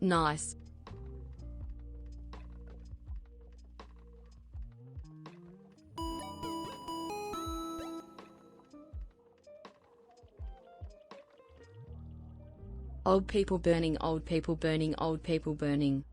Nice. Old people burning, old people burning, old people burning.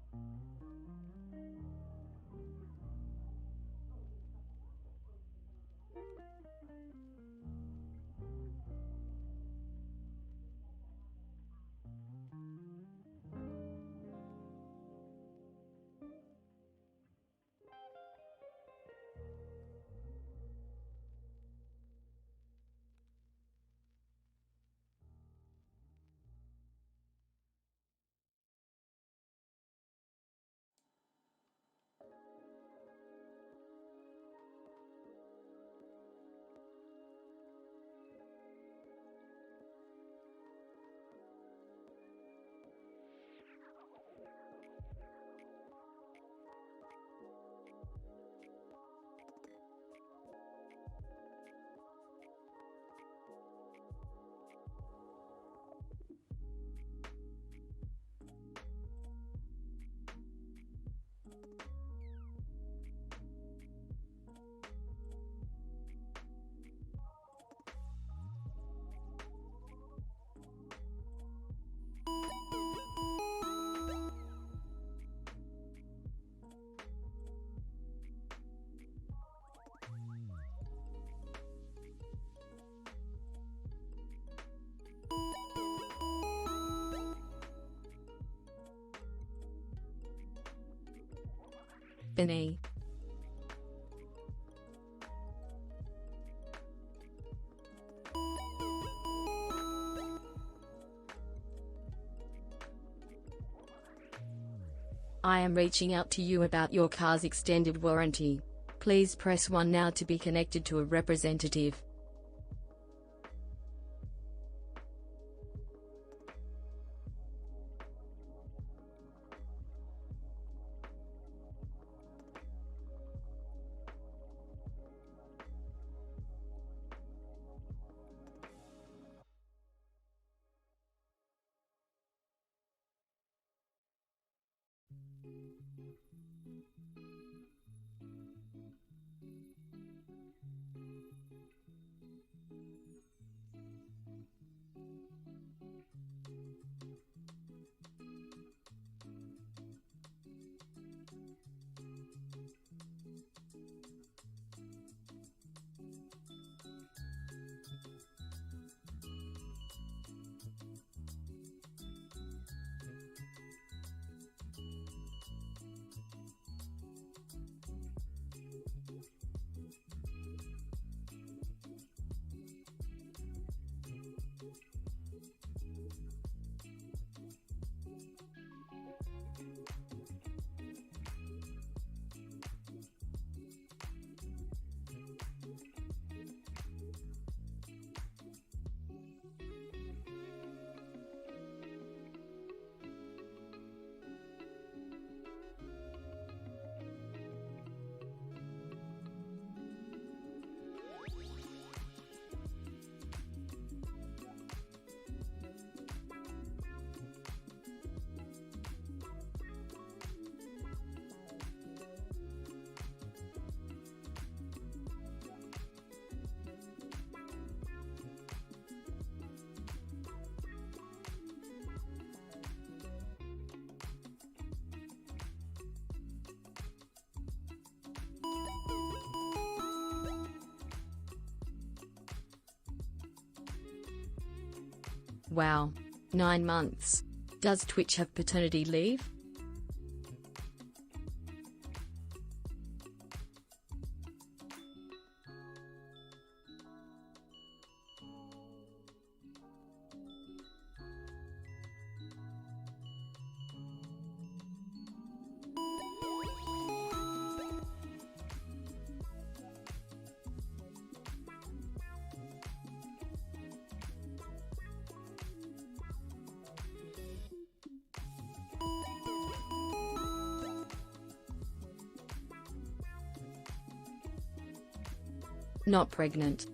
Benny. I am reaching out to you about your car's extended warranty. Please press 1 now to be connected to a representative. Wow. 9 months. Does Twitch have paternity leave? Not pregnant.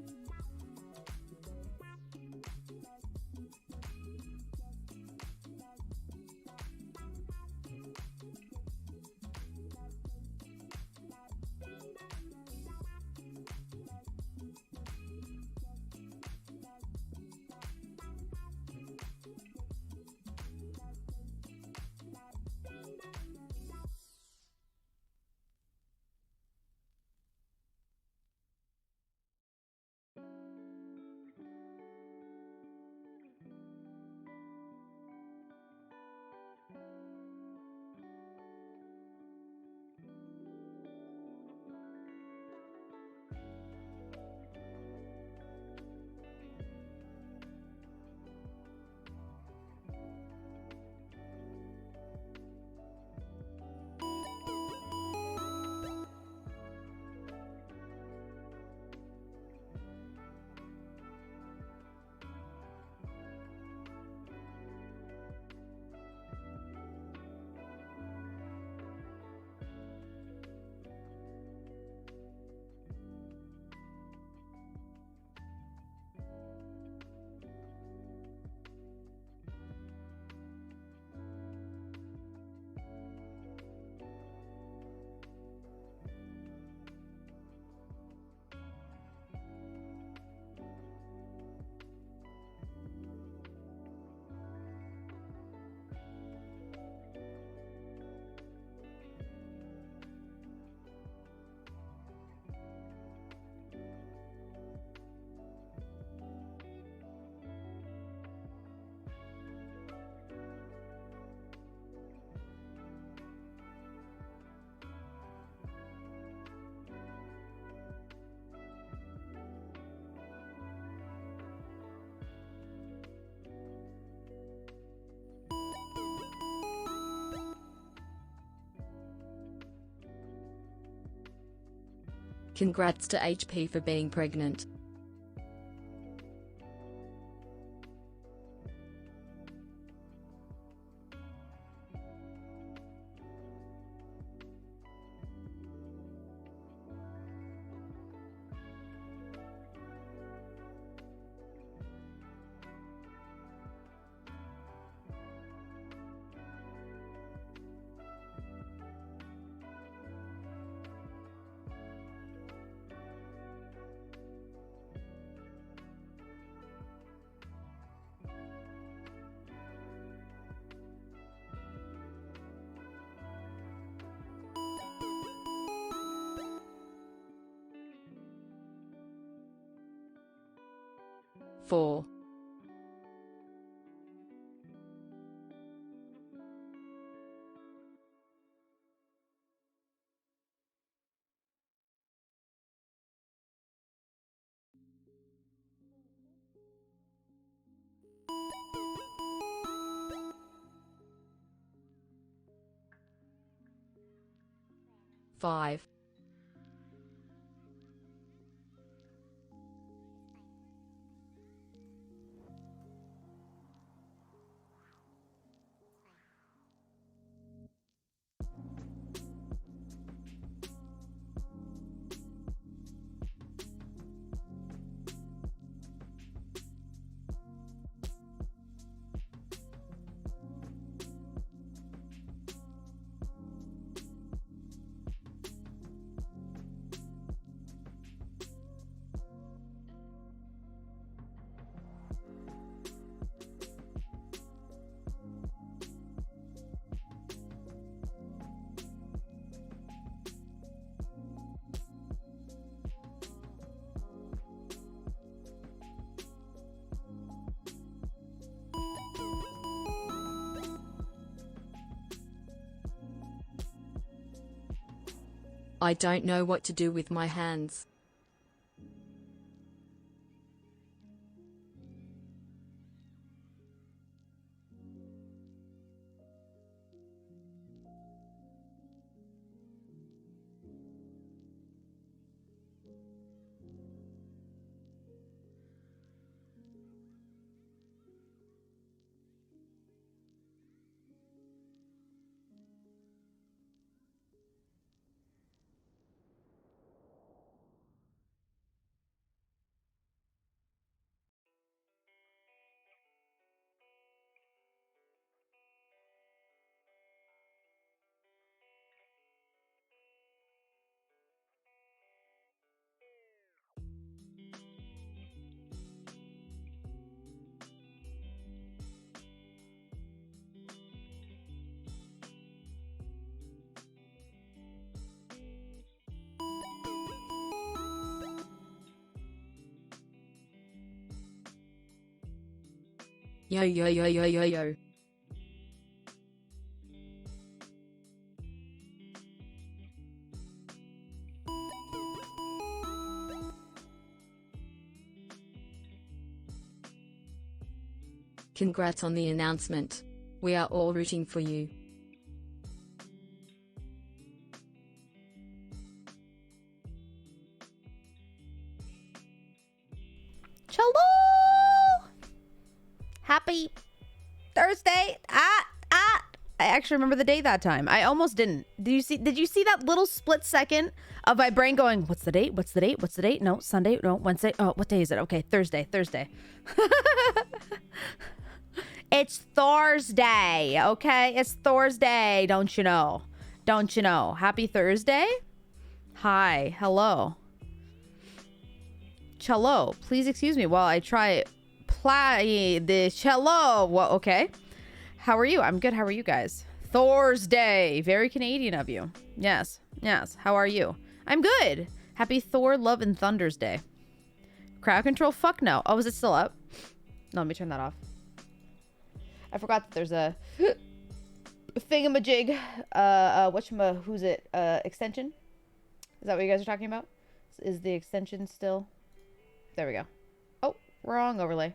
Congrats to HP for being pregnant. Four. Five. I don't know what to do with my hands. Yo yo yo yo yo yo. Congrats on the announcement. We are all rooting for you. Hello! Happy Thursday. I actually remember the day that time. I almost didn't. Did you see that little split second of my brain going, what's the date? What's the date? What's the date? No, Sunday. No, Wednesday. Oh, what day is it? Okay, Thursday. It's Thursday, okay? It's Thursday, don't you know? Don't you know? Happy Thursday? Hi, hello. Cello, please excuse me while I try play the cello. Well, okay. How are you? I'm good. How are you guys? Thursday. Very Canadian of you. Yes. How are you? I'm good. Happy Thor, Love, and Thunder's Day. Crowd control? Fuck no. Oh, is it still up? No, let me turn that off. I forgot that there's a thingamajig. Who's it? Extension? Is that what you guys are talking about? Is the extension still? There we go. Oh, wrong overlay.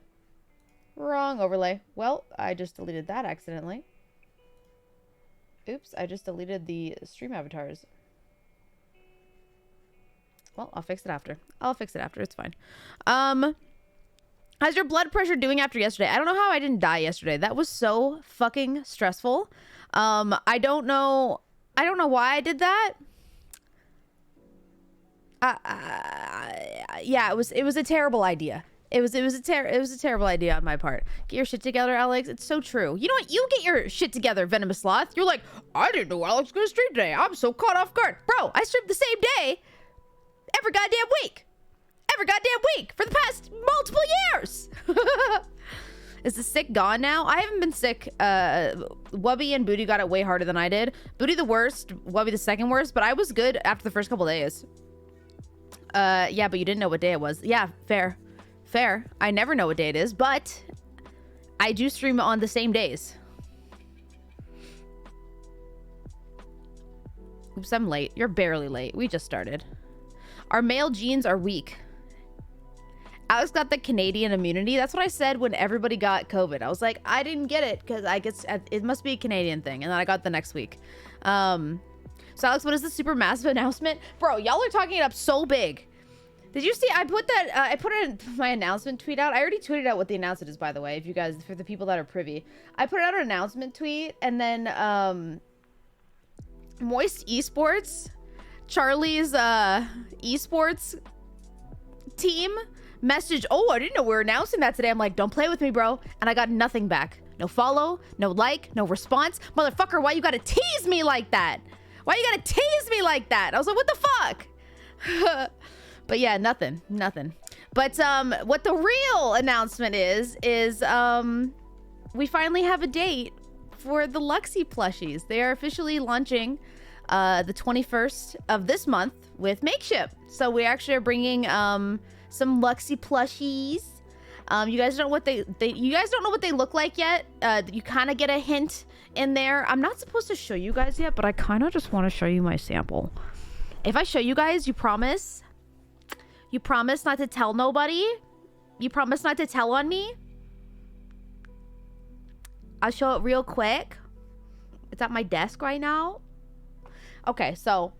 Wrong overlay. Well, I just deleted that accidentally. Oops, I just deleted the stream avatars. Well, I'll fix it after. It's fine. How's your blood pressure doing after yesterday? I don't know how I didn't die yesterday. That was so fucking stressful. I don't know why I did that. Yeah, it was a terrible idea. It was a terrible idea on my part. Get your shit together, Alex. It's so true. You know what? You get your shit together, Venomous Sloth. You're like, I didn't know Alex was gonna stream today. I'm so caught off guard. Bro, I streamed the same day every goddamn week. For the past multiple years. Is the sick gone now? I haven't been sick. Wubby and Booty got it way harder than I did. Booty the worst, Wubby the second worst, but I was good after the first couple days. Yeah, but you didn't know what day it was. Yeah, fair. I never know what day it is, but I do stream on the same days. Oops, I'm late. You're barely late. We just started. Our male genes are weak. Alex got the Canadian immunity. That's what I said when everybody got COVID. I was like, I didn't get it because I guess it must be a Canadian thing. And then I got the next week. So Alex, what is the super massive announcement? Bro, y'all are talking it up so big. Did you see? I put it in my announcement tweet out. I already tweeted out what the announcement is, by the way, if you guys, for the people that are privy. I put out an announcement tweet, and then Moist Esports, Charlie's esports team message. Oh, I didn't know we were announcing that today. I'm like, don't play with me, bro. And I got nothing back. No follow, no like, no response. Motherfucker, why you gotta tease me like that? I was like, what the fuck? But yeah, nothing. But what the real announcement is we finally have a date for the Luxy Plushies. They are officially launching the 21st of this month with Makeship. So we actually are bringing some Luxy Plushies. You guys don't know what they look like yet. You kind of get a hint in there. I'm not supposed to show you guys yet, but I kind of just want to show you my sample. If I show you guys, you promise not to tell nobody? You promise not to tell on me? I'll show it real quick. It's at my desk right now. Okay, so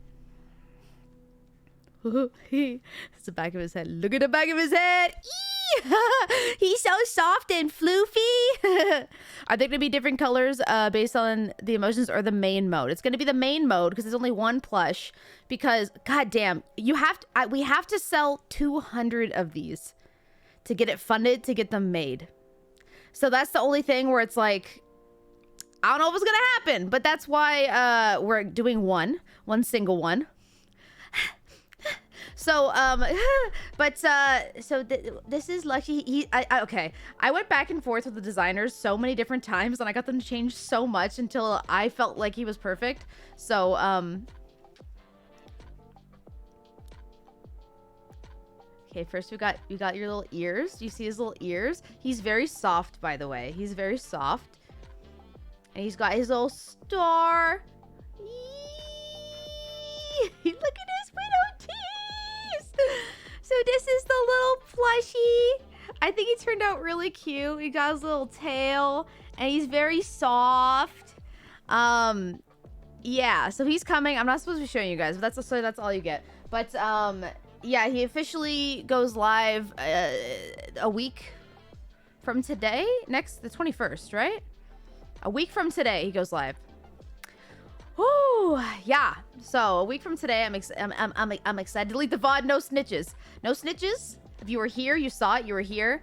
it's the back of his head. Look at the back of his head. He's so soft and floofy. Are they gonna be different colors based on the emotions or the main mode? It's gonna be the main mode because there's only one plush. Because goddamn, we have to sell 200 of these to get it funded to get them made. So that's the only thing where it's like, I don't know if it's gonna happen, but that's why we're doing one single one. So, this is Luxy. Okay. I went back and forth with the designers so many different times, and I got them to change so much until I felt like he was perfect. So, okay, first you got your little ears. Do you see his little ears? He's very soft, by the way. He's very soft. And he's got his little star. Look at his little teeth. So this is the little plushie. I think he turned out really cute. He got his little tail, and he's very soft. Yeah, so he's coming. I'm not supposed to be showing you guys, but that's all you get. But yeah, he officially goes live a week from today. The 21st, right? A week from today, he goes live. Oh yeah. So a week from today, I'm excited. Delete the VOD. No snitches. No snitches. If you were here, you saw it. You were here.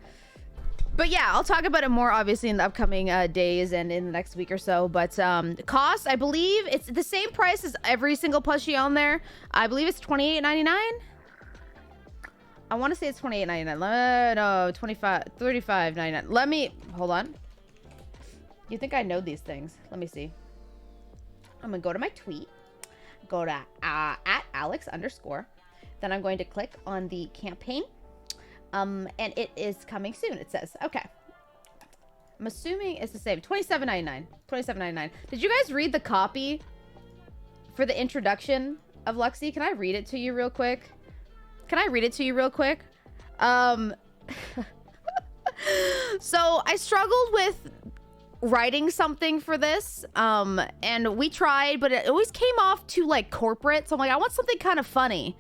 But yeah, I'll talk about it more obviously in the upcoming days and in the next week or so. But cost, I believe it's the same price as every single plushie on there. I believe it's $28.99. I want to say it's $28.99. No, $35.99. Let me hold on. You think I know these things? Let me see. I'm gonna go to my tweet, go to at Alex_. Then I'm going to click on the campaign, and it is coming soon. It says, okay. I'm assuming it's the same. $27.99. $27.99. Did you guys read the copy for the introduction of Luxy? Can I read it to you real quick? So I struggled with writing something for this, and we tried, but it always came off too like corporate. So I'm like, I want something kind of funny.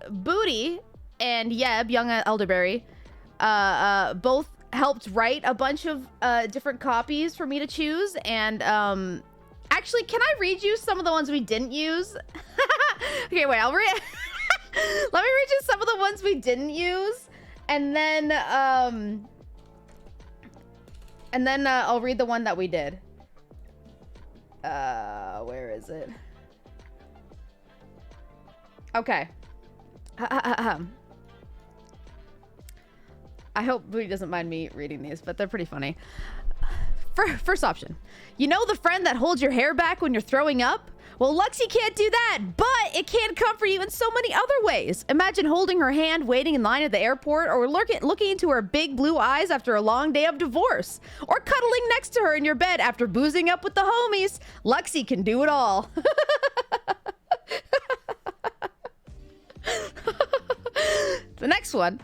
Booty and Yeb, young elderberry, both helped write a bunch of different copies for me to choose. And actually, can I read you some of the ones we didn't use? Okay, wait, I'll read. Let me read you some of the ones we didn't use, and then I'll read the one that we did. Where is it? Okay. I hope Booty doesn't mind me reading these, but they're pretty funny. First option. You know the friend that holds your hair back when you're throwing up? Well, Luxy can't do that, but it can comfort you in so many other ways. Imagine holding her hand waiting in line at the airport, or looking into her big blue eyes after a long day of divorce, or cuddling next to her in your bed after boozing up with the homies. Luxy can do it all. The next one.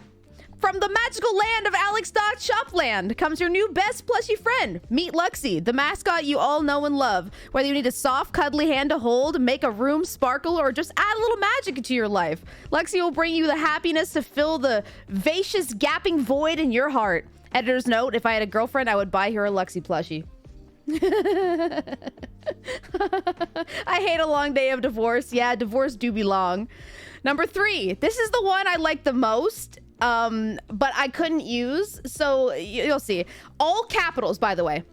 From the magical land of Alluux.Shopland comes your new best plushie friend. Meet Luxy, the mascot you all know and love. Whether you need a soft, cuddly hand to hold, make a room sparkle, or just add a little magic into your life, Luxy will bring you the happiness to fill the vacious, gapping void in your heart. Editor's note, if I had a girlfriend, I would buy her a Luxy plushie. I hate a long day of divorce. Yeah, divorce do be long. Number 3. This is the one I like the most. But I couldn't use, so you'll see. All capitals, by the way.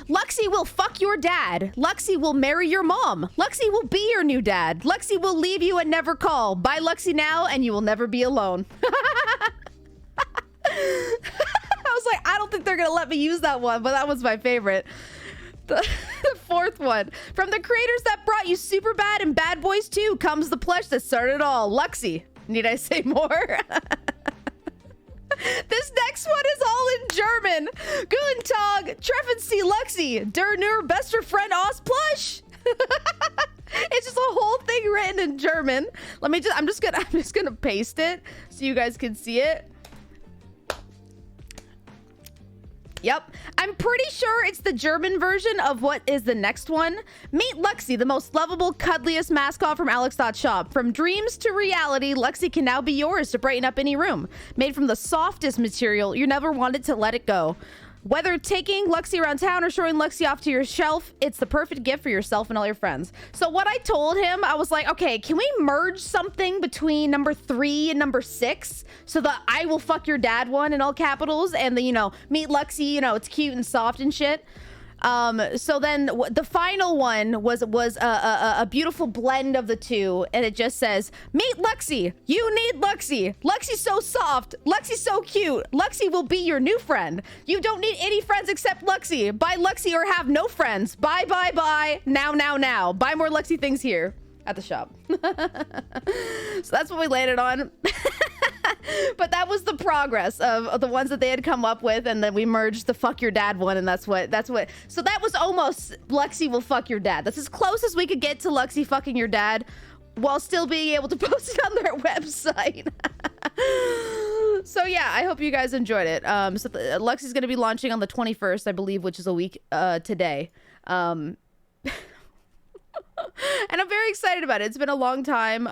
Luxy will fuck your dad. Luxy will marry your mom. Luxy will be your new dad. Luxy will leave you and never call. Buy Luxy now and you will never be alone. I was like, I don't think they're gonna let me use that one, but that was my favorite. The 4th one. From the creators that brought you Superbad and Bad Boys 2 comes the plush that started it all. Luxy. Need I say more? This next one is all in German. Guten Tag, treffen Sie Luxy, der nur bester Friend aus Plush. It's just a whole thing written in German. I'm just gonna paste it so you guys can see it. Yep. I'm pretty sure it's the German version of what is the next one. Meet Luxy, the most lovable, cuddliest mascot from Alluux.Shop. From dreams to reality, Luxy can now be yours to brighten up any room. Made from the softest material, you never wanted to let it go. Whether taking Luxy around town or showing Luxy off to your shelf, it's the perfect gift for yourself and all your friends. So what I told him, I was like, okay, can we merge something between number 3 and number 6? So the I will fuck your dad one in all capitals, and the, meet Luxy, it's cute and soft and shit. So then the final one was a beautiful blend of the two, and it just says, meet Luxy, you need Luxy. Luxy's so soft, Luxy's so cute, Luxy will be your new friend. You don't need any friends except Luxy. Buy Luxy or have no friends. Buy, now. Buy more Luxy things here at the shop. So that's what we landed on. But that was the progress of the ones that they had come up with, and then we merged the fuck your dad one, and that's what so that was almost Luxy will fuck your dad. That's as close as we could get to Luxy fucking your dad while still being able to post it on their website. So yeah, I hope you guys enjoyed it. So Luxy's gonna be launching on the 21st, I believe, which is a week today. And I'm very excited about it. It's been a long time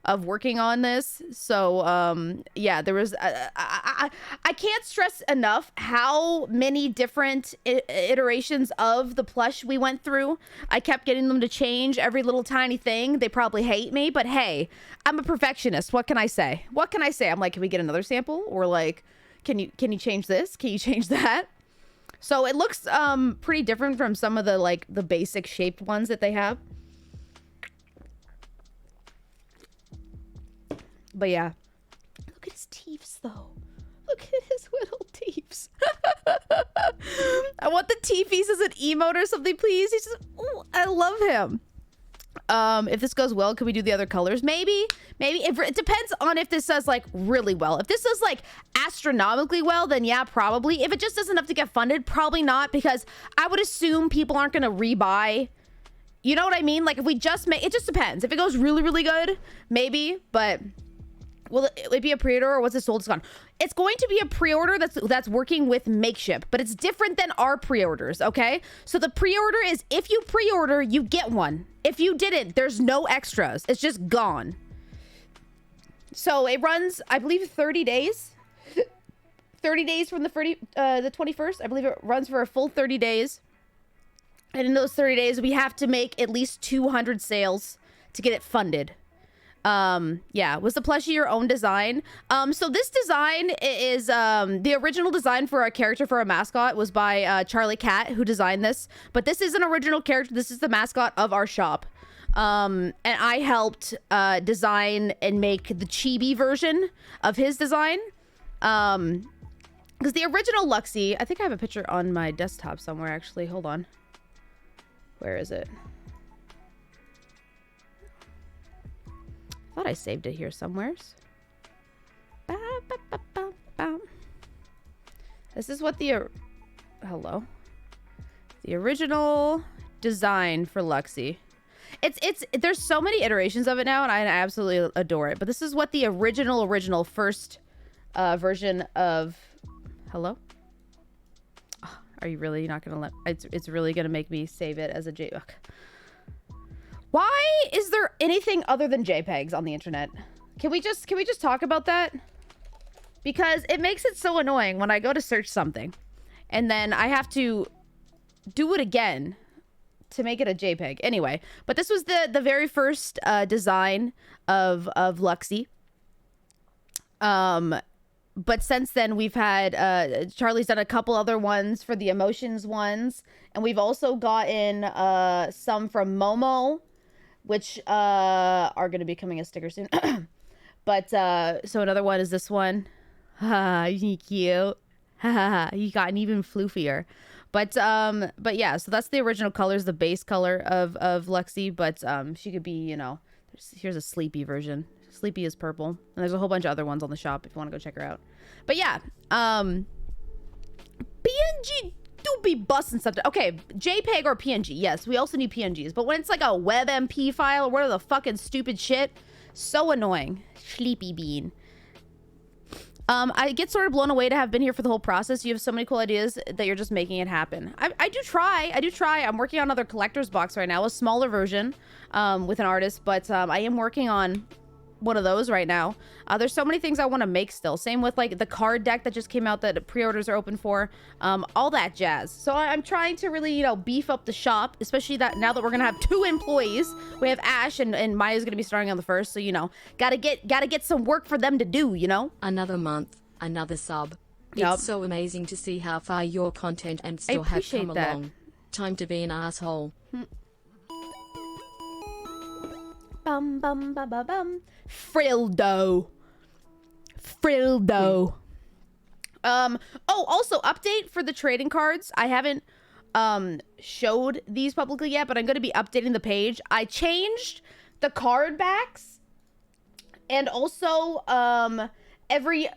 of working on this, so yeah, there was I can't stress enough how many different iterations of the plush we went through. I kept getting them to change every little tiny thing. They probably hate me, but hey, I'm a perfectionist. What can I say? I'm like, can we get another sample? Or like, can you change this? Can you change that? So it looks pretty different from some of the basic shaped ones that they have. But yeah, look at his teeths though. Look at his little teeths. I want the teethies as an emote or something, please. He's just, ooh, I love him. If this goes well, can we do the other colors? Maybe. It depends on if this does really well. If this does astronomically well, then yeah, probably. If it just does enough to get funded, probably not, because I would assume people aren't gonna rebuy. You know what I mean? If we just make it, just depends. If it goes really, really good, maybe, but Will it be a pre-order or was it sold? It's gone. It's going to be a pre-order that's working with Makeship, but it's different than our pre-orders, okay? So the pre-order is if you pre-order, you get one. If you didn't, there's no extras. It's just gone. So it runs, I believe, 30 days. 30 days from the 21st. I believe it runs for a full 30 days. And in those 30 days, we have to make at least 200 sales to get it funded. Yeah, was the plushie your own design? So this design is the original design for our character, for our mascot, was by Charlie Cat, who designed this. But this is an original character. This is the mascot of our shop. And I helped design and make the chibi version of his design. Because the original Luxy, I think I have a picture on my desktop somewhere, actually. Hold on. Where is it? I thought I saved it here somewheres. This is what the... Hello? The original design for Luxy. There's so many iterations of it now, and I absolutely adore it. But this is what the original first version of... Hello? Oh, are you really not gonna let... It's really gonna make me save it as a JPEG. Why is there anything other than JPEGs on the internet? Can we just talk about that? Because it makes it so annoying when I go to search something and then I have to do it again to make it a JPEG. Anyway, but this was the very first design of Luxy. But since then we've had Charlie's done a couple other ones for the emotions ones, and we've also gotten some from Momo, which are going to be coming as stickers soon. But so another one is this one. Ha, you cute. Ha, you got an even floofier. But yeah, so that's the original colors, the base color of Luxy. But she could be, you know, here's a Sleepy version. Sleepy is purple, and there's a whole bunch of other ones on the shop if you want to go check her out. But yeah, PNG do be busting something. Okay, JPEG or PNG, yes, we also need PNGs. But when it's like a WebMP file or whatever the fucking stupid shit, so annoying. Sleepy bean. I get sort of blown away to have been here for the whole process. You have so many cool ideas that you're just making it happen. I do try. I'm working on another collector's box right now, a smaller version with an artist, but I am working on one of those right now. There's so many things I want to make still. Same with like the card deck that just came out that pre-orders are open for. All that jazz. So I'm trying to really, you know, beef up the shop, especially that now that we're gonna have 2 employees. We have Ash and Maya's gonna be starting on the 1st. So, you know, gotta get some work for them to do, you know? Another month, another sub. Yep. It's so amazing to see how far your content and still have come along. Time to be an asshole. Bum bum bum bum bum. Frildo. Oh, also update for the trading cards. I haven't showed these publicly yet, but I'm going to be updating the page. I changed the card backs, and also every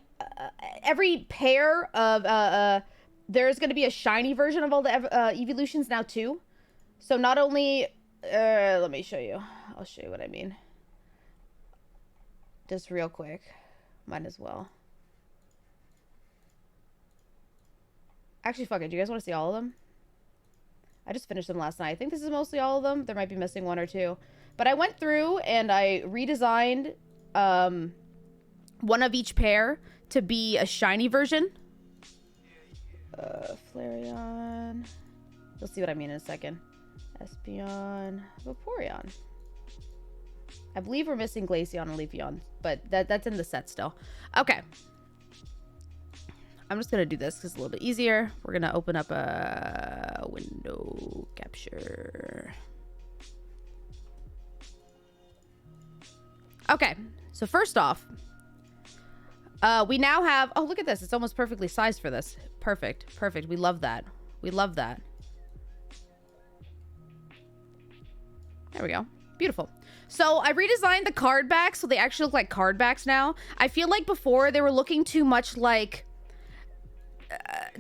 pair of there's going to be a shiny version of all the evolutions now too. So not only let me show you. I'll show you what I mean. Just real quick. Might as well. Actually, fuck it. Do you guys want to see all of them? I just finished them last night. I think this is mostly all of them. There might be missing 1 or 2. But I went through and I redesigned one of each pair to be a shiny version. Flareon. You'll see what I mean in a second. Espeon. Vaporeon. I believe we're missing Glaceon and Leafeon, but that's in the set still. Okay. I'm just going to do this because it's a little bit easier. We're going to open up a window capture. Okay. So first off, we now have... Oh, look at this. It's almost perfectly sized for this. Perfect. Perfect. We love that. We love that. There we go. Beautiful. So I redesigned the card backs so they actually look like card backs now. I feel like before they were looking too much like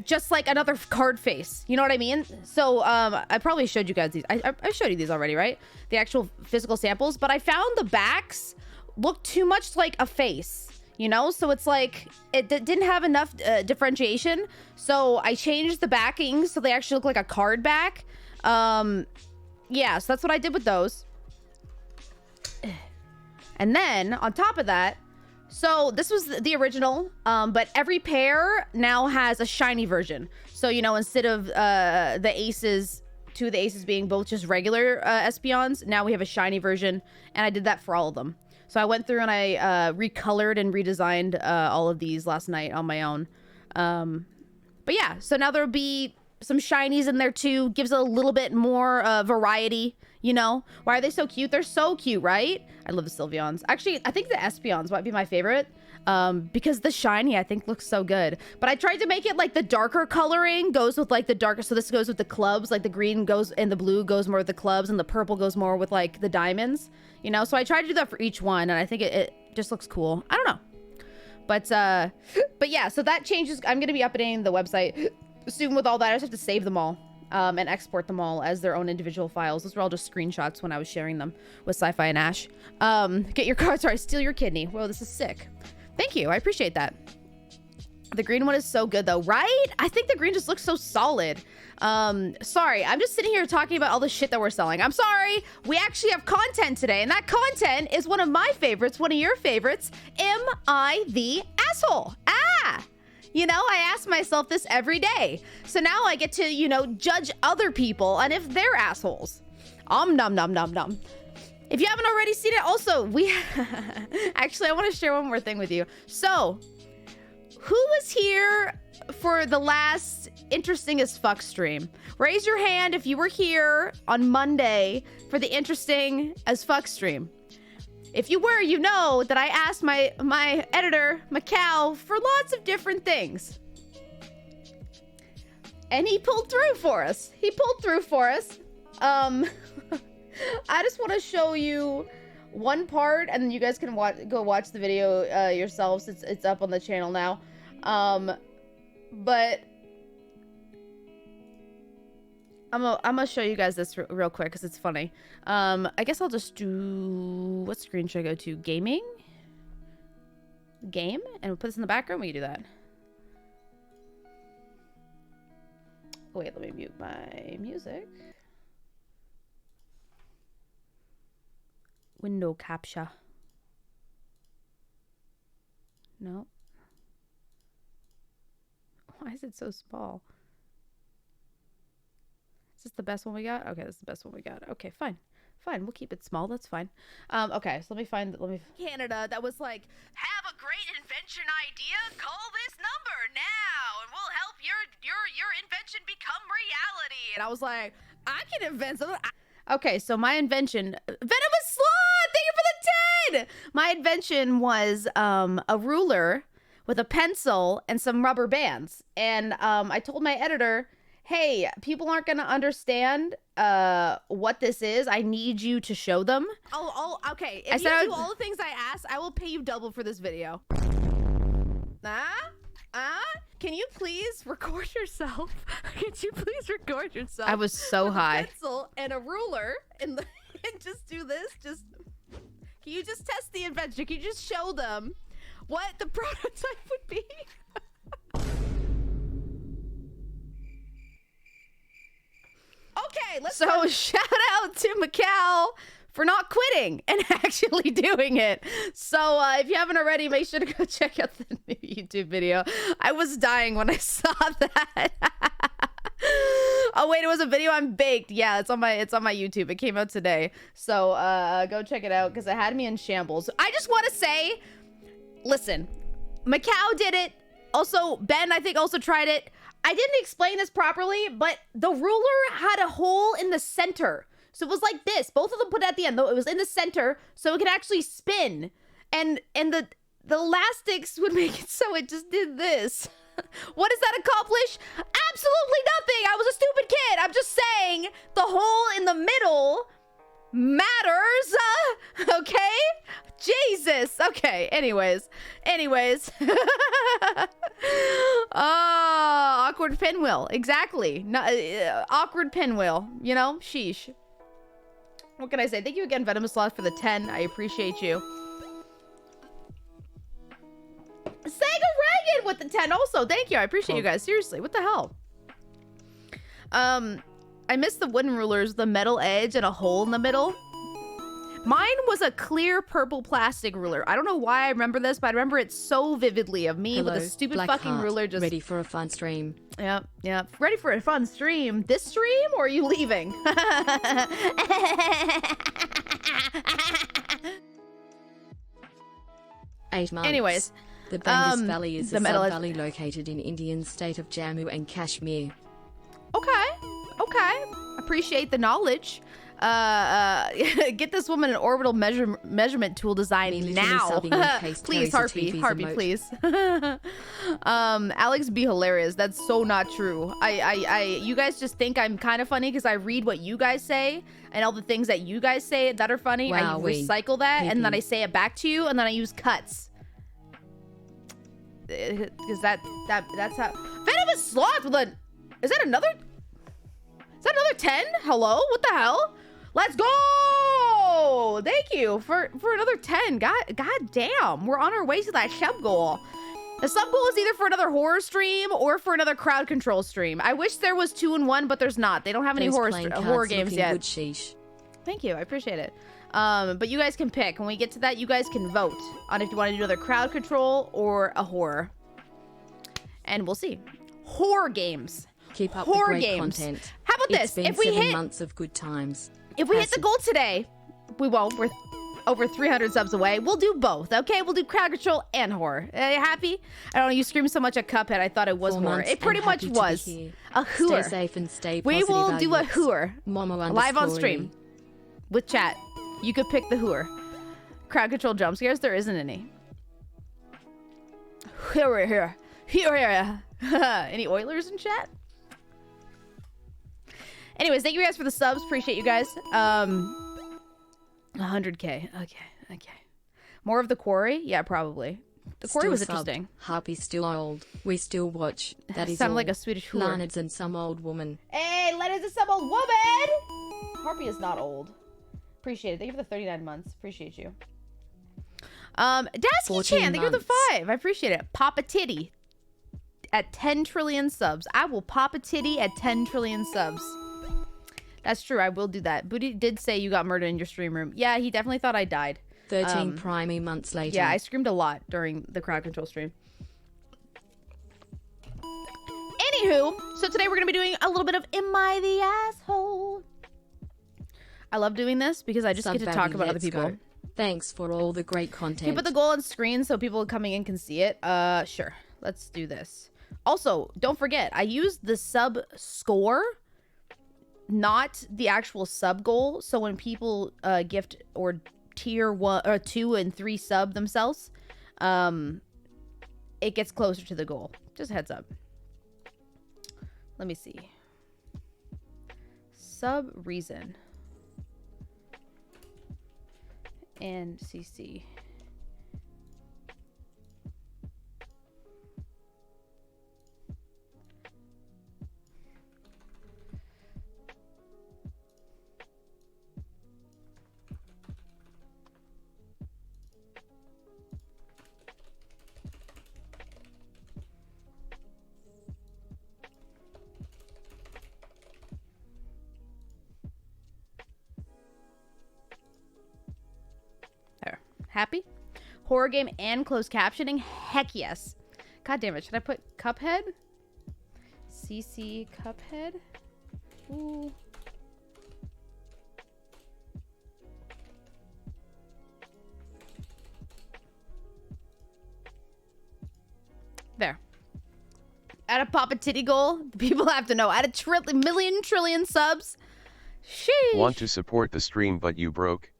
just like another card face. You know what I mean? So I probably showed you guys these. I showed you these already, right? The actual physical samples. But I found the backs look too much like a face. you know? So it's like, it didn't have enough differentiation. So I changed the backings so they actually look like a card back. Yeah, so that's what I did with those. And then on top of that, so this was the original, but every pair now has a shiny version. So, you know, instead of the aces, two of the aces being both just regular Espeons, now we have a shiny version, and I did that for all of them. So I went through and I recolored and redesigned all of these last night on my own. But yeah, so now there'll be some shinies in there too. Gives it a little bit more variety, you know? Why are they so cute? They're so cute, right? I love the Sylveons. Actually, I think the Espeons might be my favorite. Because the shiny I think looks so good. But I tried to make it like the darker coloring goes with like the darker, so this goes with the clubs, like the green goes and the blue goes more with the clubs and the purple goes more with like the diamonds, you know? So I tried to do that for each one, and I think it just looks cool. I don't know. But yeah, so that changes. I'm gonna be updating the website soon with all that. I just have to save them all and export them all as their own individual files. Those were all just screenshots when I was sharing them with Sci-Fi and Ash. Get your card. Sorry, steal your kidney. Whoa, this is sick. Thank you. I appreciate that. The green one is so good though, right? I think the green just looks so solid. Sorry, I'm just sitting here talking about all the shit that we're selling. I'm sorry. We actually have content today, and that content is one of my favorites, one of your favorites. Am I the asshole? Ah! You know, I ask myself this every day. So now I get to, you know, judge other people and if they're assholes. Nom nom nom nom. If you haven't already seen it, also, actually, I want to share one more thing with you. So, who was here for the last Interesting as Fuck stream? Raise your hand if you were here on Monday for the Interesting as Fuck stream. If you were, you know that I asked my editor, Macau, for lots of different things. And he pulled through for us. I just want to show you one part, and then you guys can go watch the video yourselves. It's up on the channel now. But I'm gonna show you guys this real quick because it's funny. I guess I'll just do, what screen should I go to? Game, and we'll put this in the background. We can do that. Oh, wait, let me mute my music. Window capture. No. Why is it so small? Is this the best one we got? Okay, this is the best one we got. Okay, fine. We'll keep it small. That's fine. Okay, so let me Canada, that was like, have a great invention idea? Call this number now, and we'll help your invention become reality. And I was like, I can invent something. Okay, so my invention, Venomous Sloth, thank you for the 10! My invention was a ruler with a pencil and some rubber bands. And I told my editor, hey, people aren't going to understand what this is. I need you to show them. Okay, if you do all the things I asked, I will pay you double for this video. Can you please record yourself? I was so high. A pencil and a ruler and just do this. Can you just test the invention? Can you just show them what the prototype would be? Okay, let's go. Shout out to Macau for not quitting and actually doing it. So if you haven't already, make sure to go check out the new YouTube video. I was dying when I saw that. Oh wait, it was a video on Baked. Yeah, it's on my YouTube. It came out today. So go check it out because it had me in shambles. I just want to say, listen, Macau did it. Also, Ben, I think, also tried it. I didn't explain this properly, but the ruler had a hole in the center. So it was like this. Both of them put it at the end, though. It was in the center, so it could actually spin. And the elastics would make it so it just did this. What does that accomplish? Absolutely nothing. I was a stupid kid. I'm just saying the hole in the middle matters. Okay? Jesus. Okay. Anyways. Awkward pinwheel. Exactly. No, awkward pinwheel. You know? Sheesh. What can I say? Thank you again, Venomous Sloth, for the 10. I appreciate you. with the 10 also. Thank you. I appreciate you guys. Seriously, what the hell? I missed the wooden rulers, the metal edge and a hole in the middle. Mine was a clear purple plastic ruler. I don't know why I remember this, but I remember it so vividly of me with a stupid Black fucking Heart, ruler just... ready for a fun stream. Yep, yep. Ready for a fun stream. This stream, or are you leaving? 8 months. Anyways. The Bangus Valley is a metal sub-valley located in Indian state of Jammu and Kashmir. Okay, okay. Appreciate the knowledge. Get this woman an orbital measurement tool design now. Please, Harpy, please. Alex be hilarious. That's so not true. You guys just think I'm kind of funny because I read what you guys say and all the things that you guys say that are funny. Wow, I recycle that and then I say it back to you and then I use cuts. Because that's how venomous sloth with a... Is that another 10? Hello, what the hell? Let's go! Thank you for another 10. God damn, we're on our way to that sub goal. The sub goal is either for another horror stream or for another crowd control stream. I wish there was 2 in 1, but there's not. They don't have any horror games yet. Good, sheesh. Thank you, I appreciate it. But you guys can pick. When we get to that, you guys can vote on if you want to do another crowd control or a horror. And we'll see. Horror games. Keep up horror the great games. Content. How about this? If we hit months of good times. If we hit the goal today, we won't. We're over 300 subs away. We'll do both, okay? We'll do crowd control and horror. Are you happy? I don't know. You screamed so much at Cuphead. I thought it was horror. It pretty much was a horror. Stay safe and stay We positive. will do a horror live on stream with chat. You could pick the horror. Crowd control jump scares. There isn't any. Here. Any Oilers in chat? Anyways, thank you guys for the subs. Appreciate you guys. 100K. Okay. More of the quarry? Yeah, probably. The quarry was interesting. Harpy's still old. We still watch. That is sound like a Swedish whore. Leonard's and some old woman. Hey, Leonard's and some old woman! Harpy is not old. Appreciate it. Thank you for the 39 months. Appreciate you. Dasky-chan, thank you for the 5. I appreciate it. Pop a titty at 10 trillion subs. I will pop a titty at 10 trillion subs. That's true. I will do that. Booty did say you got murdered in your stream room. Yeah, he definitely thought I died. 13 primary months later. Yeah, I screamed a lot during the crowd control stream. Anywho, so today we're going to be doing a little bit of Am I the Asshole? I love doing this because I just get to talk about other people. Go. Thanks for all the great content. Can you put the goal on screen so people coming in can see it? Sure. Let's do this. Also, don't forget, I used the sub score, not the actual sub goal. So when people gift or tier 1 or 2 and 3 sub themselves, it gets closer to the goal. Just heads up. Let me see. Sub reason. And CC. Happy? Horror game and closed captioning? Heck yes. God damn it. Should I put Cuphead? CC Cuphead? Ooh. There. At a Papa Titty goal, the people have to know. At a million trillion subs. Sheesh. Want to support the stream but you broke?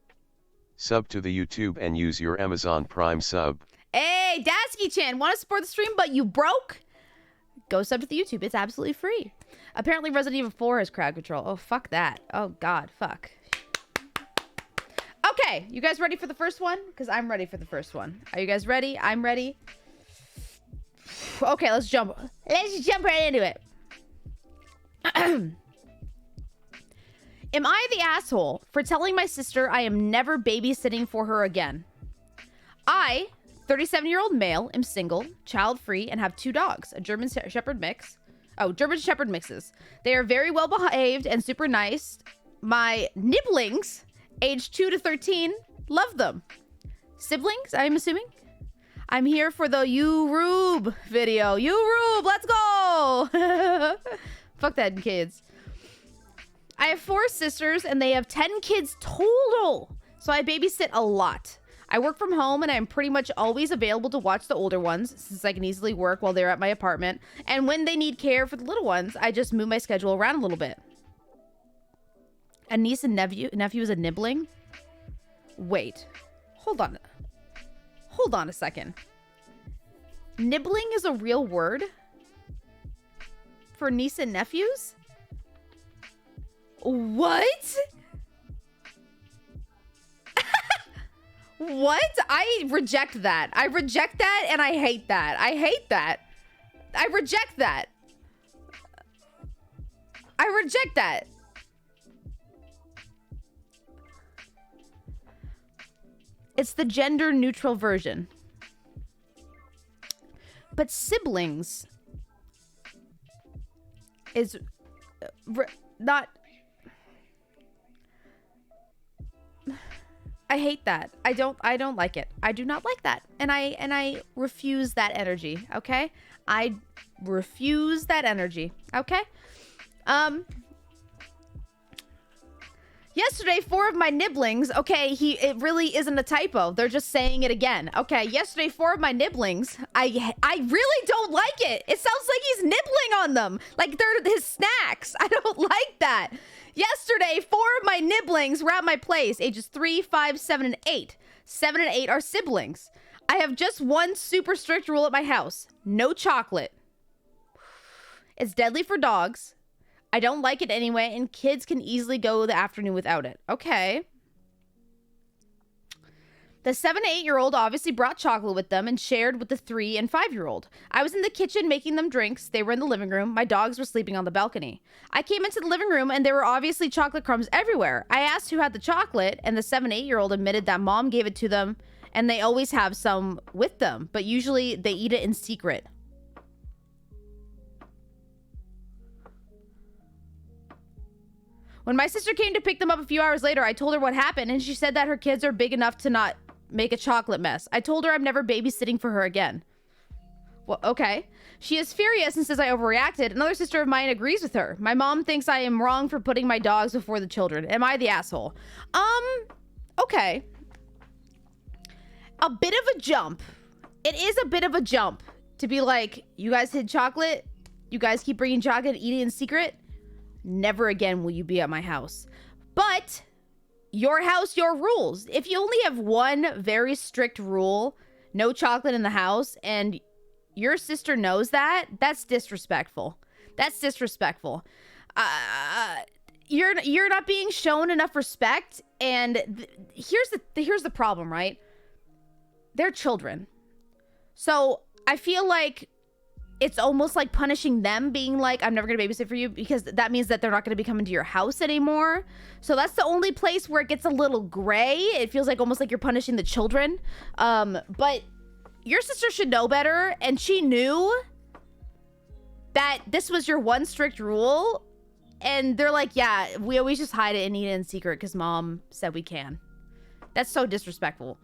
Sub to the YouTube and use your Amazon Prime sub. Hey, Dasky-chan, want to support the stream but you broke? Go sub to the YouTube. It's absolutely free. Apparently Resident Evil 4 has crowd control. Oh, fuck that. Oh, God, fuck. Okay, you guys ready for the first one? Because I'm ready for the first one. Are you guys ready? I'm ready. Okay, let's jump. Let's jump right into it. Am I the asshole for telling my sister I am never babysitting for her again? I 37-year-old male, am single, child-free, and have 2 dogs, a German Shepherd mix. Oh, German Shepherd mixes. They are very well behaved and super nice. My nibblings, aged 2 to 13, love them. Siblings, I'm assuming? I'm here for the You-Rube video. You-Rube, let's go! Fuck that, kids. I have 4 sisters, and they have 10 kids total. So I babysit a lot. I work from home, and I'm pretty much always available to watch the older ones, since I can easily work while they're at my apartment. And when they need care for the little ones, I just move my schedule around a little bit. A niece and nephew is a nibbling? Wait. Hold on. Hold on a second. Nibbling is a real word? For niece and nephews? What? What? I reject that. I reject that and I hate that. I hate that. I reject that. I reject that. It's the gender neutral version. But siblings is not... I hate that. I don't like it. I do not like that. And I refuse that energy, okay? I refuse that energy, okay? Yesterday, 4 of my nibblings, okay, it really isn't a typo. They're just saying it again. Okay, yesterday, 4 of my nibblings, I really don't like it. It sounds like he's nibbling on them. Like they're his snacks. I don't like that. Yesterday, 4 of my nibblings were at my place, ages 3, 5, 7, and 8. 7 and 8 are siblings. I have just one super strict rule at my house. No chocolate. It's deadly for dogs. I don't like it anyway, and kids can easily go the afternoon without it. Okay. The 7 and 8-year-old obviously brought chocolate with them and shared with the 3 and 5-year-old. I was in the kitchen making them drinks. They were in the living room. My dogs were sleeping on the balcony. I came into the living room, and there were obviously chocolate crumbs everywhere. I asked who had the chocolate, and the 7 and 8-year-old admitted that mom gave it to them, and they always have some with them, but usually they eat it in secret. When my sister came to pick them up a few hours later, I told her what happened, and she said that her kids are big enough to not make a chocolate mess. I told her I'm never babysitting for her again. Well, okay. She is furious and says I overreacted. Another sister of mine agrees with her. My mom thinks I am wrong for putting my dogs before the children. Am I the asshole? Okay. A bit of a jump. It is a bit of a jump to be like, you guys hid chocolate? You guys keep bringing chocolate and eating in secret? Never again will you be at my house. But your house, your rules. If you only have one very strict rule, no chocolate in the house, and your sister knows that, that's disrespectful. That's disrespectful. You're not being shown enough respect, and here's the problem, right? They're children. So I feel like it's almost like punishing them, being like, I'm never going to babysit for you, because that means that they're not going to be coming to your house anymore. So that's the only place where it gets a little gray. It feels like almost like you're punishing the children. But your sister should know better, and she knew that this was your one strict rule. And they're like, yeah, we always just hide it and eat it in secret because mom said we can. That's so disrespectful.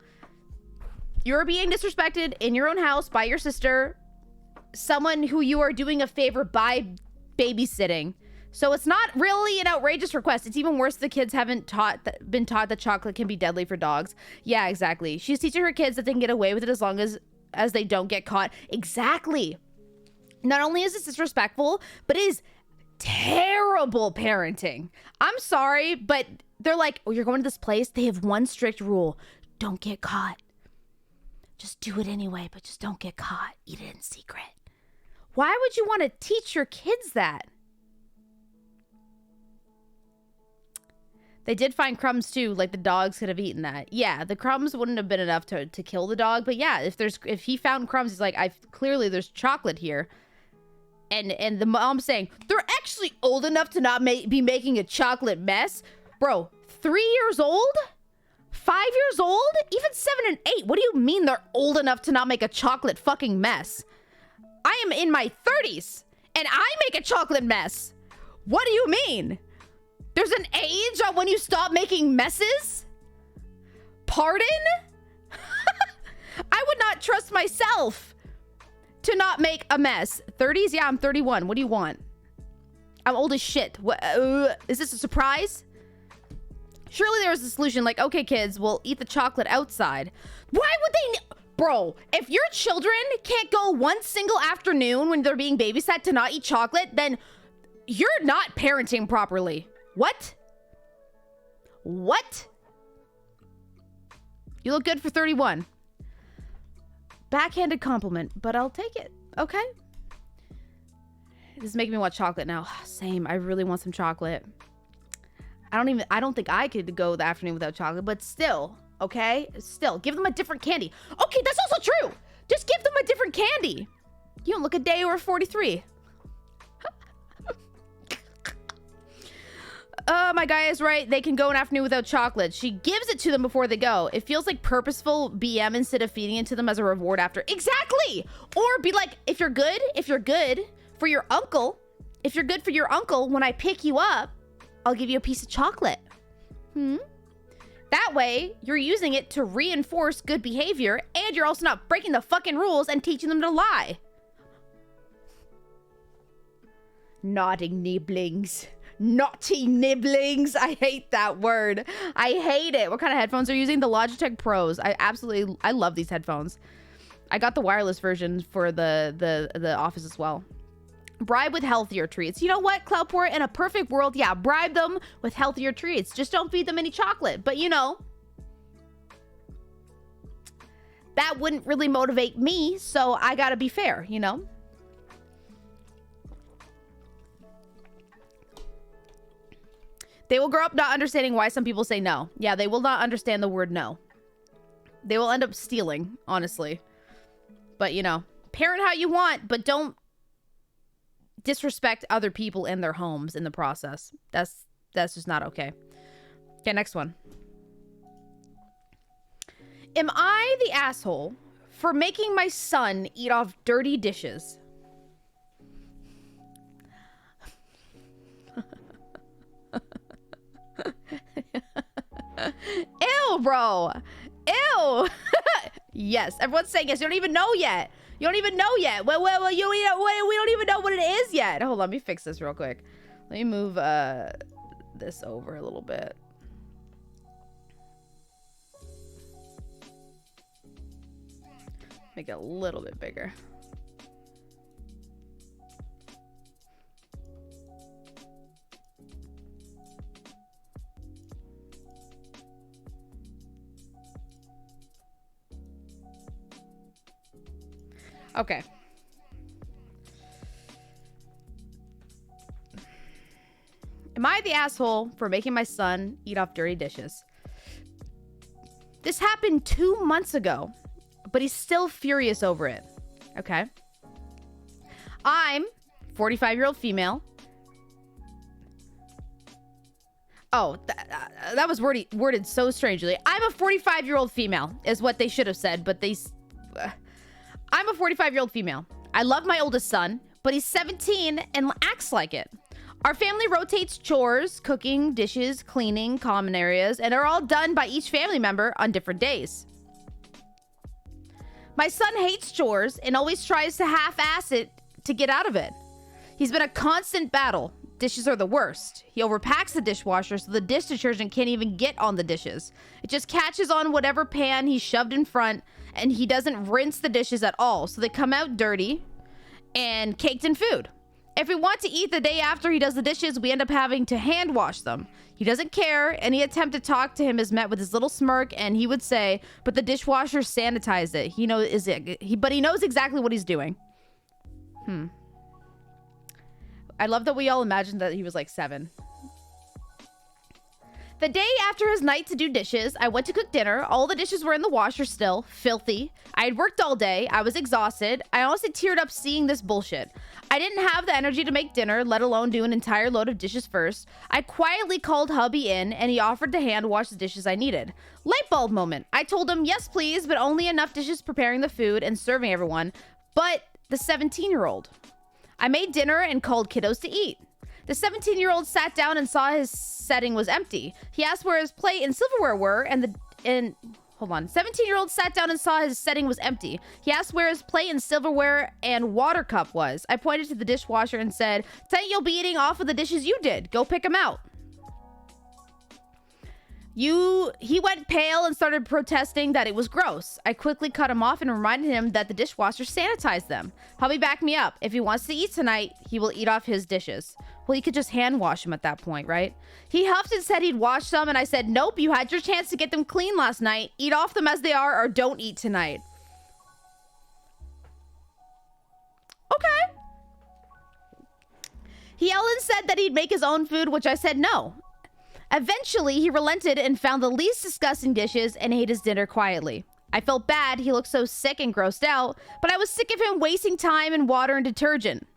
You're being disrespected in your own house by your sister, someone who you are doing a favor by babysitting. So it's not really an outrageous request. It's even worse. The kids haven't been taught that chocolate can be deadly for dogs. Yeah, exactly. She's teaching her kids that they can get away with it as long as they don't get caught. Exactly. Not only is this disrespectful, but it is terrible parenting. I'm sorry, but they're like, oh, you're going to this place. They have one strict rule. Don't get caught. Just do it anyway, but just don't get caught. Eat it in secret. Why would you want to teach your kids that? They did find crumbs too, like the dogs could have eaten that. Yeah, the crumbs wouldn't have been enough to kill the dog, but yeah, if he found crumbs, he's like, clearly there's chocolate here. And the mom's saying, they're actually old enough to not be making a chocolate mess. Bro, 3 years old? 5 years old? Even 7 and 8. What do you mean they're old enough to not make a chocolate fucking mess? I am in my 30s and I make a chocolate mess. What do you mean? There's an age on when you stop making messes? Pardon? I would not trust myself to not make a mess. 30s? Yeah, I'm 31. What do you want? I'm old as shit. What, is this a surprise? Surely there was a solution like, okay, kids, we'll eat the chocolate outside. Why would they... Bro, if your children can't go one single afternoon when they're being babysat to not eat chocolate, then you're not parenting properly. What? What? You look good for 31. Backhanded compliment, but I'll take it. Okay. This is making me want chocolate now. Same. I really want some chocolate. I don't think I could go the afternoon without chocolate, but still, okay? Still, give them a different candy. Okay, that's also true. Just give them a different candy. You don't look a day over 43. My guy is right. They can go an afternoon without chocolate. She gives it to them before they go. It feels like purposeful BM instead of feeding it to them as a reward after. Exactly! Or be like, if you're good for your uncle, when I pick you up, I'll give you a piece of chocolate. That way, you're using it to reinforce good behavior, and you're also not breaking the fucking rules and teaching them to lie. Nodding nibblings. Naughty nibblings. I hate that word. I hate it. What kind of headphones are you using? The Logitech Pros. I love these headphones. I got the wireless version for the office as well. Bribe with healthier treats. You know what, Cloudport? In a perfect world, yeah, bribe them with healthier treats. Just don't feed them any chocolate. But, you know, that wouldn't really motivate me, so I gotta be fair, you know? They will grow up not understanding why some people say no. Yeah, they will not understand the word no. They will end up stealing, honestly. But, you know, parent how you want, but don't disrespect other people in their homes in the process. That's just not okay. Okay, next one. Am I the asshole for making my son eat off dirty dishes? Ew, bro. Ew. Yes, everyone's saying yes. You don't even know yet. You don't even know yet. Well, we don't even know what it is yet. Hold on, let me fix this real quick. Let me move this over a little bit. Make it a little bit bigger. Okay. Am I the asshole for making my son eat off dirty dishes? This happened 2 months ago, but he's still furious over it. Okay. I'm 45-year-old female. Oh, that was worded so strangely. I'm a 45-year-old female is what they should have said, but they... I'm a 45-year-old female. I love my oldest son, but he's 17 and acts like it. Our family rotates chores, cooking, dishes, cleaning, common areas, and are all done by each family member on different days. My son hates chores and always tries to half-ass it to get out of it. He's been a constant battle. Dishes are the worst. He overpacks the dishwasher so the dish detergent can't even get on the dishes. It just catches on whatever pan he's shoved in front, and he doesn't rinse the dishes at all, so they come out dirty and caked in food. If we want to eat the day after he does the dishes, we end up having to hand wash them. He doesn't care. Any attempt to talk to him is met with his little smirk, and he would say, but the dishwasher sanitized it. But he knows exactly what he's doing. I love that we all imagined that he was like 7. The day after his night to do dishes, I went to cook dinner. All the dishes were in the washer still, filthy. I had worked all day. I was exhausted. I honestly teared up seeing this bullshit. I didn't have the energy to make dinner, let alone do an entire load of dishes first. I quietly called hubby in, and he offered to hand wash the dishes I needed. Light bulb moment. I told him, yes, please, but only enough dishes preparing the food and serving everyone. But the 17-year-old. I made dinner and called kiddos to eat. The 17-year-old sat down and saw his setting was empty. He asked where his plate and silverware were, hold on. 17-year-old sat down and saw his setting was empty. He asked where his plate and silverware and water cup was. I pointed to the dishwasher and said, "Tonight you'll be eating off of the dishes you did. Go pick them out." He went pale and started protesting that it was gross. I quickly cut him off and reminded him that the dishwasher sanitized them. Hubby backed me up. If he wants to eat tonight, he will eat off his dishes. Well, he could just hand wash them at that point, right? He huffed and said he'd wash some, and I said, nope, you had your chance to get them clean last night. Eat off them as they are or don't eat tonight. Okay. He yelled and said that he'd make his own food, which I said no. Eventually, he relented and found the least disgusting dishes and ate his dinner quietly. I felt bad. He looked so sick and grossed out, but I was sick of him wasting time and water and detergent.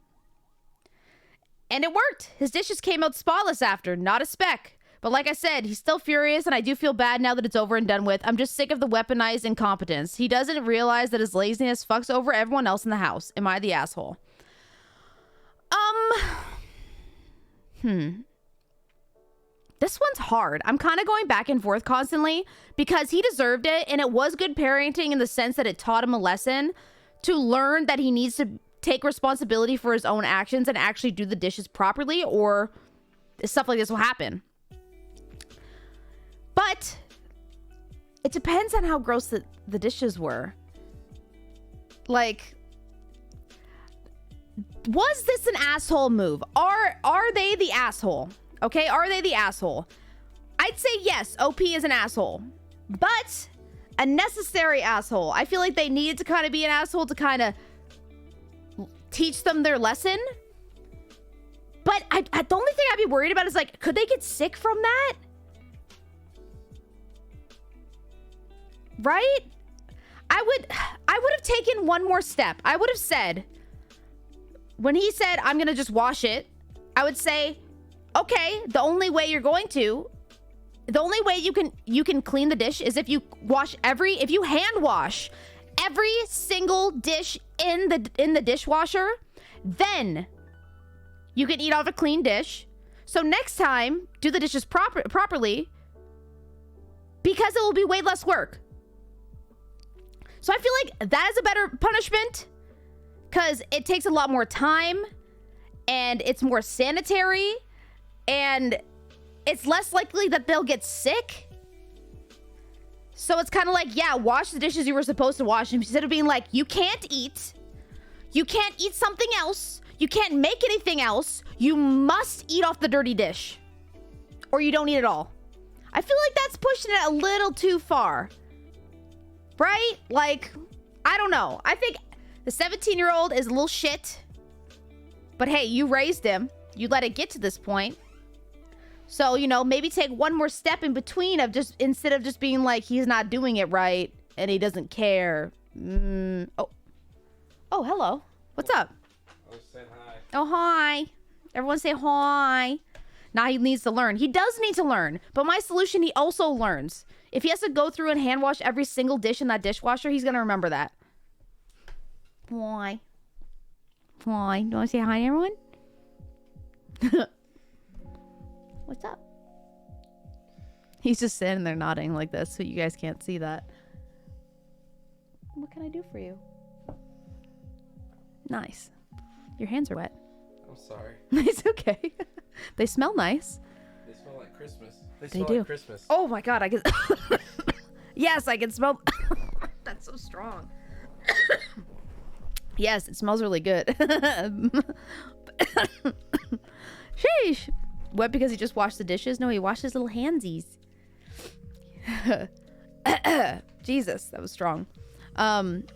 And it worked. His dishes came out spotless after, not a speck. But like I said, he's still furious, and I do feel bad now that it's over and done with. I'm just sick of the weaponized incompetence. He doesn't realize that his laziness fucks over everyone else in the house. Am I the asshole? This one's hard. I'm kind of going back and forth constantly because he deserved it, and it was good parenting in the sense that it taught him a lesson to learn that he needs to take responsibility for his own actions and actually do the dishes properly, or stuff like this will happen. But it depends on how gross the dishes were. Like, was this an asshole move? Are they the asshole? Okay, are they the asshole? I'd say yes, OP is an asshole. But a necessary asshole. I feel like they needed to kind of be an asshole to kind of teach them their lesson. But the only thing I'd be worried about is, like, could they get sick from that? Right? I would have taken one more step. I would have said, when he said, I'm going to just wash it, I would say, okay, the only way you can clean the dish is if you hand wash every single dish in the dishwasher, then you can eat off a clean dish. So next time, do the dishes properly, because it will be way less work. So I feel like that is a better punishment because it takes a lot more time and it's more sanitary and it's less likely that they'll get sick. So it's kind of like, yeah, wash the dishes you were supposed to wash instead of being like, you can't eat something else. You can't make anything else. You must eat off the dirty dish or you don't eat at all. I feel like that's pushing it a little too far. Right? Like, I don't know. I think the 17-year-old is a little shit. But hey, you raised him. You let it get to this point. So, you know, maybe take one more step in between of just, instead of just being like, he's not doing it right and he doesn't care. Oh, hello. What's up? I was saying hi. Oh, hi. Everyone say hi. Now he needs to learn. He does need to learn. But my solution, he also learns. If he has to go through and hand wash every single dish in that dishwasher, he's going to remember that. Why? Do you want to say hi to everyone? What's up? He's just sitting there nodding like this, so you guys can't see that. What can I do for you? Nice. Your hands are wet. I'm sorry. It's okay. They smell nice. They smell like Christmas. They do. Like Christmas. Oh my god, I can. Yes, I can smell. That's so strong. Yes, it smells really good. Sheesh. What, because he just washed the dishes? No, he washed his little handsies. Jesus, that was strong. Denth.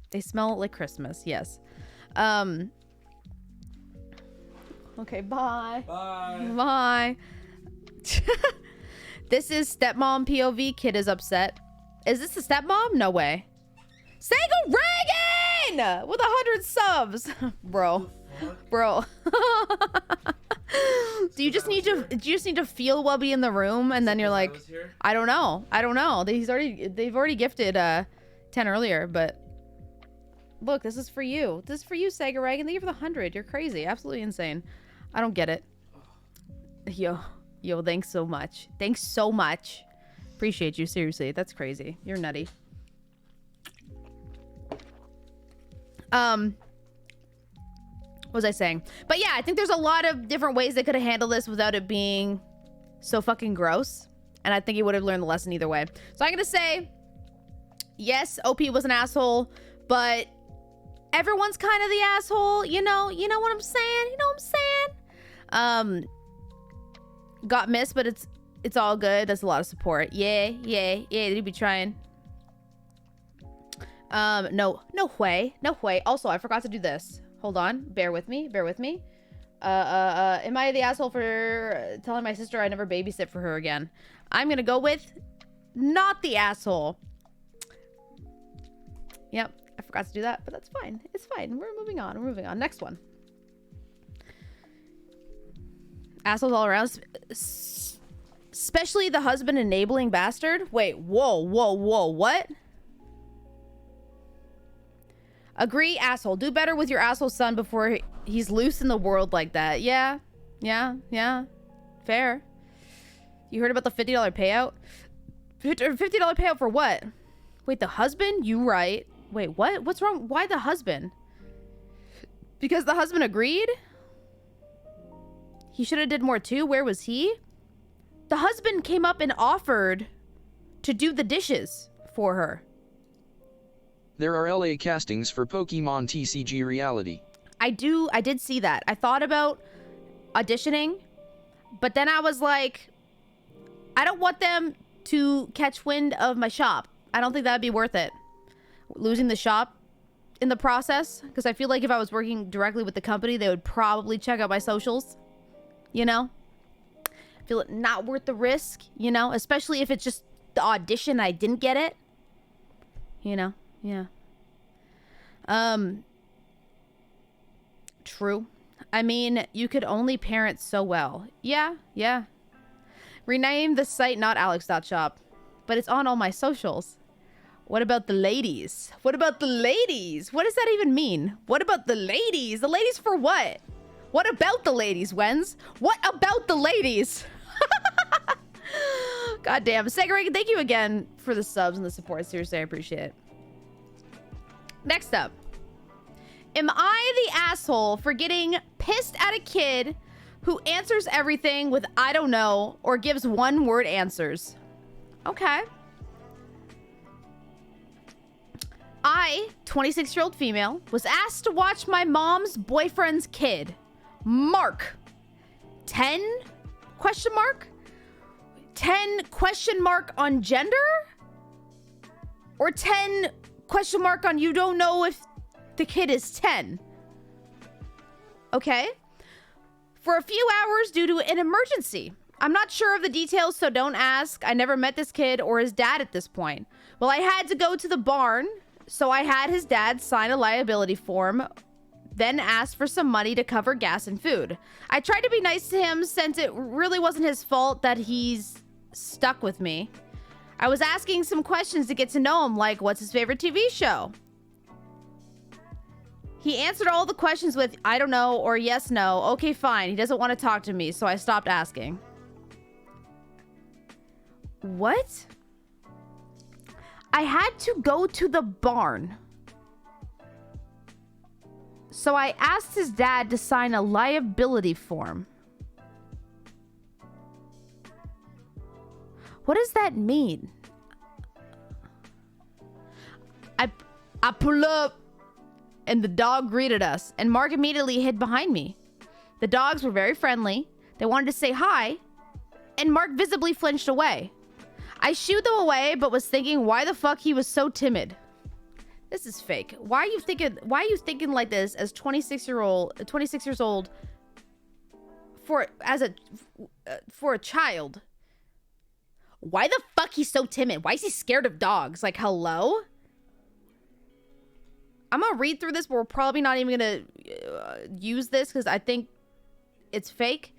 They smell like Christmas, yes. Okay, bye. Bye. Bye. This is stepmom POV. Kid is upset. Is this the stepmom? No way. Sega Reagan with 100 subs, bro. Do you just need to feel Wubby in the room, and then you're like, I don't know. They've already gifted 10 earlier, but look, this is for you. This is for you, Sega Reagan. Thank you for the 100. You're crazy, absolutely insane. I don't get it. Yo, thanks so much. Appreciate you, seriously. That's crazy. You're nutty. What was I saying? But yeah, I think there's a lot of different ways they could have handled this without it being so fucking gross. And I think he would have learned the lesson either way. So I'm gonna say, yes, OP was an asshole, but everyone's kind of the asshole. You know what I'm saying? Got missed, but it's all good. That's a lot of support. Yeah, they'd be trying. No way. Also, I forgot to do this. Hold on. Bear with me. Am I the asshole for telling my sister I never babysit for her again? I'm gonna go with not the asshole. Yep, I forgot to do that, but that's fine. It's fine. We're moving on. Next one. Assholes all around. Especially the husband enabling bastard. Wait, whoa, what? Agree, asshole. Do better with your asshole son before he's loose in the world like that. Yeah. Fair. You heard about the $50 payout? $50 payout for what? Wait, the husband? You right. Wait, what? What's wrong? Why the husband? Because the husband agreed? He should have did more too. Where was he? The husband came up and offered to do the dishes for her. There are LA castings for Pokemon TCG Reality. I did see that. I thought about auditioning, but then I was like, I don't want them to catch wind of my shop. I don't think that'd be worth it. Losing the shop in the process, because I feel like if I was working directly with the company, they would probably check out my socials. I feel it not worth the risk, especially if it's just the audition, I didn't get it. Yeah. True. I mean, you could only parent so well. Yeah. Rename the site not alex.shop, but it's on all my socials. What about the ladies? What does that even mean? What about the ladies? The ladies for what? What about the ladies, Wens? What about the ladies? God damn. Sega Reagan, thank you again for the subs and the support. Seriously, I appreciate it. Next up. Am I the asshole for getting pissed at a kid who answers everything with I don't know or gives one-word answers? Okay. I, 26-year-old female, was asked to watch my mom's boyfriend's kid, Mark. 10 question mark? 10 question mark on gender? Or 10 question mark on you don't know if the kid is 10? Okay. For a few hours due to an emergency. I'm not sure of the details, so don't ask. I never met this kid or his dad at this point. Well, I had to go to the barn, so I had his dad sign a liability form, then asked for some money to cover gas and food. I tried to be nice to him since it really wasn't his fault that he's stuck with me. I was asking some questions to get to know him, like what's his favorite TV show? He answered all the questions with I don't know or yes, no. Okay, fine. He doesn't want to talk to me, so I stopped asking. What? I had to go to the barn. So I asked his dad to sign a liability form. What does that mean? I pull up and the dog greeted us and Mark immediately hid behind me. The dogs were very friendly. They wanted to say hi and Mark visibly flinched away. I shooed them away but was thinking why the fuck he was so timid. This is fake. Why are you thinking like this as 26 years old for a child. Why the fuck he's so timid? Why is he scared of dogs? Like, hello? I'm gonna read through this, but we're probably not even gonna use this because I think it's fake.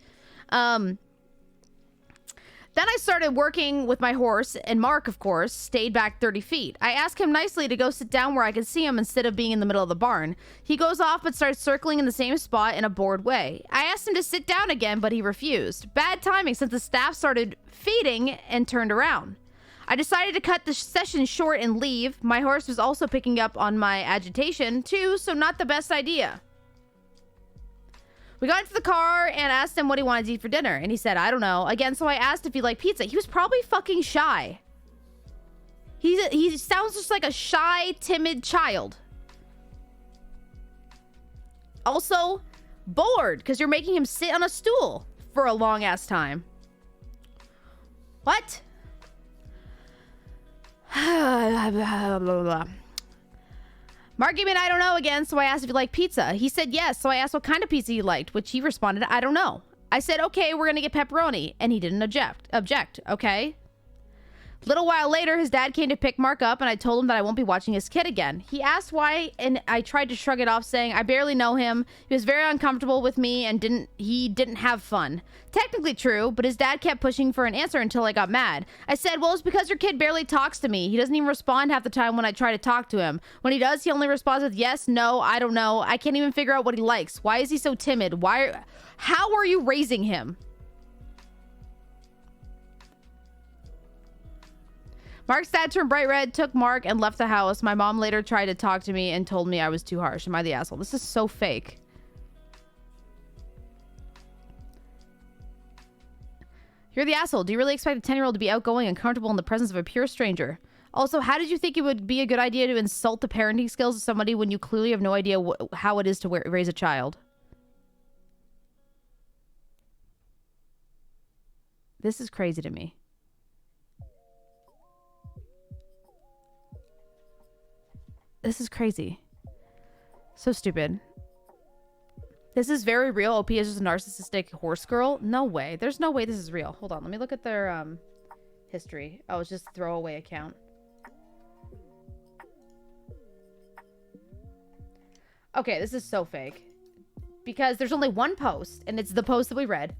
Then I started working with my horse, and Mark, of course, stayed back 30 feet. I asked him nicely to go sit down where I could see him instead of being in the middle of the barn. He goes off but starts circling in the same spot in a bored way. I asked him to sit down again, but he refused. Bad timing since the staff started feeding and turned around. I decided to cut the session short and leave. My horse was also picking up on my agitation, too, so not the best idea. We got into the car and asked him what he wanted to eat for dinner, and he said, I don't know. Again, so I asked if he liked pizza. He was probably fucking shy. He sounds just like a shy, timid child. Also, bored, because you're making him sit on a stool for a long-ass time. What? Mark gave me an I don't know again, so I asked if he liked pizza. He said yes, so I asked what kind of pizza he liked, which he responded, I don't know. I said, okay, we're gonna get pepperoni, and he didn't object, okay? Little while later, his dad came to pick Mark up, and I told him that I won't be watching his kid again. He asked why, and I tried to shrug it off, saying, I barely know him. He was very uncomfortable with me, and he didn't have fun. Technically true, but his dad kept pushing for an answer until I got mad. I said, well, it's because your kid barely talks to me. He doesn't even respond half the time when I try to talk to him. When he does, he only responds with yes, no, I don't know. I can't even figure out what he likes. Why is he so timid? How are you raising him? Mark's dad turned bright red, took Mark, and left the house. My mom later tried to talk to me and told me I was too harsh. Am I the asshole? This is so fake. You're the asshole. Do you really expect a 10-year-old to be outgoing and comfortable in the presence of a pure stranger? Also, how did you think it would be a good idea to insult the parenting skills of somebody when you clearly have no idea how it is to raise a child? This is crazy to me. This is crazy. So stupid. This is very real. OP is just a narcissistic horse girl. No way. There's no way this is real. Hold on. Let me look at their history. Oh, it's just a throwaway account. Okay, this is so fake. Because there's only one post, and it's the post that we read.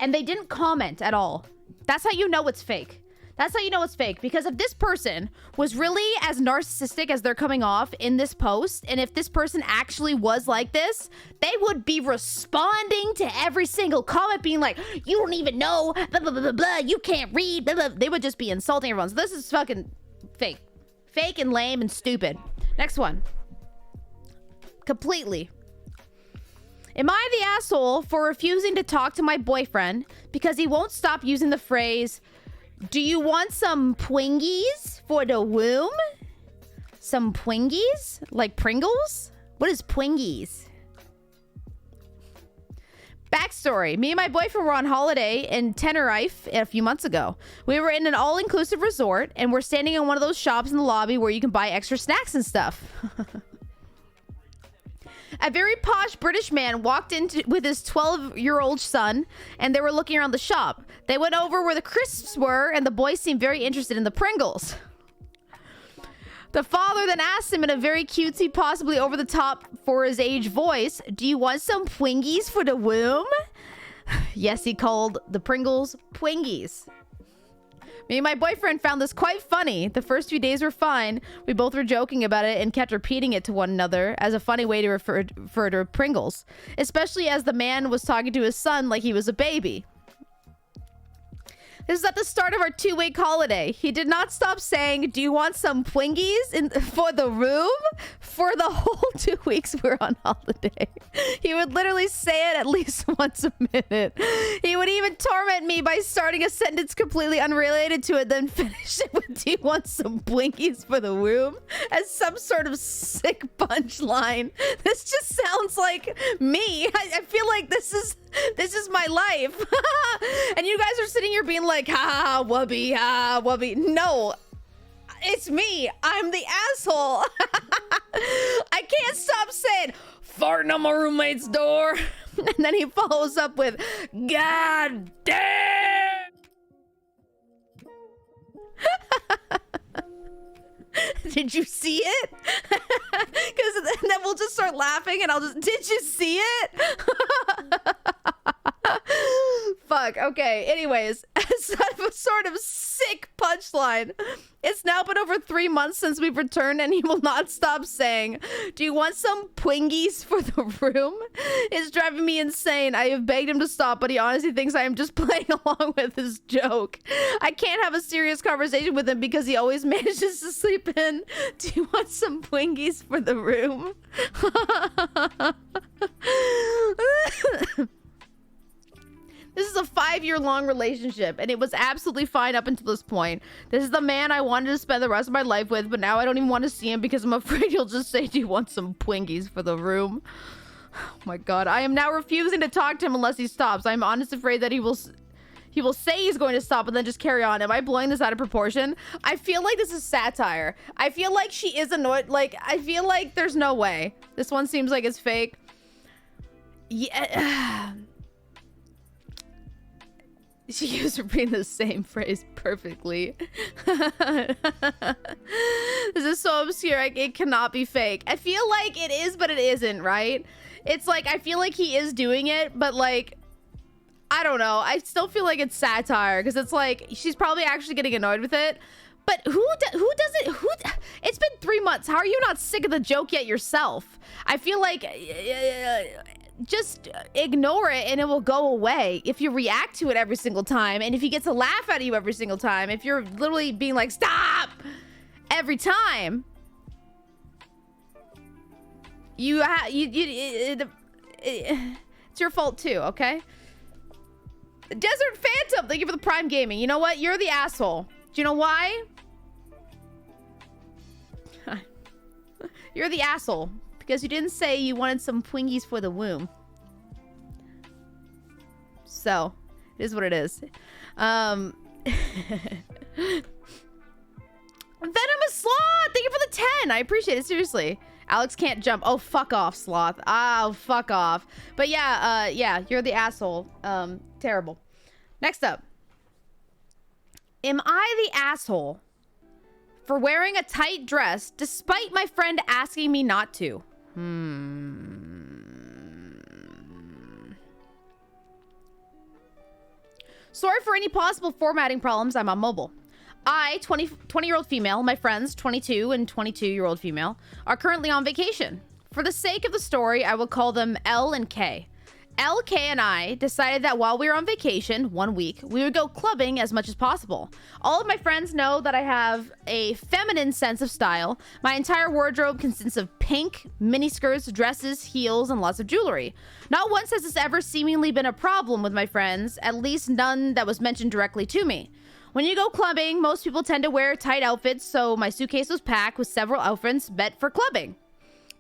And they didn't comment at all. That's how you know it's fake. That's how you know it's fake. Because if this person was really as narcissistic as they're coming off in this post, and if this person actually was like this, they would be responding to every single comment being like, you don't even know, blah, blah, blah, blah, blah, you can't read, blah, blah. They would just be insulting everyone. So this is fucking fake. Fake and lame and stupid. Next one. Completely. Am I the asshole for refusing to talk to my boyfriend because he won't stop using the phrase, do you want some Pwingies for the womb? Some Pwingies? Like Pringles? What is Pwingies? Backstory. Me and my boyfriend were on holiday in Tenerife a few months ago. We were in an all-inclusive resort, and we're standing in one of those shops in the lobby where you can buy extra snacks and stuff. A very posh British man walked in with his 12-year-old son, and they were looking around the shop. They went over where the crisps were, and the boy seemed very interested in the Pringles. The father then asked him in a very cutesy, possibly over-the-top for his age voice, do you want some Pwingies for the womb? Yes, he called the Pringles Pwingies. Me and my boyfriend found this quite funny. The first few days were fine. We both were joking about it and kept repeating it to one another as a funny way to refer to Pringles, especially as the man was talking to his son like he was a baby. This is at the start of our 2-week holiday. He did not stop saying, do you want some Pwingies for the room? For the whole 2 weeks we were on holiday. He would literally say it at least once a minute. He would even torment me by starting a sentence completely unrelated to it, then finish it with, do you want some Pwingies for the room? As some sort of sick punchline. This just sounds like me. I feel like this is my life. And you guys are sitting here being like, ha, wubby. No, it's me. I'm the asshole. I can't stop saying, farting on my roommate's door. And then he follows up with, God damn! Did you see it? Because then we'll just start laughing and I'll just, did you see it? Fuck, okay. Anyways, sort of sick punchline. It's now been over 3 months since we've returned and he will not stop saying, do you want some Twingies for the room? It's driving me insane. I have begged him to stop, but he honestly thinks I am just playing along with his joke. I can't have a serious conversation with him because he always manages to sleep in. Do you want some Twingies for the room? This is a 5-year-long relationship, and it was absolutely fine up until this point. This is the man I wanted to spend the rest of my life with, but now I don't even want to see him because I'm afraid he'll just say, do you want some Twingies for the room? Oh my god. I am now refusing to talk to him unless he stops. I'm honestly afraid that he will say he's going to stop and then just carry on. Am I blowing this out of proportion? I feel like this is satire. I feel like she is annoyed. Like, I feel like there's no way. This one seems like it's fake. Yeah. She used repeating the same phrase perfectly. This is so obscure. It cannot be fake. I feel like it is, but it isn't, right? It's like, I feel like he is doing it, but like, I don't know. I still feel like it's satire because it's like, she's probably actually getting annoyed with it. But who does it? It's been 3 months. How are you not sick of the joke yet yourself? I feel like just ignore it and it will go away if you react to it every single time, and if he gets a laugh out of you every single time, if you're literally being like stop every time, it's your fault too. Okay, Desert Phantom, thank you for the Prime Gaming. You know what, you're the asshole. Do you know why? You're the asshole because you didn't say you wanted some Twingies for the womb. So, it is what it is. Venomous Sloth! Thank you for the 10! I appreciate it, seriously. Alex can't jump. Oh, fuck off, Sloth. Oh, fuck off. But yeah, yeah, you're the asshole. Terrible. Next up. Am I the asshole for wearing a tight dress despite my friend asking me not to? Sorry for any possible formatting problems. I'm on mobile. I, 20-year-old female, my friends, 22 and 22-year-old female, are currently on vacation. For the sake of the story, I will call them L and K. L, K, and I decided that while we were on vacation, 1 week, we would go clubbing as much as possible. All of my friends know that I have a feminine sense of style. My entire wardrobe consists of pink, miniskirts, dresses, heels, and lots of jewelry. Not once has this ever seemingly been a problem with my friends, at least none that was mentioned directly to me. When you go clubbing, most people tend to wear tight outfits, so my suitcase was packed with several outfits meant for clubbing.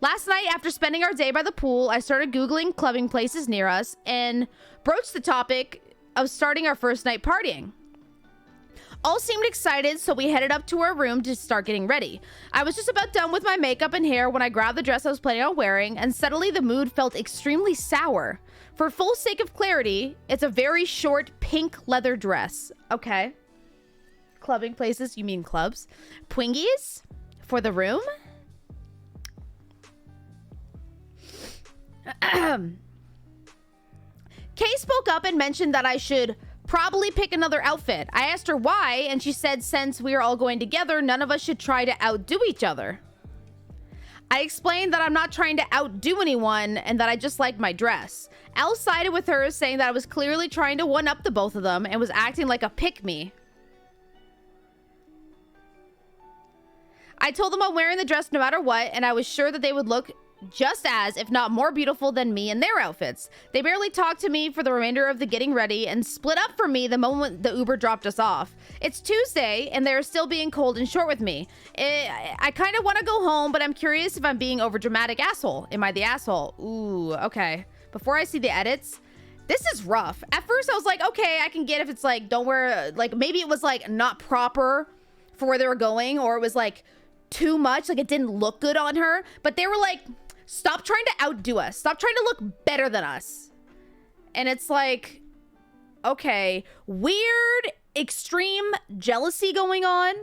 Last night, after spending our day by the pool, I started Googling clubbing places near us and broached the topic of starting our first night partying. All seemed excited, so we headed up to our room to start getting ready. I was just about done with my makeup and hair when I grabbed the dress I was planning on wearing, and suddenly the mood felt extremely sour. For full sake of clarity, it's a very short pink leather dress. Okay. Clubbing places, you mean clubs? Twingies? For the room? Kay spoke up and mentioned that I should probably pick another outfit. I asked her why, and she said since we are all going together, none of us should try to outdo each other. I explained that I'm not trying to outdo anyone and that I just liked my dress. Elle sided with her, saying that I was clearly trying to one-up the both of them and was acting like a pick-me. I told them I'm wearing the dress no matter what, and I was sure that they would look just as, if not more beautiful than me in their outfits. They barely talked to me for the remainder of the getting ready and split up for me the moment the Uber dropped us off. It's Tuesday, and they're still being cold and short with me. I kind of want to go home, but I'm curious if I'm being overdramatic asshole. Am I the asshole? Ooh, okay. Before I see the edits, this is rough. At first, I was like, okay, I can get if it's like, don't wear, like, maybe it was like not proper for where they were going, or it was like too much, like it didn't look good on her. But they were like, stop trying to outdo us. Stop trying to look better than us. And it's like, okay, weird, extreme jealousy going on.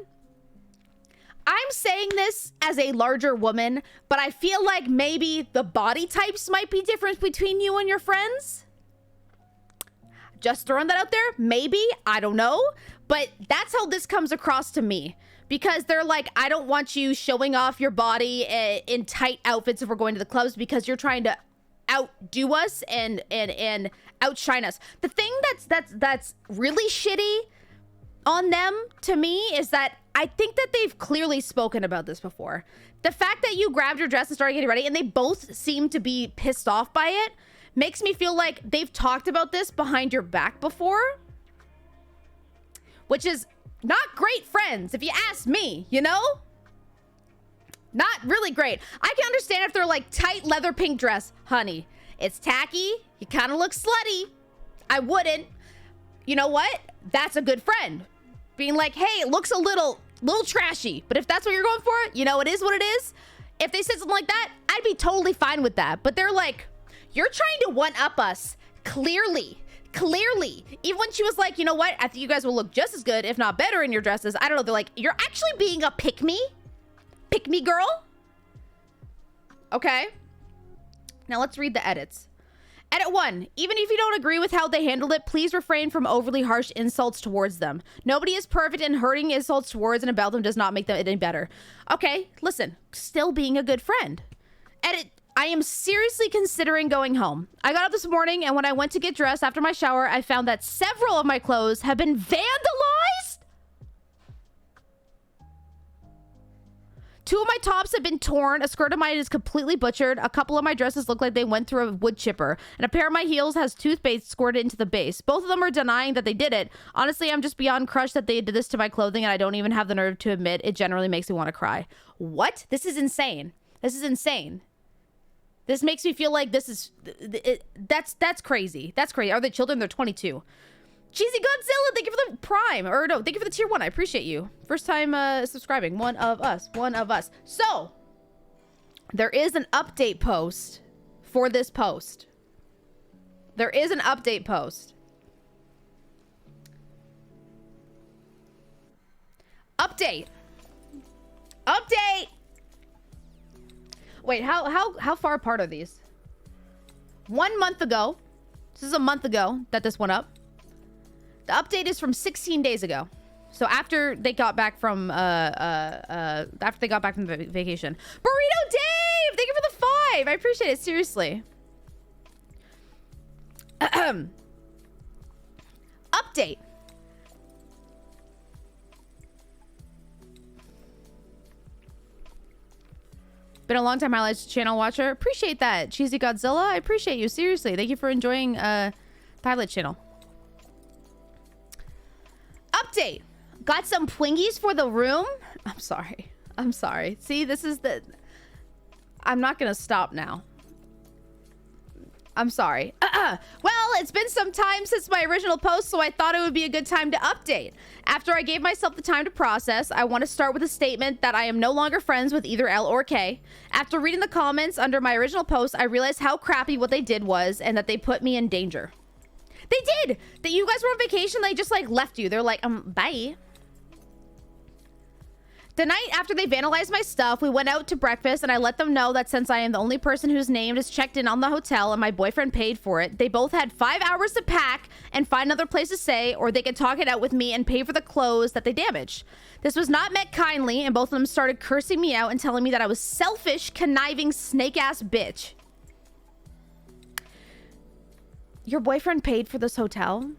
I'm saying this as a larger woman, but I feel like maybe the body types might be different between you and your friends. Just throwing that out there. Maybe. I don't know. But that's how this comes across to me. Because they're like, I don't want you showing off your body in tight outfits if we're going to the clubs because you're trying to outdo us and outshine us. The thing that's really shitty on them to me is that I think that they've clearly spoken about this before. The fact that you grabbed your dress and started getting ready and they both seem to be pissed off by it makes me feel like they've talked about this behind your back before, which is not great friends, if you ask me, you know? Not really great. I can understand if they're like tight leather pink dress. Honey, it's tacky. You kind of look slutty. I wouldn't. You know what? That's a good friend. Being like, hey, it looks a little trashy. But if that's what you're going for, you know, it is what it is. If they said something like that, I'd be totally fine with that. But they're like, you're trying to one-up us. Clearly. Even when she was like, you know what? I think you guys will look just as good, if not better in your dresses. I don't know. They're like, you're actually being a pick-me girl. Okay. Now let's read the edits. Edit 1. Even if you don't agree with how they handled it, please refrain from overly harsh insults towards them. Nobody is perfect, and hurting insults towards and about them does not make them any better. Okay, listen. Still being a good friend. Edit. I am seriously considering going home. I got up this morning, and when I went to get dressed after my shower, I found that several of my clothes have been vandalized. 2 of my tops have been torn. A skirt of mine is completely butchered. A couple of my dresses look like they went through a wood chipper. And a pair of my heels has toothpaste squirted into the base. Both of them are denying that they did it. Honestly, I'm just beyond crushed that they did this to my clothing, and I don't even have the nerve to admit it generally makes me want to cry. What? This is insane. This is insane. This makes me feel like this is... That's crazy. That's crazy. Are they children? They're 22. Cheesy Godzilla, thank you for the Prime. Or no, thank you for the tier 1. I appreciate you. First time subscribing. One of us. So, there is an update post for this post. There is an update post. Update. Wait, how far apart are these? 1 month ago. This is a month ago that this went up. The update is from 16 days ago. So after they got back from vacation. Burrito Dave! Thank you for the 5. I appreciate it, seriously. Update. Been a long time highlights channel watcher. Appreciate that. Cheesy Godzilla, I appreciate you, seriously. Thank you for enjoying the highlight channel. Update. Got some Twinkies for the room. I'm sorry. See, this is the... I'm not gonna stop now. I'm sorry. Well, it's been some time since my original post, so I thought it would be a good time to update. After I gave myself the time to process, I want to start with a statement that I am no longer friends with either L or K. After reading the comments under my original post, I realized how crappy what they did was and that they put me in danger. They did! That you guys were on vacation, they just like left you. They're like, bye. The night after they vandalized my stuff, we went out to breakfast and I let them know that since I am the only person whose name is checked in on the hotel and my boyfriend paid for it, they both had 5 hours to pack and find another place to stay, or they could talk it out with me and pay for the clothes that they damaged. This was not met kindly, and both of them started cursing me out and telling me that I was selfish, conniving, snake-ass bitch. Your boyfriend paid for this hotel?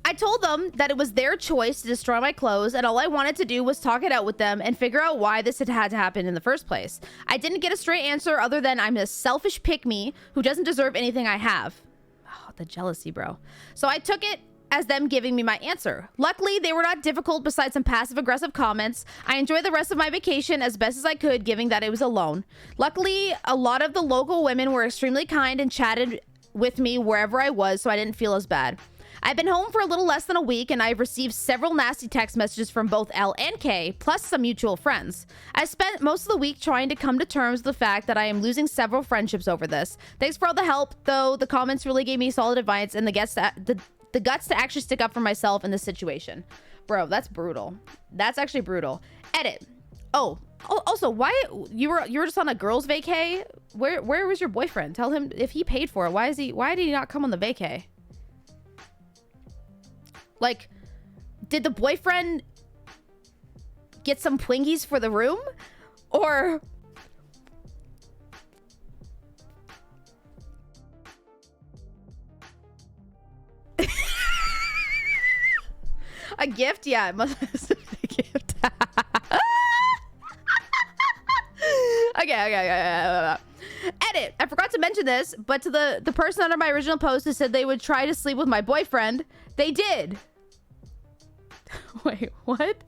I told them that it was their choice to destroy my clothes, and all I wanted to do was talk it out with them and figure out why this had to happen in the first place. I didn't get a straight answer other than I'm a selfish pick-me who doesn't deserve anything I have. Oh, the jealousy, bro. So I took it as them giving me my answer. Luckily, they were not difficult besides some passive-aggressive comments. I enjoyed the rest of my vacation as best as I could, given that I was alone. Luckily, a lot of the local women were extremely kind and chatted with me wherever I was, so I didn't feel as bad. I've been home for a little less than a week, and I've received several nasty text messages from both L and K, plus some mutual friends. I spent most of the week trying to come to terms with the fact that I am losing several friendships over this. Thanks for all the help, though. The comments really gave me solid advice and the guts to actually stick up for myself in this situation. Bro, that's brutal. That's actually brutal. Edit. Oh, also, why you were just on a girls' vacay? Where was your boyfriend? Tell him if he paid for it. Why did he not come on the vacay? Like, did the boyfriend get some Twingies for the room? Or... a gift? Yeah, it must have been a gift. Okay. Edit. I forgot to mention this, but to the person under my original post who said they would try to sleep with my boyfriend, they did. Wait, what?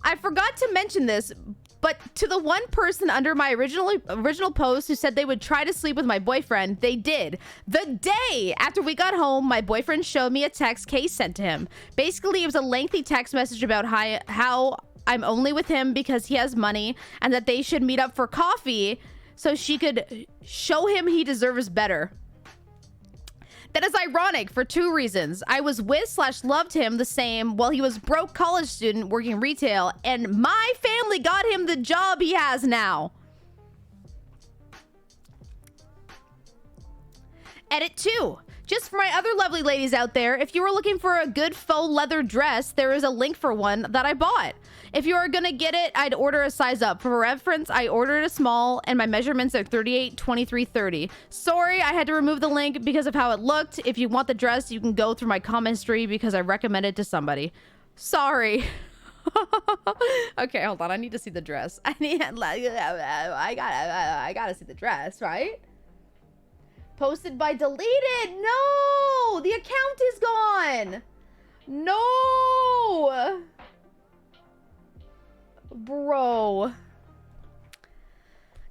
I forgot to mention this, but to the one person under my original post who said they would try to sleep with my boyfriend, they did. The day after we got home, my boyfriend showed me a text Kay sent to him. Basically, it was a lengthy text message about how I'm only with him because he has money and that they should meet up for coffee so she could show him he deserves better. That is ironic for two reasons. I was with/loved him the same while he was broke college student working retail, and my family got him the job he has now. Edit 2. Just for my other lovely ladies out there, if you were looking for a good faux leather dress, there is a link for one that I bought. If you are gonna get it, I'd order a size up. For reference, I ordered a small, and my measurements are 38, 23, 30. Sorry, I had to remove the link because of how it looked. If you want the dress, you can go through my comment history because I recommended it to somebody. Sorry. Okay, hold on. I need to see the dress. I gotta see the dress, right? Posted by deleted. No, the account is gone. No. Bro.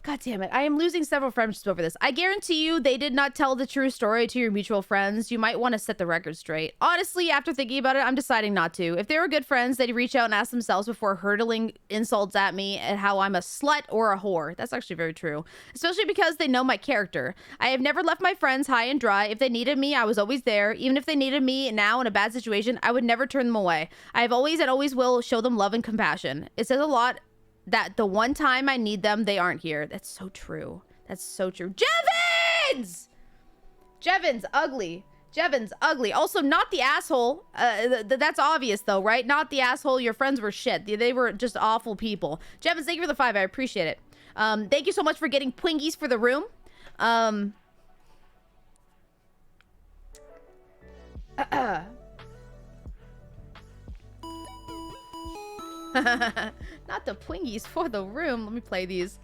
God damn it. I am losing several friendships over this. I guarantee you they did not tell the true story to your mutual friends. You might want to set the record straight. Honestly, after thinking about it, I'm deciding not to. If they were good friends, they'd reach out and ask themselves before hurtling insults at me and how I'm a slut or a whore. That's actually very true. Especially because they know my character. I have never left my friends high and dry. If they needed me, I was always there. Even if they needed me now in a bad situation, I would never turn them away. I have always and always will show them love and compassion. It says a lot that the one time I need them, they aren't here. That's so true. That's so true. Jevons! Jevons, ugly. Jevons, ugly. Also, not the asshole. That's obvious, though, right? Not the asshole. Your friends were shit. They were just awful people. Jevons, thank you for the 5. I appreciate it. Thank you so much for getting Twingies for the room. Not the Twingies for the room. Let me play these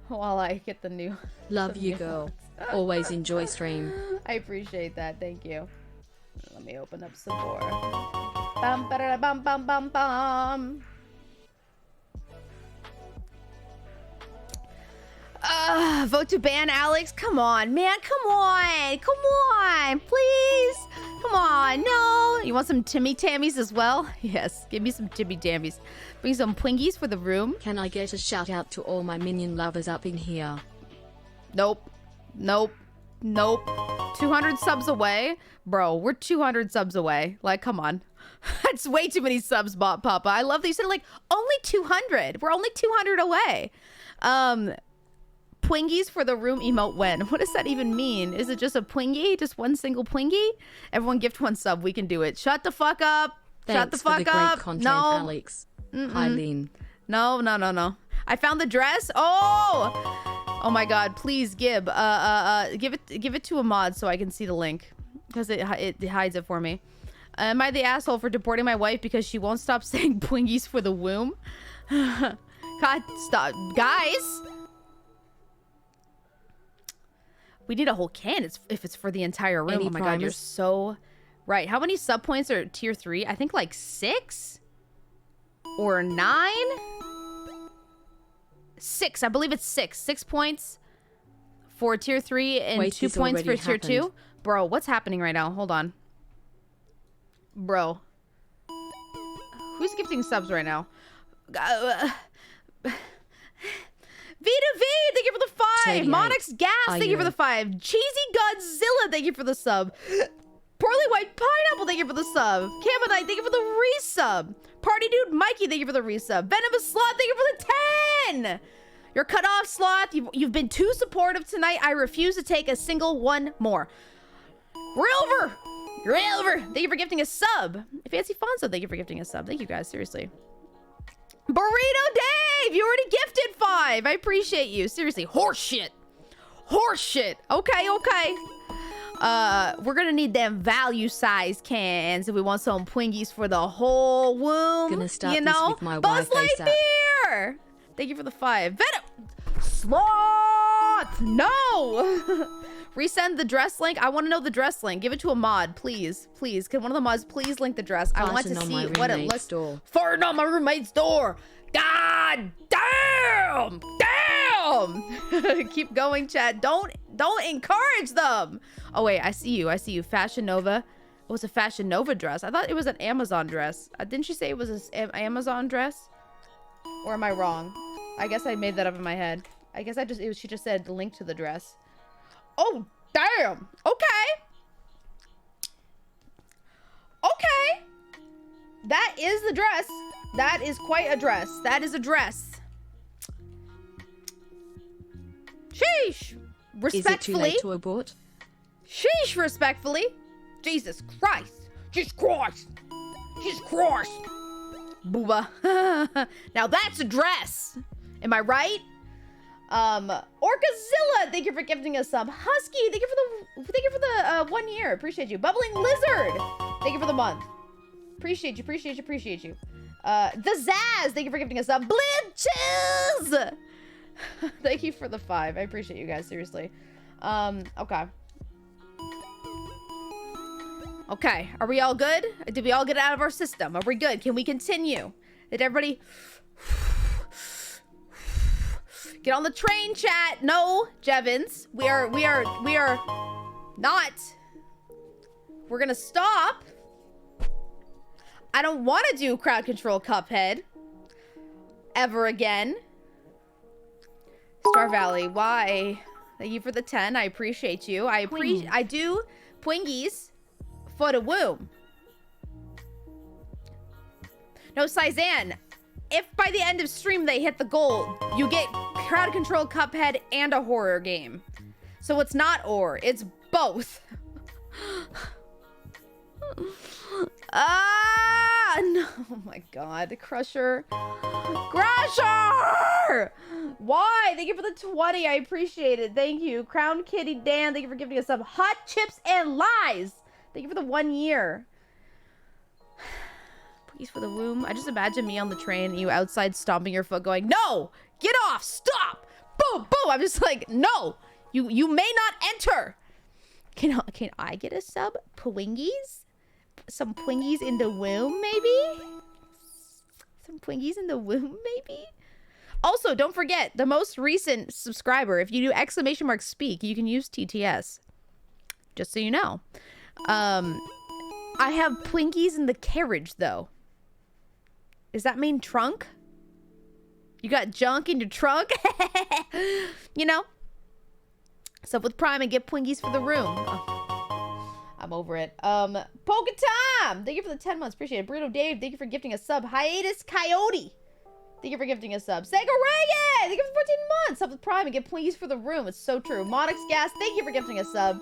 while I get the new. Love you, girl. Always enjoy stream. I appreciate that. Thank you. Let me open up some more. Bum, ba, bum, bum, bum, bum. Vote to ban Alex. Come on, man. Come on. Come on. Please. Come on. No. You want some Timmy Tammies as well? Yes. Give me some Timmy Tammies. Bring some Twingies for the room. Can I get a shout out to all my minion lovers up in here? Nope. Nope. Nope. 200 subs away? Bro, we're 200 subs away. Like, come on. That's way too many subs, Bot Papa. I love that you said, like, only 200. We're only 200 away. Twingies for the room emote when? What does that even mean? Is it just a Twingie? Just one single Twingie? Everyone gift one sub. We can do it. Shut the fuck up. Thanks Shut the fuck for the up. great content, No. Alex. Eileen. No. I found the dress. Oh my god, please, Gib. Give it to a mod so I can see the link. Because it hides it for me. Am I the asshole for deporting my wife because she won't stop saying Twingies for the womb? God, stop. Guys! We need a whole can if it's for the entire room. Any oh my god, you're promise? so right. How many sub points are tier 3? I think like 6 or 9? 6. I believe it's 6. 6 points for tier 3 and Wait, 2 this points for already tier happened. 2. Bro, what's happening right now? Hold on. Bro. Who's gifting subs right now? Vita V, thank you for the 5. 38. Monix Gas, thank you for the 5. Cheesy Godzilla, thank you for the sub. Poorly White Pineapple, thank you for the sub. Camonite, thank you for the resub. Party Dude Mikey, thank you for the resub. Venomous Sloth, thank you for the 10. You're cut off, Sloth. You've been too supportive tonight. I refuse to take a single one more. Rilver! Rilver! Thank you for gifting a sub. Fancy Fonzo, thank you for gifting a sub. Thank you guys, seriously. Burrito Dave! You already gifted 5. I appreciate you. Seriously, horseshit. Horseshit. Okay, okay. We're gonna need them value size cans if we want some Twinkies for the whole womb. Gonna start you know? this with my Buzz wife ASAP. Lightyear! Thank you for the 5. Venom! Sloth! No! Resend the dress link. I want to know the dress link. Give it to a mod, please. Please. Can one of the mods please link the dress? I want to Farting on see my what it roommate's looks door. Farting on my roommate's door. God damn! Damn! Keep going, chat. Don't encourage them. Oh wait, I see you. I see you. Fashion Nova. Oh, it's a Fashion Nova dress. I thought it was an Amazon dress. Didn't she say it was an Amazon dress? Or am I wrong? I guess I made that up in my head. I guess she just said link to the dress. Oh, damn. Okay. Okay. That is the dress. That is quite a dress. That is a dress. Sheesh. Respectfully. Is it too late to abort? Sheesh, respectfully. Jesus Christ. Jesus Christ. Jesus Christ. Booba. Now that's a dress. Am I right? Orcazilla, thank you for gifting us some. Husky, thank you for the 1 year. Appreciate you. Bubbling Lizard, thank you for the month. Appreciate you. The Zaz, thank you for gifting us some. Blitches, thank you for the 5. I appreciate you guys, seriously. Okay. Okay, are we all good? Did we all get it out of our system? Are we good? Can we continue? Did everybody get on the train, chat? No, Jevons. We are not. We're gonna stop. I don't want to do crowd control Cuphead ever again. Star Valley, why? Thank you for the 10. I appreciate you. I do Twingies for the womb. No, Cizanne. If by the end of stream they hit the goal, you get crowd control Cuphead and a horror game. So it's not or, it's both. No, oh my god, Crusher. Why? Thank you for the 20. I appreciate it. Thank you. Crown Kitty Dan, thank you for giving us some hot chips and lies. Thank you for the 1 year. Please for the womb. I just imagine me on the train and you outside stomping your foot going, no, get off, stop, boom, boom. I'm just like, no, you may not enter. Can I get a sub? Twingies? Some Twingies in the womb, maybe? Some Twingies in the womb, maybe? Also, don't forget, the most recent subscriber, if you do ! speak, you can use TTS. Just so you know. I have Twinkies in the carriage, though. Does that mean trunk? You got junk in your trunk? You know? Sup with Prime and get Twinkies for the room. Oh, I'm over it. Polka Tom! Thank you for the 10 months. Appreciate it. Burrito Dave, thank you for gifting a sub. Hiatus Coyote, thank you for gifting a sub. Sega Reggae, thank you for 14 months. Sup with Prime and get Twinkies for the room. It's so true. Monix Gas, thank you for gifting a sub.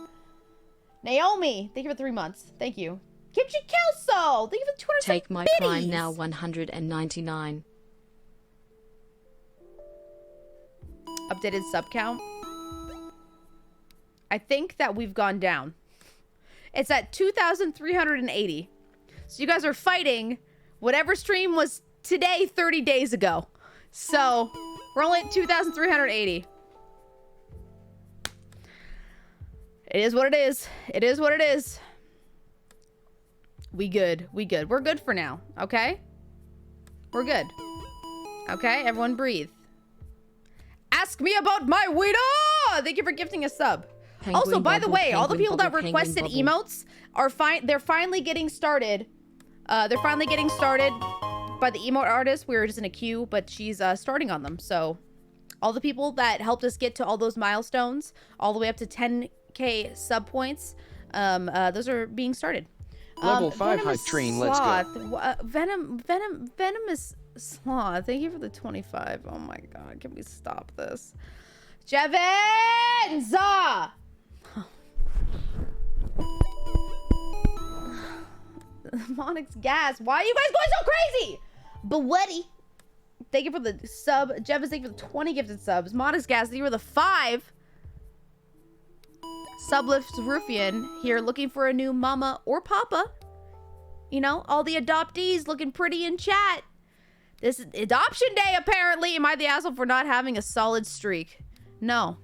Naomi, thank you for 3 months. Thank you. Kimchi Kelso, thank you for the 200 Take my biddies. Prime now 199. Updated sub count. I think that we've gone down. It's at 2,380. So you guys are fighting whatever stream was today 30 days ago. So we're only at 2,380. It is what it is. It is what it is. We good. We good. We're good for now. Okay? We're good. Okay? Everyone breathe. Ask me about my weed. Thank you for gifting a sub. Penguin Also, by the bubble, way, all the penguin people that bubble, requested penguin bubble. emotes are fine. They're finally getting started They're finally getting started by the emote artist. We were just in a queue, but she's starting on them. So all the people that helped us get to all those milestones, all the way up to 10k sub points, those are being started. Level 5 hype train, let's go. Venomous Sloth, thank you for the 25. Oh my god, can we stop this? Jevons! Monix Gas, why are you guys going so crazy? Bawetty, thank you for the sub. Jevons, thank you for the 20 gifted subs. Monix Gas, thank you for the 5. Sublifts Ruffian here looking for a new mama or papa. You know, all the adoptees looking pretty in chat. This is adoption day, apparently. Am I the asshole for not having a solid streak? No.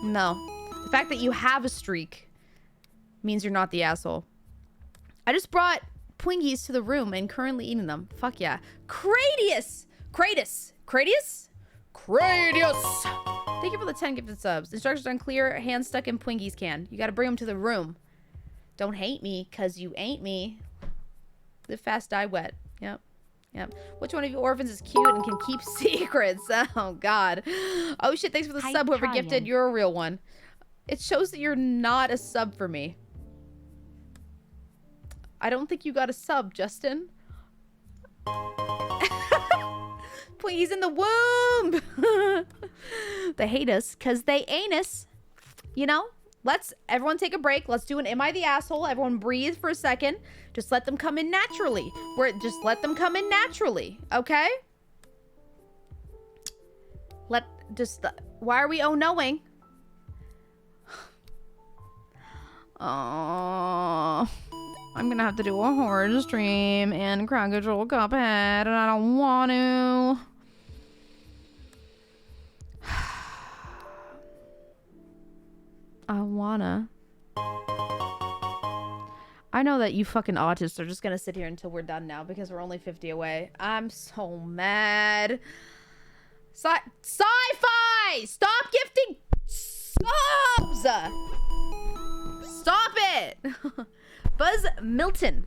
No. The fact that you have a streak means you're not the asshole. I just brought Twinkies to the room and currently eating them. Fuck yeah. Cradius! Kratos! Cradius? Cradius! Thank you for the 10 gifted subs. Instructions unclear. Hands stuck in Twinkies can. You gotta bring them to the room. Don't hate me, cause you ain't me. Live fast, die wet. Yep. Yep. Which one of you orphans is cute and can keep secrets? Oh, God. Oh, shit. Thanks for the sub, whoever gifted. You're a real one. It shows that you're not a sub for me. I don't think you got a sub, Justin. Please, in the womb. They hate us because they ain't us. You know? Let's everyone take a break. Let's do an Am I the Asshole? Everyone breathe for a second. Just let them come in naturally. Just let them come in naturally, okay? Why are we oh-knowing? Oh, I'm gonna have to do a horror stream and crowd control Cuphead, and I don't want to. I wanna. I know that you fucking autists are just gonna sit here until we're done now because we're only 50 away. I'm so mad. Sci-fi! Stop gifting subs! Stop it! Buzz Milton.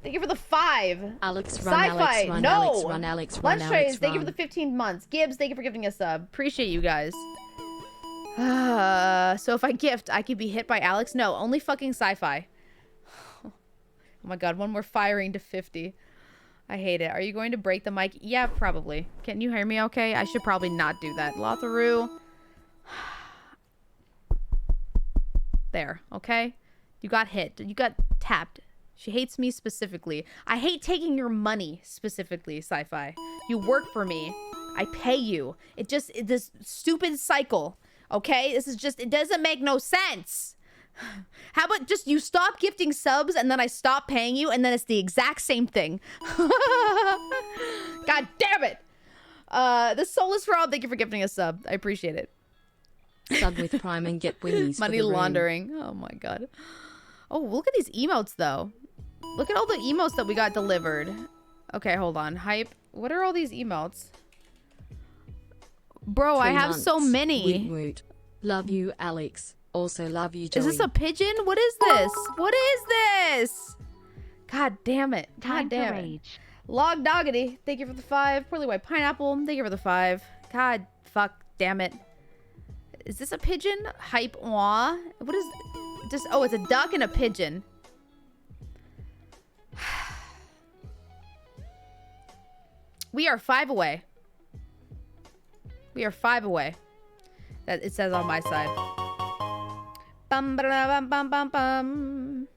Thank you for the 5. Alex, run, Alex, run, no. Alex, run, Alex, run, Lunch Trays, Alex, thank you for run. the 15 months. Gibbs, thank you for gifting a sub. Appreciate you guys. So if I gift, I could be hit by Alex? No, only fucking sci-fi. Oh my god, one more firing to 50. I hate it. Are you going to break the mic? Yeah, probably. Can you hear me okay? I should probably not do that. Lotharu. There, okay? You got hit. You got tapped. She hates me specifically. I hate taking your money specifically, sci-fi. You work for me. I pay you. This stupid cycle. Okay? This is just, it doesn't make no sense. How about just you stop gifting subs and then I stop paying you and then it's the exact same thing. God damn it. The soul is for all. Thank you for gifting a sub. I appreciate it. Sub with Prime and get wings. Money laundering. Oh my god. Oh, look at these emotes though. Look at all the emotes that we got delivered. Okay, hold on. Hype. What are all these emotes? Bro, 3 I have months. so many. Woot woot. Love you, Alex. Also love you, Joey. Is this a pigeon? What is this? What is this? God damn it. God damn it. Log Doggity. Thank you for the 5. Poorly White Pineapple. Thank you for the 5. God fuck damn it. Is this a pigeon? Hype Wah. What is just oh, it's a duck and a pigeon. We are 5 away. We are 5 away. That it says on my side. Bum ba bum bum bum bum.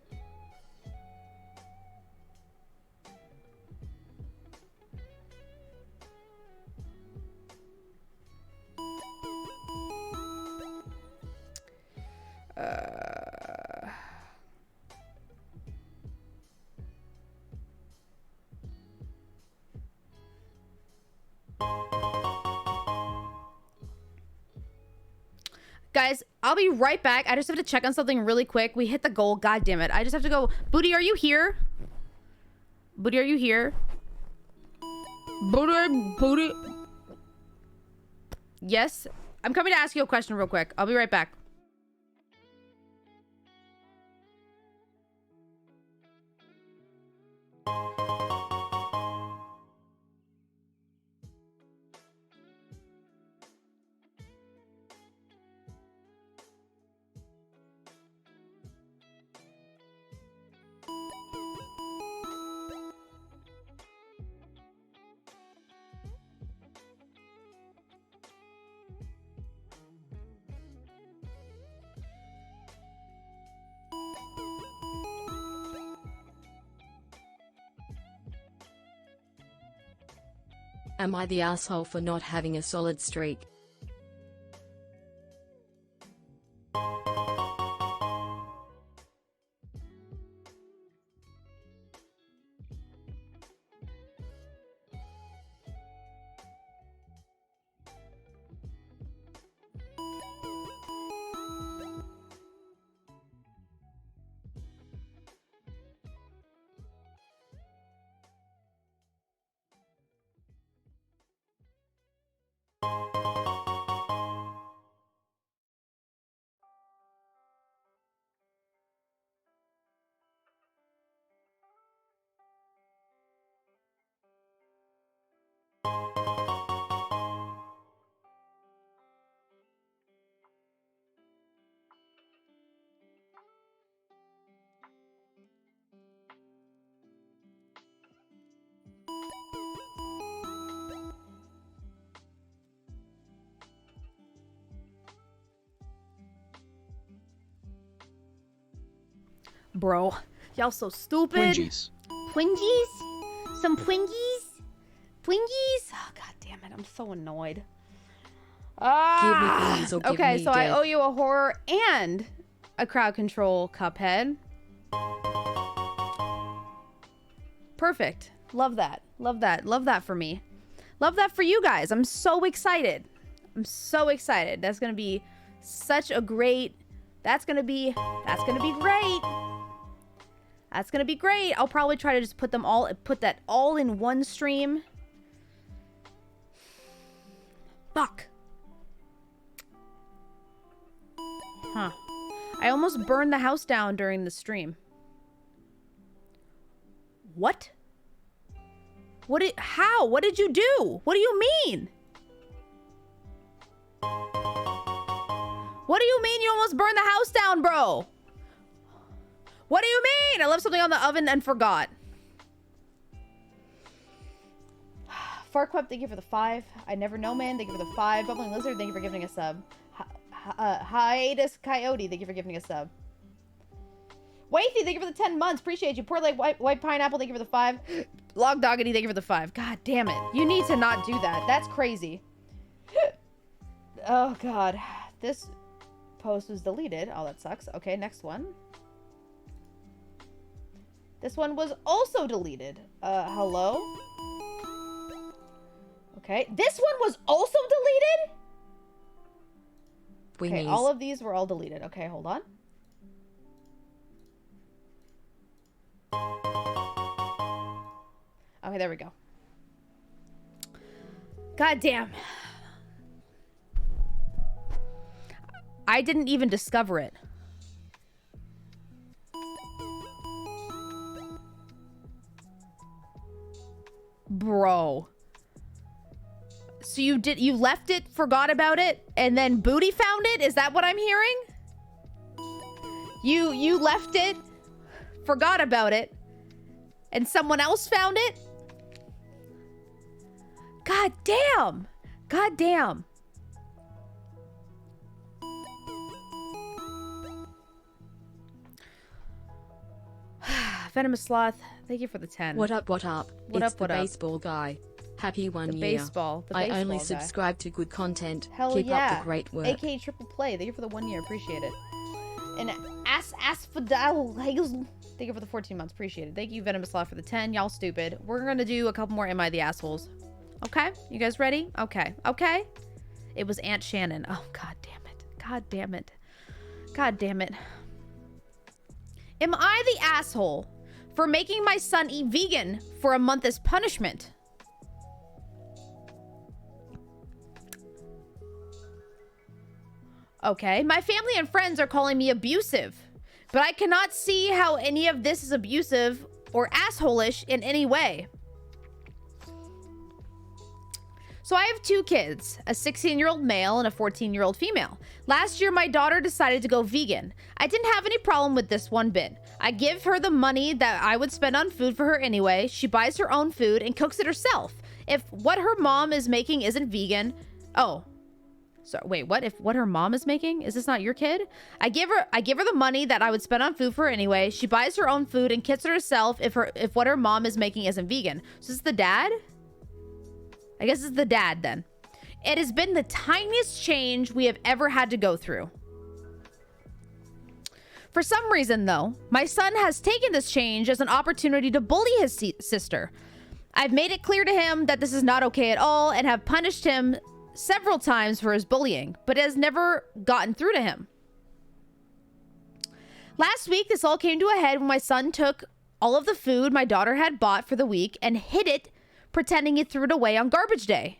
Guys, I'll be right back. I just have to check on something really quick. We hit the goal. God damn it. I just have to go. Booty, are you here? Booty, are you here? Booty. Yes? I'm coming to ask you a question real quick. I'll be right back. Am I the asshole for not having a solid streak? Bro, y'all so stupid. Twingies. Twingies? Some Twingies? Twingies? Oh, god damn it. I'm so annoyed. Give me things or give Okay, me so I death. owe you a horror and a crowd control Cuphead. Perfect. Love that. Love that. Love that for me. Love that for you guys. I'm so excited. I'm so excited. That's going to be such a great... That's going to be great. That's going to be great. I'll probably try to just put that all in one stream. Fuck. Huh. I almost burned the house down during the stream. What? How? What did you do? What do you mean? What do you mean you almost burned the house down, bro? What do you mean? I left something on the oven and forgot. Farquep, thank you for the 5. I Never Know Man, thank you for the 5. Bubbling Lizard, thank you for giving a sub. Hiatus Coyote, thank you for giving a sub. Waithy, thank you for the 10 months. Appreciate you. Poor like white pineapple, thank you for the 5. Log Doggity, thank you for the 5. God damn it. You need to not do that. That's crazy. Oh, God. This post was deleted. Oh, that sucks. Okay, next one. This one was also deleted. Hello? Okay. This one was also deleted? Okay, Wingies. all of these were all deleted. Okay, hold on. Okay, there we go. God damn. I didn't even discover it. Bro. So you left it, forgot about it, and then Booty found it? Is that what I'm hearing? You left it, forgot about it, and someone else found it? God damn. God damn. Venomous Sloth, thank you for the 10. What up, what up? What It's up, the what up? baseball guy. Happy 1 The year. baseball I only guy. subscribe to good content. Hell Keep yeah. up the great work. AKA Triple Play, thank you for the 1 year, appreciate it. And Asphodel, thank you for the 14 months, appreciate it. Thank you, Venomous Sloth, for the 10. Y'all stupid. We're gonna do a couple more Am I the Assholes. Okay? You guys ready? Okay. Okay? It was Aunt Shannon. Oh, god damn it. God damn it. God damn it. Am I the asshole for making my son eat vegan for a month as punishment? Okay, my family and friends are calling me abusive, but I cannot see how any of this is abusive or asshole-ish in any way. So I have 2 kids, a 16-year-old male and a 14-year-old female. Last year, my daughter decided to go vegan. I didn't have any problem with this one bit. I give her the money that I would spend on food for her anyway. She buys her own food and cooks it herself. If what her mom is making isn't vegan... Oh. So wait, what? If what her mom is making? Is this not your kid? I give her the money that I would spend on food for her anyway. She buys her own food and cooks it herself if what her mom is making isn't vegan. So is this the dad? I guess it's the dad then. It has been the tiniest change we have ever had to go through. For some reason, though, my son has taken this change as an opportunity to bully his sister. I've made it clear to him that this is not okay at all and have punished him several times for his bullying, but it has never gotten through to him. Last week, this all came to a head when my son took all of the food my daughter had bought for the week and hid it, pretending he threw it away on garbage day.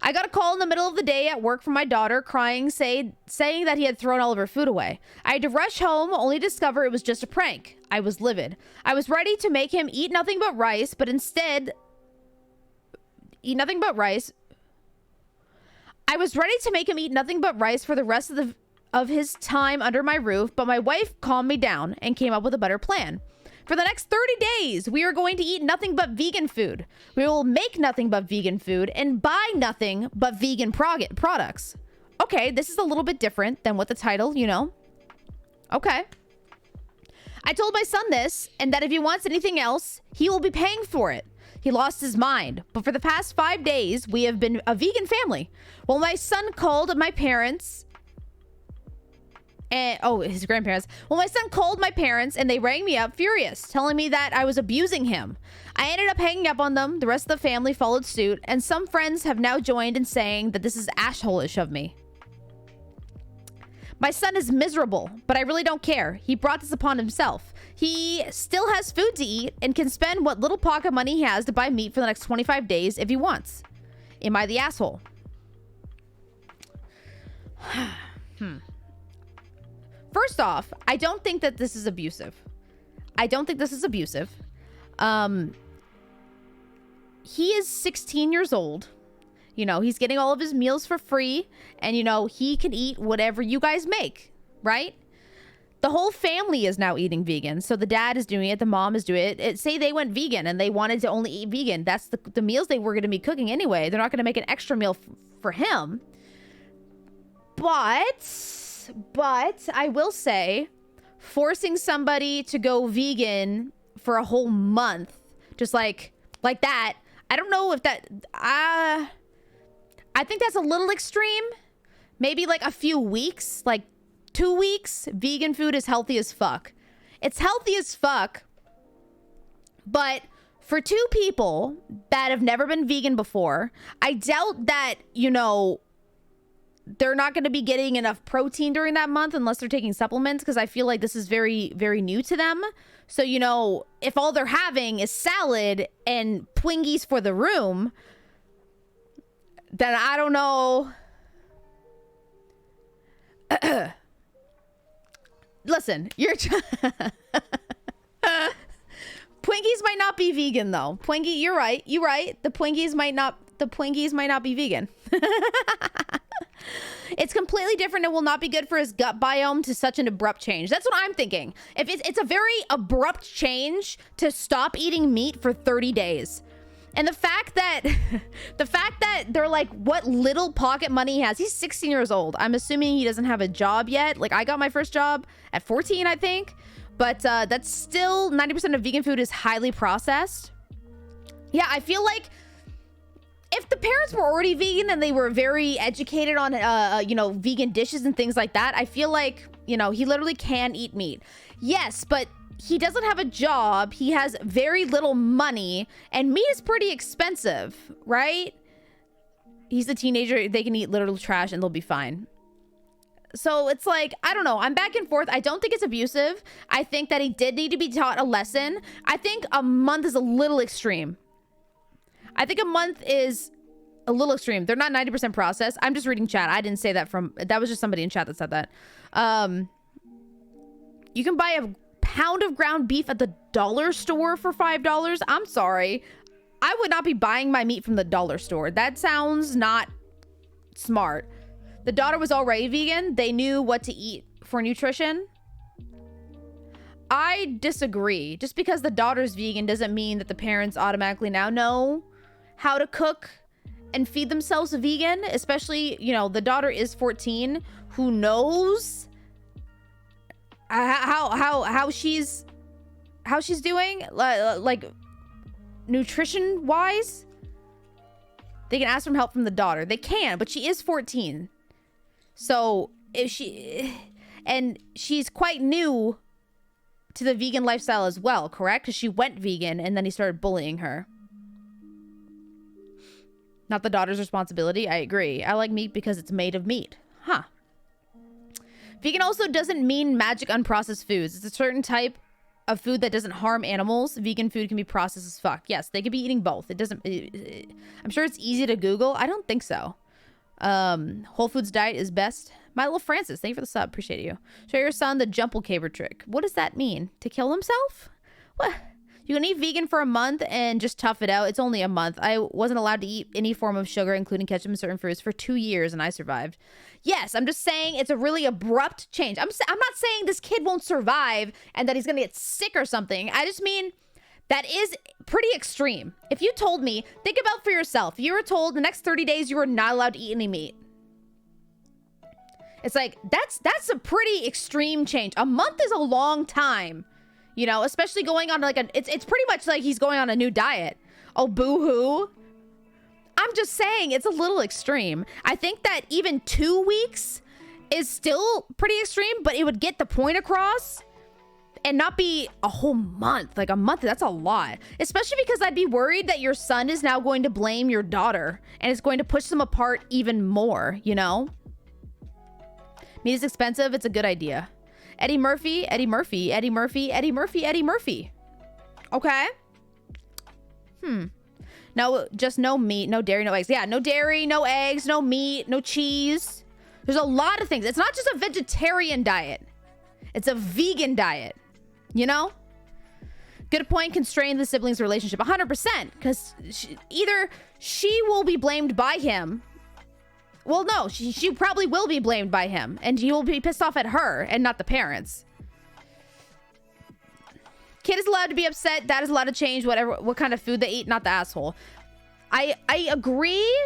I got a call in the middle of the day at work from my daughter crying, saying that he had thrown all of her food away. I had to rush home, only to discover it was just a prank. I was livid. I was ready to make him eat nothing but rice, but instead... I was ready to make him eat nothing but rice for the rest of his time under my roof, but my wife calmed me down and came up with a better plan. For the next 30 days, we are going to eat nothing but vegan food. We will make nothing but vegan food and buy nothing but vegan products. Okay, this is a little bit different than what the title, you know. Okay. I told my son this, and that if he wants anything else, he will be paying for it. He lost his mind, but for the past 5 days, we have been a vegan family. Well, my son called my parents... his grandparents. Well, my son called my parents and they rang me up furious, telling me that I was abusing him. I ended up hanging up on them. The rest of the family followed suit, and some friends have now joined in saying that this is asshole-ish of me. My son is miserable, but I really don't care. He brought this upon himself. He still has food to eat and can spend what little pocket money he has to buy meat for the next 25 days if he wants. Am I the asshole? First off, I don't think that this is abusive. He is 16 years old. You know, he's getting all of his meals for free. And, you know, he can eat whatever you guys make, right? The whole family is now eating vegan. So the dad is doing it. The mom is doing it. Say they went vegan and they wanted to only eat vegan. That's the meals they were going to be cooking anyway. They're not going to make an extra meal for him. But I will say, forcing somebody to go vegan for a whole month, just like that, I don't know if that... I think that's a little extreme. Maybe like a few weeks, like 2 weeks. Vegan food is healthy as fuck. It's healthy as fuck. But for two people that have never been vegan before, I doubt that, you know, they're not going to be getting enough protein during that month unless they're taking supplements, because I feel like this is very, very new to them. So, you know, if all they're having is salad and Twinkies for the room, then I don't know. Listen, Twinkies might not be vegan though. You're right. The Twinkies might not be vegan. It's completely different and will not be good for his gut biome to such an abrupt change. That's what I'm thinking. If it's a very abrupt change to stop eating meat for 30 days. And the fact that they're like, what little pocket money he has. He's 16 years old. I'm assuming he doesn't have a job yet. Like, I got my first job at 14, I think. But that's still 90% of vegan food is highly processed. Yeah, I feel like if the parents were already vegan and they were very educated on, you know, vegan dishes and things like that, I feel like, you know, he literally can eat meat. Yes, but he doesn't have a job. He has very little money, and meat is pretty expensive, right? He's a teenager. They can eat literal trash and they'll be fine. So it's like, I don't know. I'm back and forth. I don't think it's abusive. I think that he did need to be taught a lesson. I think a month is a little extreme. They're not 90% processed. I'm just reading chat. I didn't say that that was just somebody in chat that said that. You can buy a pound of ground beef at the dollar store for $5. I'm sorry. I would not be buying my meat from the dollar store. That sounds not smart. The daughter was already vegan. They knew what to eat for nutrition. I disagree. Just because the daughter's vegan doesn't mean that the parents automatically now know how to cook and feed themselves vegan. Especially, you know, the daughter is 14. Who knows how she's doing, like nutrition wise. They can ask for help from the daughter. They can, but she is 14. So if and she's quite new to the vegan lifestyle as well, correct? Because she went vegan and then he started bullying her. Not the daughter's responsibility. I agree. I like meat because it's made of meat. Huh. Vegan also doesn't mean magic unprocessed foods. It's a certain type of food that doesn't harm animals. Vegan food can be processed as fuck. Yes, they could be eating both. It doesn't... I'm sure it's easy to Google. I don't think so. Whole Foods diet is best. My little Francis, thank you for the sub. Appreciate you. Show your son the jumble caber trick. What does that mean? To kill himself? What? You can eat vegan for a month and just tough it out. It's only a month. I wasn't allowed to eat any form of sugar, including ketchup and certain fruits, for 2 years, and I survived. Yes, I'm just saying it's a really abrupt change. I'm not saying this kid won't survive and that he's going to get sick or something. I just mean that is pretty extreme. If you told me, think about for yourself. You were told the next 30 days you were not allowed to eat any meat. It's like, that's a pretty extreme change. A month is a long time. You know, especially going on like it's pretty much like he's going on a new diet. Oh, boo-hoo. I'm just saying it's a little extreme. I think that even 2 weeks is still pretty extreme, but it would get the point across and not be a whole month. Like a month, that's a lot. Especially because I'd be worried that your son is now going to blame your daughter and it's going to push them apart even more, you know? Meat is expensive. It's a good idea. Eddie Murphy, Eddie Murphy, Eddie Murphy, Eddie Murphy, Eddie Murphy. Okay. No, just no meat, no dairy, no eggs. Yeah, no dairy, no eggs, no meat, no cheese. There's a lot of things. It's not just a vegetarian diet. It's a vegan diet. You know? Good point. Constrain the siblings' relationship 100%. Because either she will be blamed by him. Well, no, she probably will be blamed by him, and he will be pissed off at her and not the parents. Kid is allowed to be upset. Dad is allowed to change what kind of food they eat, not the asshole. I agree,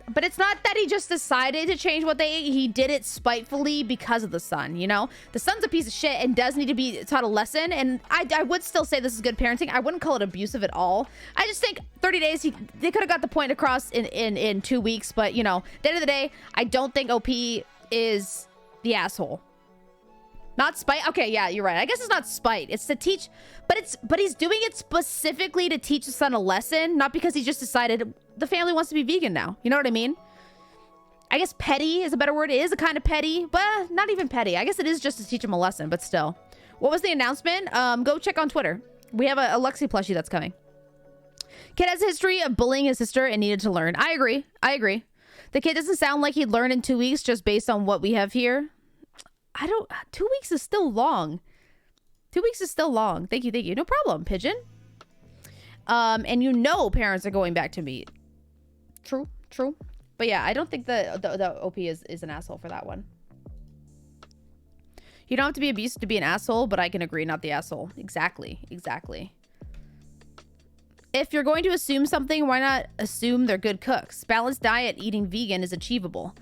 but it's not that he just decided to change what they ate. He did it spitefully because of the son, you know? The son's a piece of shit and does need to be taught a lesson, and I would still say this is good parenting. I wouldn't call it abusive at all. I just think 30 days, they could have got the point across in 2 weeks, but, you know, at the end of the day, I don't think OP is the asshole. Not spite. Okay, yeah, you're right. I guess it's not spite. It's to teach, but he's doing it specifically to teach the son a lesson, not because he just decided the family wants to be vegan now. You know what I mean? I guess petty is a better word. It is a kind of petty, but not even petty. I guess it is just to teach him a lesson, but still. What was the announcement? Go check on Twitter. We have a Luxy Plushie that's coming. Kid has a history of bullying his sister and needed to learn. I agree. I agree. The kid doesn't sound like he'd learn in 2 weeks just based on what we have here. 2 weeks is still long. 2 weeks is still long. Thank you. No problem, Pigeon. And you know parents are going back to meat. True. But yeah, I don't think the OP is an asshole for that one. You don't have to be abusive to be an asshole, but I can agree, not the asshole. Exactly. If you're going to assume something, why not assume they're good cooks? Balanced diet eating vegan is achievable.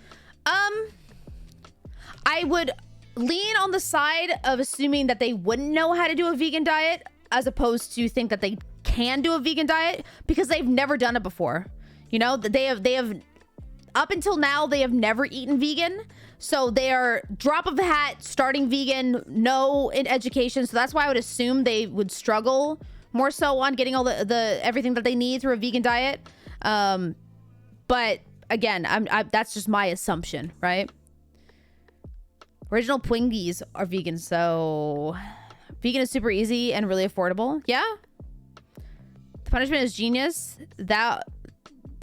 I would lean on the side of assuming that they wouldn't know how to do a vegan diet as opposed to think that they can do a vegan diet because they've never done it before. You know, they have up until now, they have never eaten vegan. So they are drop of the hat, starting vegan, no education. So that's why I would assume they would struggle more so on getting all the everything that they need through a vegan diet. But again, that's just my assumption, right? Original Twinkies are vegan, so vegan is super easy and really affordable. Yeah. The punishment is genius. That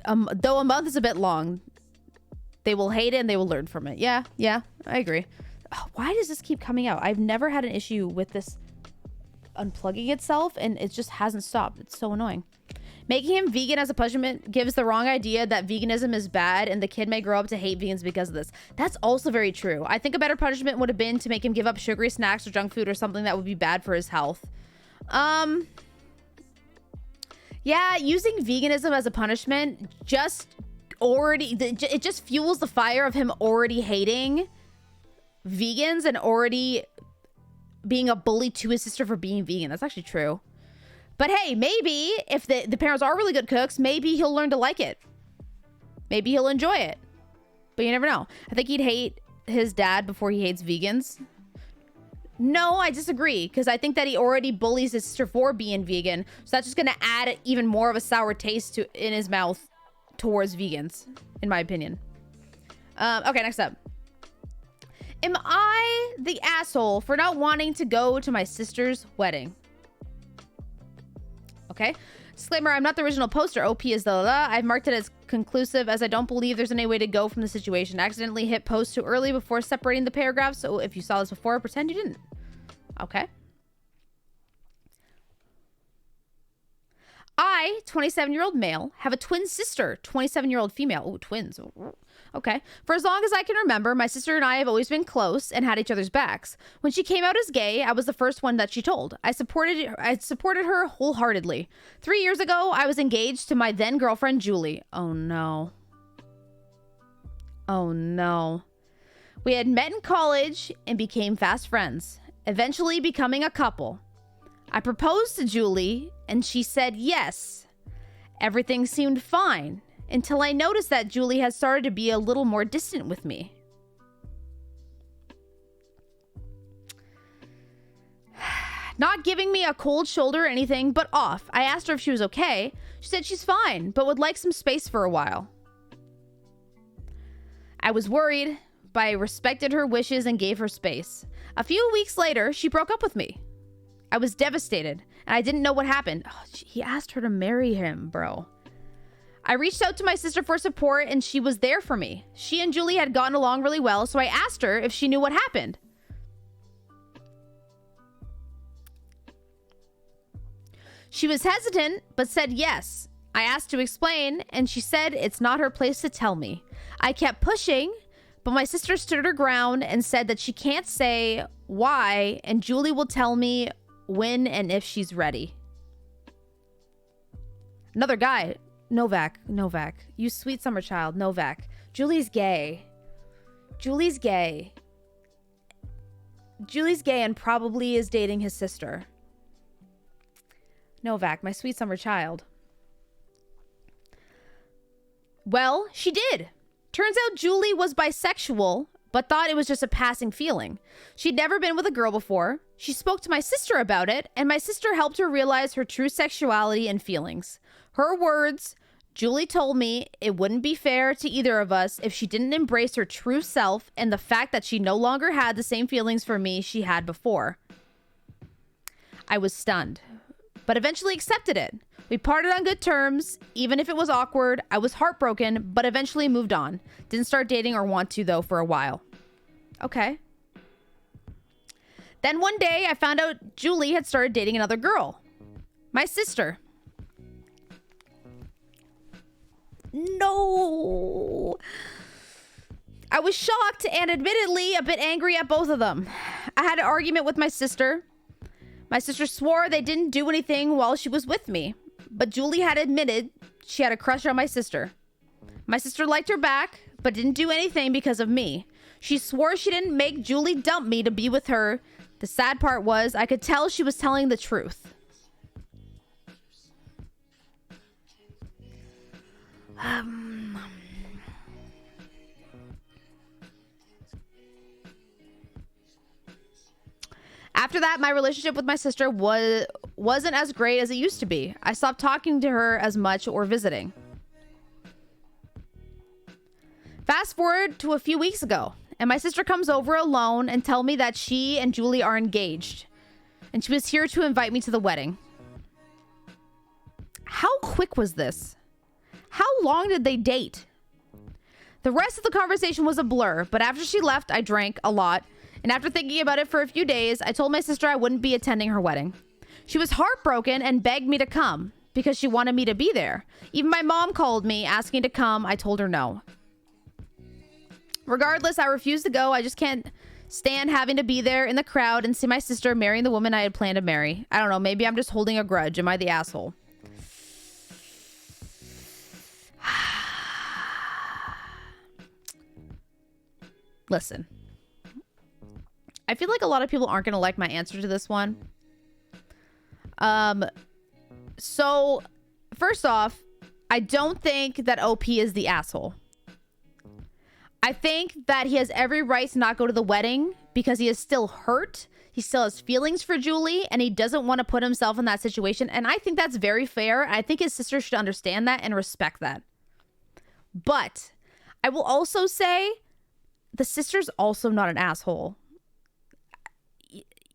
though a month is a bit long, they will hate it and they will learn from it. Yeah, I agree. Oh, why does this keep coming out? I've never had an issue with this unplugging itself, and it just hasn't stopped. It's so annoying. Making him vegan as a punishment gives the wrong idea that veganism is bad, and the kid may grow up to hate vegans because of this. That's also very true. I think a better punishment would have been to make him give up sugary snacks or junk food or something that would be bad for his health. Yeah, using veganism as a punishment it just fuels the fire of him already hating vegans and already being a bully to his sister for being vegan. That's actually true. But hey, maybe if the parents are really good cooks, maybe he'll learn to like it. Maybe he'll enjoy it. But you never know. I think he'd hate his dad before he hates vegans. No, I disagree, because I think that he already bullies his sister for being vegan, so that's just going to add even more of a sour taste in his mouth towards vegans, in my opinion. Okay, next up. Am I the asshole for not wanting to go to my sister's wedding? Okay. Disclaimer, I'm not the original poster. OP is the I've marked it as conclusive as I don't believe there's any way to go from the situation. I accidentally hit post too early before separating the paragraphs, so if you saw this before, pretend you didn't. Okay. I, 27-year-old male, have a twin sister, 27-year-old female. Ooh, twins. Okay. For as long as I can remember, my sister and I have always been close and had each other's backs. When she came out as gay, I was the first one that she told. I supported her wholeheartedly. 3 years ago, I was engaged to my then girlfriend, Julie. Oh, no. Oh, no. We had met in college and became fast friends, eventually becoming a couple. I proposed to Julie, and she said yes. Everything seemed fine until I noticed that Julie had started to be a little more distant with me. Not giving me a cold shoulder or anything, but off. I asked her if she was okay. She said she's fine, but would like some space for a while. I was worried, but I respected her wishes and gave her space. A few weeks later, she broke up with me. I was devastated, and I didn't know what happened. Oh, he asked her to marry him, bro. I reached out to my sister for support, and she was there for me. She and Julie had gotten along really well, so I asked her if she knew what happened. She was hesitant, but said yes. I asked to explain, and she said it's not her place to tell me. I kept pushing, but my sister stood her ground and said that she can't say why, and Julie will tell me when and if she's ready. Another guy. Novak. You sweet summer child. Novak. Julie's gay. Julie's gay and probably is dating his sister. Novak, my sweet summer child. Well, she did. Turns out Julie was bisexual, but thought it was just a passing feeling. She'd never been with a girl before. She spoke to my sister about it, and my sister helped her realize her true sexuality and feelings. Her words, Julie told me it wouldn't be fair to either of us if she didn't embrace her true self and the fact that she no longer had the same feelings for me she had before. I was stunned, but eventually accepted it. We parted on good terms, even if it was awkward. I was heartbroken, but eventually moved on. Didn't start dating or want to, though, for a while. Okay. Then one day, I found out Julie had started dating another girl. My sister. No. I was shocked and admittedly a bit angry at both of them. I had an argument with my sister. My sister swore they didn't do anything while she was with me, but Julie had admitted she had a crush on my sister. My sister liked her back, but didn't do anything because of me. She swore she didn't make Julie dump me to be with her. The sad part was I could tell she was telling the truth. After that, my relationship with my sister wasn't as great as it used to be. I stopped talking to her as much or visiting. Fast forward to a few weeks ago, and my sister comes over alone and tell me that she and Julie are engaged, and she was here to invite me to the wedding. How quick was this? How long did they date? The rest of the conversation was a blur, but after she left, I drank a lot. And after thinking about it for a few days, I told my sister I wouldn't be attending her wedding. She was heartbroken and begged me to come because she wanted me to be there. Even my mom called me asking to come. I told her no. Regardless, I refused to go. I just can't stand having to be there in the crowd and see my sister marrying the woman I had planned to marry. I don't know. Maybe I'm just holding a grudge. Am I the asshole? Listen. I feel like a lot of people aren't going to like my answer to this one. So, first off, I don't think that OP is the asshole. I think that he has every right to not go to the wedding because he is still hurt. He still has feelings for Julie, and he doesn't want to put himself in that situation. And I think that's very fair. I think his sister should understand that and respect that. But I will also say the sister's also not an asshole.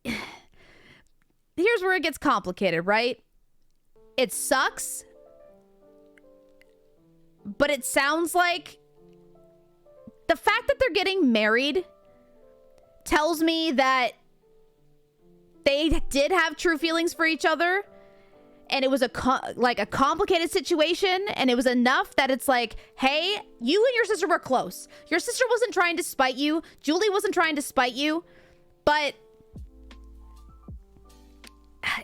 Here's where it gets complicated, right? It sucks, but it sounds like the fact that they're getting married tells me that they did have true feelings for each other, and it was a complicated situation, and it was enough that it's like, hey, you and your sister were close. Your sister wasn't trying to spite you. Julie wasn't trying to spite you, but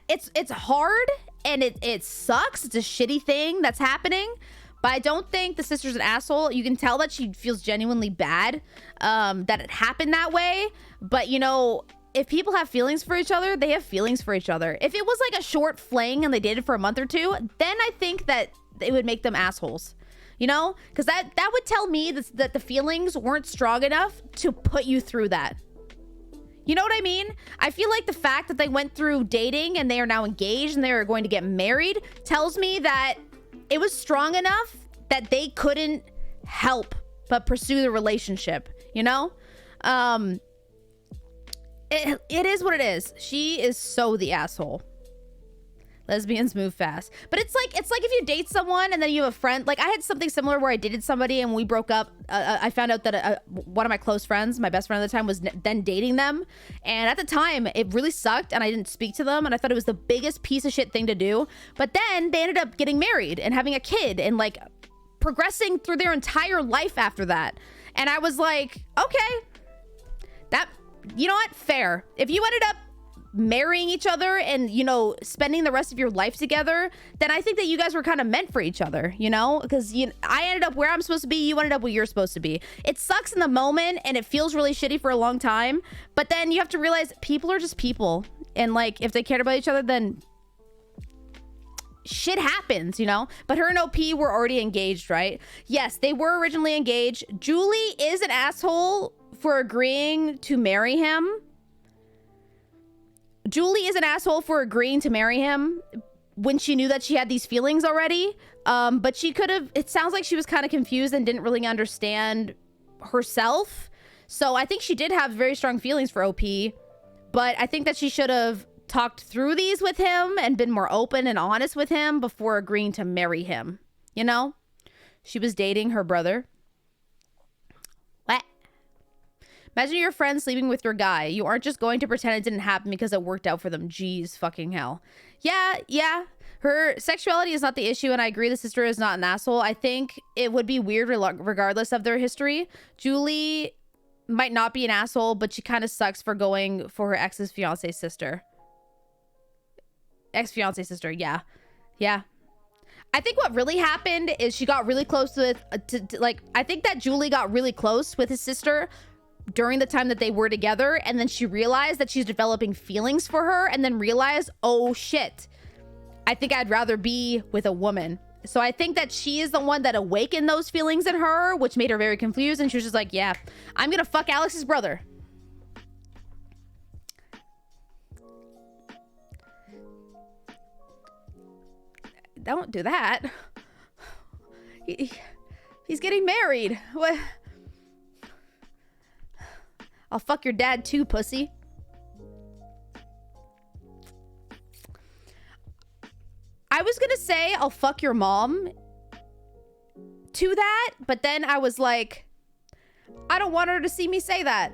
it's hard, and it sucks. It's a shitty thing that's happening, but I don't think the sister's an asshole. You can tell that she feels genuinely bad that it happened that way, but you know, if people have feelings for each other, they have feelings for each other. If it was like a short fling and they dated for a month or two, then I think that it would make them assholes, you know? Because that would tell me that the feelings weren't strong enough to put you through that. You know what I mean? I feel like the fact that they went through dating and they are now engaged and they are going to get married tells me that it was strong enough that they couldn't help but pursue the relationship, you know? It is what it is. She is so the asshole. Lesbians move fast. But it's like if you date someone and then you have a friend. Like I had something similar where I dated somebody and when we broke up, I found out that one of my close friends, my best friend at the time, was then dating them. And at the time, it really sucked and I didn't speak to them. And I thought it was the biggest piece of shit thing to do. But then they ended up getting married and having a kid and like progressing through their entire life after that. And I was like, okay, you know what? Fair. If you ended up marrying each other and, you know, spending the rest of your life together, then I think that you guys were kind of meant for each other, you know? Because I ended up where I'm supposed to be, you ended up where you're supposed to be. It sucks in the moment and it feels really shitty for a long time, but then you have to realize people are just people. And like, if they cared about each other, then shit happens, you know? But her and OP were already engaged, right? Yes, they were originally engaged. Julie is an asshole for agreeing to marry him. Julie is an asshole for agreeing to marry him when she knew that she had these feelings already. But she could have, it sounds like she was kind of confused and didn't really understand herself. So I think she did have very strong feelings for OP, but I think that she should have talked through these with him and been more open and honest with him before agreeing to marry him. You know, she was dating her brother. What? Imagine your friend sleeping with your guy. You aren't just going to pretend it didn't happen because it worked out for them. Jeez, fucking hell. Yeah. Her sexuality is not the issue, and I agree the sister is not an asshole. I think it would be weird regardless of their history. Julie might not be an asshole, but she kind of sucks for going for her ex's fiance sister. Ex-fiance sister, yeah. I think what really happened is she got really close with, I think that Julie got really close with his sister during the time that they were together, and then she realized that she's developing feelings for her, and then realized, oh shit, I think I'd rather be with a woman. So I think that she is the one that awakened those feelings in her, which made her very confused, and she was just like, yeah, I'm gonna fuck Alex's brother. Don't do that. He's getting married. What? I'll fuck your dad too, pussy. I was gonna say I'll fuck your mom to that, but then I was like, I don't want her to see me say that.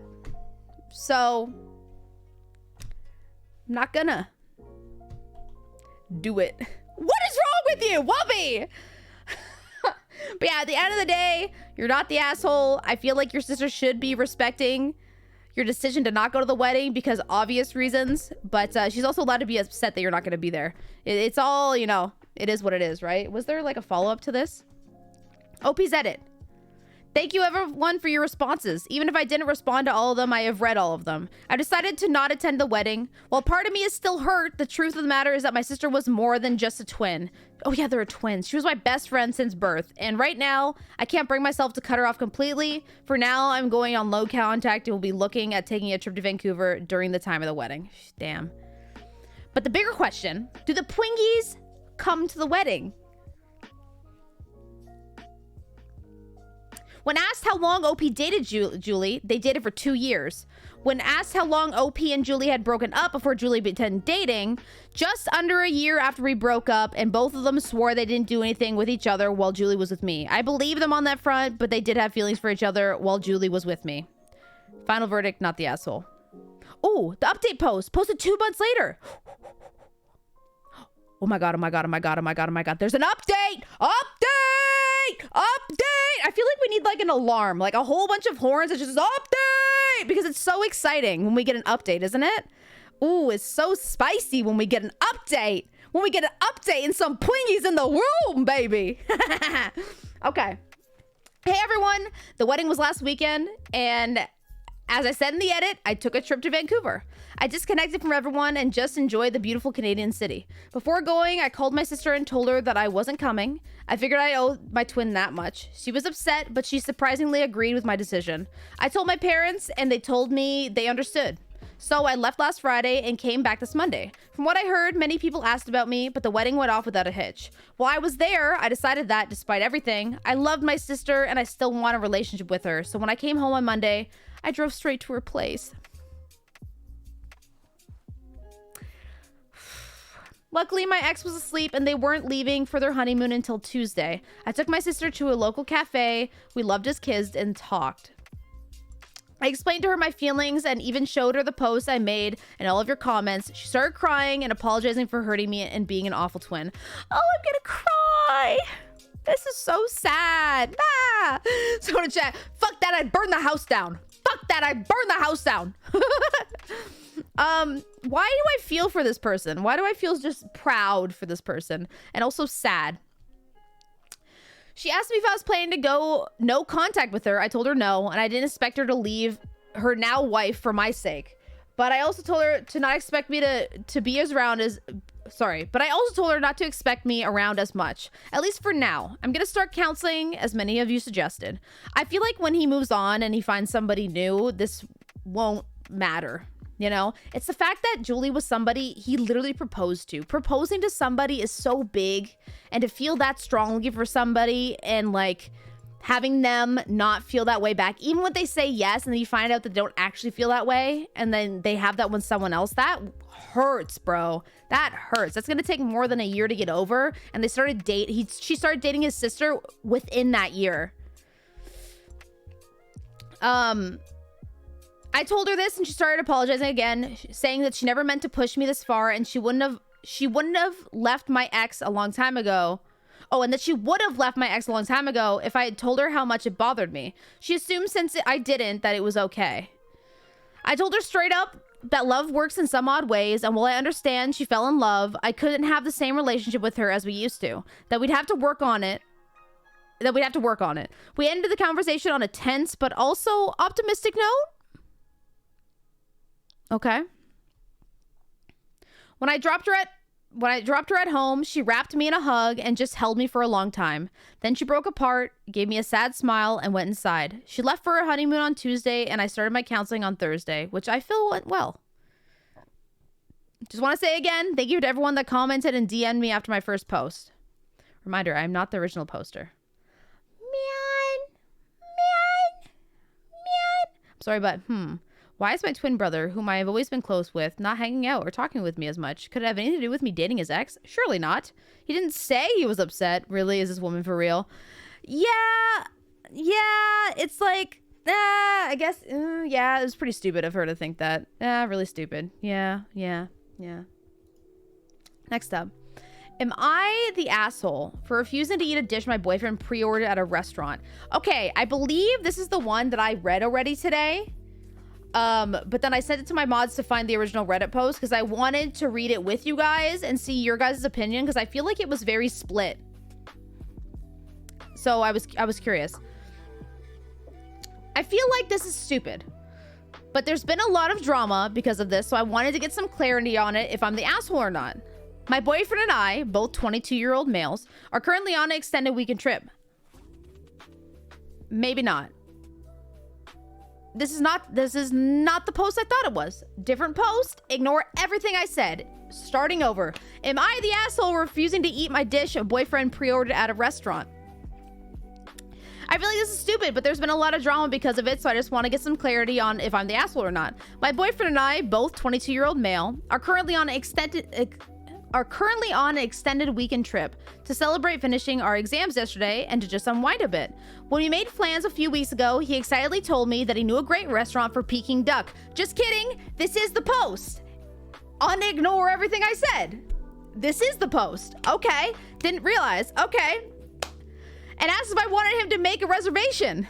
So I'm not gonna do it. What is wrong with you, Wubby? But yeah, at the end of the day, you're not the asshole. I feel like your sister should be respecting your decision to not go to the wedding because obvious reasons, but she's also allowed to be upset that you're not going to be there. It's all, you know, it is what it is, right? Was there like a follow-up to this? OP's edit. Thank you everyone for your responses. Even if I didn't respond to all of them, I have read all of them. I decided to not attend the wedding. While part of me is still hurt, the truth of the matter is that my sister was more than just a twin. Oh yeah, they're twins. She was my best friend since birth. And right now, I can't bring myself to cut her off completely. For now, I'm going on low contact and will be looking at taking a trip to Vancouver during the time of the wedding. Damn. But the bigger question, do the Twingies come to the wedding? When asked how long OP dated Julie, they dated for 2 years. When asked how long OP and Julie had broken up before Julie began dating, just under a year after we broke up, and both of them swore they didn't do anything with each other while Julie was with me. I believe them on that front, but they did have feelings for each other while Julie was with me. Final verdict, not the asshole. Oh, the update post, posted 2 months later. Oh my god, oh my god, oh my god, oh my god, oh my god. There's an update! Update! Update! I feel like we need like an alarm, like a whole bunch of horns that just update! Because it's so exciting when we get an update, isn't it? Ooh, it's so spicy when we get an update. When we get an update and some Twingies in the room, baby. Okay. Hey everyone, the wedding was last weekend, and as I said in the edit, I took a trip to Vancouver. I disconnected from everyone and just enjoyed the beautiful Canadian city. Before going, I called my sister and told her that I wasn't coming. I figured I owed my twin that much. She was upset, but she surprisingly agreed with my decision. I told my parents, and they told me they understood. So I left last Friday and came back this Monday. From what I heard, many people asked about me, but the wedding went off without a hitch. While I was there, I decided that, despite everything, I loved my sister and I still want a relationship with her. So when I came home on Monday, I drove straight to her place. Luckily, my ex was asleep and they weren't leaving for their honeymoon until Tuesday. I took my sister to a local cafe. We loved as kids and talked. I explained to her my feelings and even showed her the posts I made and all of your comments. She started crying and apologizing for hurting me and being an awful twin. Oh, I'm gonna cry. This is so sad. Ah. So to chat, fuck that, I'd burn the house down. Fuck that, I'd burn the house down. Why do I feel for this person? Why do I feel just proud for this person and also sad? She asked me if I was planning to go no contact with her. I told her no, and I didn't expect her to leave her now wife for my sake. But I also told her to not expect me to be as around as... Sorry, but I also told her not to expect me around as much. At least for now. I'm gonna start counseling, as many of you suggested. I feel like when he moves on and he finds somebody new, this won't matter. You know, it's the fact that Julie was somebody he literally proposed to. Proposing to somebody is so big, and to feel that strongly for somebody and like having them not feel that way back, even when they say yes and then you find out that they don't actually feel that way and then they have that with someone else, that hurts, bro. That hurts. That's gonna take more than a year to get over. And they started she started dating his sister within that year. I told her this and she started apologizing again, saying that she never meant to push me this far and she wouldn't have left my ex a long time ago. Oh, and that she would have left my ex a long time ago if I had told her how much it bothered me. She assumed since I didn't that it was okay. I told her straight up that love works in some odd ways, and while I understand she fell in love, I couldn't have the same relationship with her as we used to. That we'd have to work on it. We ended the conversation on a tense but also optimistic note. Okay. When I dropped her at home, she wrapped me in a hug and just held me for a long time. Then she broke apart, gave me a sad smile, and went inside. She left for her honeymoon on Tuesday, and I started my counseling on Thursday, which I feel went well. Just want to say again, thank you to everyone that commented and DM'd me after my first post. Reminder, I am not the original poster. Man. I'm sorry, but why is my twin brother, whom I have always been close with, not hanging out or talking with me as much? Could it have anything to do with me dating his ex? Surely not. He didn't say he was upset. Really? Is this woman for real? Yeah. It's like, I guess, yeah, it was pretty stupid of her to think that. Really stupid. Yeah. Next up. Am I the asshole for refusing to eat a dish my boyfriend pre-ordered at a restaurant? Okay, I believe this is the one that I read already today. But then I sent it to my mods to find the original Reddit post because I wanted to read it with you guys and see your guys' opinion because I feel like it was very split. So I was curious. I feel like this is stupid, but there's been a lot of drama because of this, so I wanted to get some clarity on it if I'm the asshole or not. My boyfriend and I, both 22-year-old males, are currently on an extended weekend trip. Maybe not. This is not the post I thought it was. Different post. Ignore everything I said. Starting over. Am I the asshole refusing to eat my dish a boyfriend pre-ordered at a restaurant? I feel like this is stupid, but there's been a lot of drama because of it, so I just want to get some clarity on if I'm the asshole or not. My boyfriend and I, both 22-year-old male, are currently on an extended weekend trip to celebrate finishing our exams yesterday and to just unwind a bit. When we made plans a few weeks ago, he excitedly told me that he knew a great restaurant for Peking duck. Just kidding. This is the post. Unignore everything I said. This is the post. Okay. Didn't realize. Okay. And asked if I wanted him to make a reservation.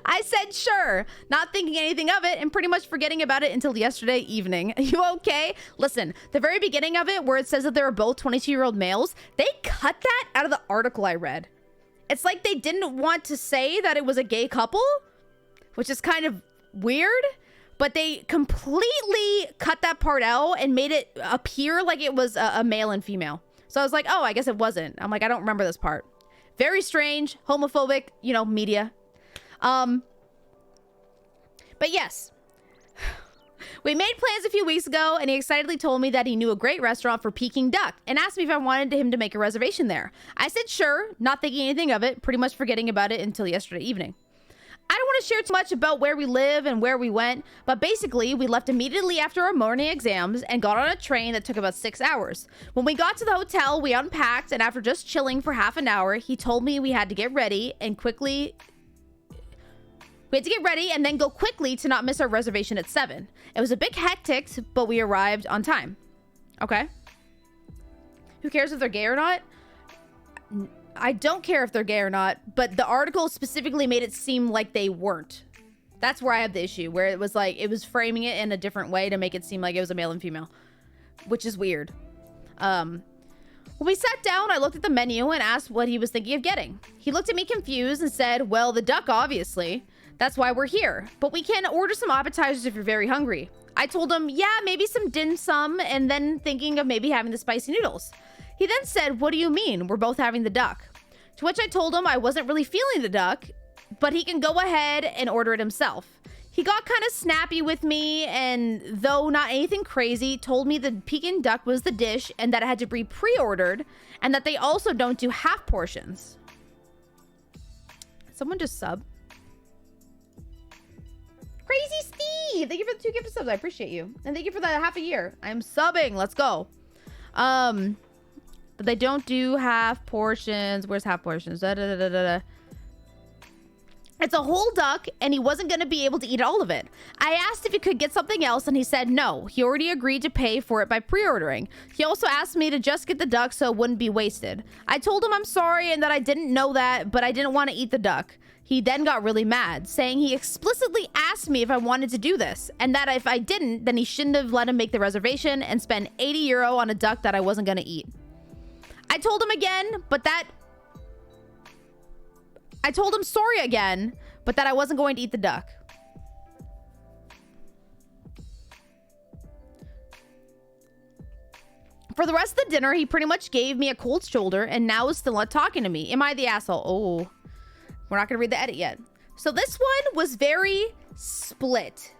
I said sure, not thinking anything of it and pretty much forgetting about it until yesterday evening. You okay? Listen, the very beginning of it where it says that they're both 22-year-old males, they cut that out of the article I read. It's like they didn't want to say that it was a gay couple, which is kind of weird, but they completely cut that part out and made it appear like it was a male and female. So I was like, oh, I guess it wasn't. I'm like, I don't remember this part. Very strange, homophobic, you know, media. But yes, we made plans a few weeks ago and he excitedly told me that he knew a great restaurant for Peking duck and asked me if I wanted him to make a reservation there. I said sure, not thinking anything of it, pretty much forgetting about it until yesterday evening. I don't want to share too much about where we live and where we went, but basically we left immediately after our morning exams and got on a train that took about 6 hours. When we got to the hotel, we unpacked, and after just chilling for half an hour, he told me we had to get ready and then go quickly to not miss our reservation at 7. It was a bit hectic, but we arrived on time. Okay. Who cares if they're gay or not? I don't care if they're gay or not, but the article specifically made it seem like they weren't. That's where I have the issue, where it was like, it was framing it in a different way to make it seem like it was a male and female, which is weird. When we sat down, I looked at the menu and asked what he was thinking of getting. He looked at me confused and said, well, the duck, obviously. That's why we're here. But we can order some appetizers if you're very hungry. I told him, yeah, maybe some dim sum, and then thinking of maybe having the spicy noodles. He then said, what do you mean? We're both having the duck. To which I told him I wasn't really feeling the duck, but he can go ahead and order it himself. He got kind of snappy with me, and though not anything crazy, told me the Peking duck was the dish and that it had to be pre-ordered, and that they also don't do half portions. Someone just sub. Crazy Steve! Thank you for the 2 gifted subs. I appreciate you. And thank you for the half a year. I'm subbing. Let's go. But they don't do half portions. Where's half portions? It's a whole duck, and he wasn't going to be able to eat all of it. I asked if he could get something else, and he said no. He already agreed to pay for it by pre-ordering. He also asked me to just get the duck so it wouldn't be wasted. I told him I'm sorry and that I didn't know that, but I didn't want to eat the duck. He then got really mad, saying he explicitly asked me if I wanted to do this, and that if I didn't, then he shouldn't have let him make the reservation and spend €80 on a duck that I wasn't going to eat. I told him again, I told him sorry again, but that I wasn't going to eat the duck. For the rest of the dinner, he pretty much gave me a cold shoulder and now is still not talking to me. Am I the asshole? Oh, we're not going to read the edit yet. So this one was very split.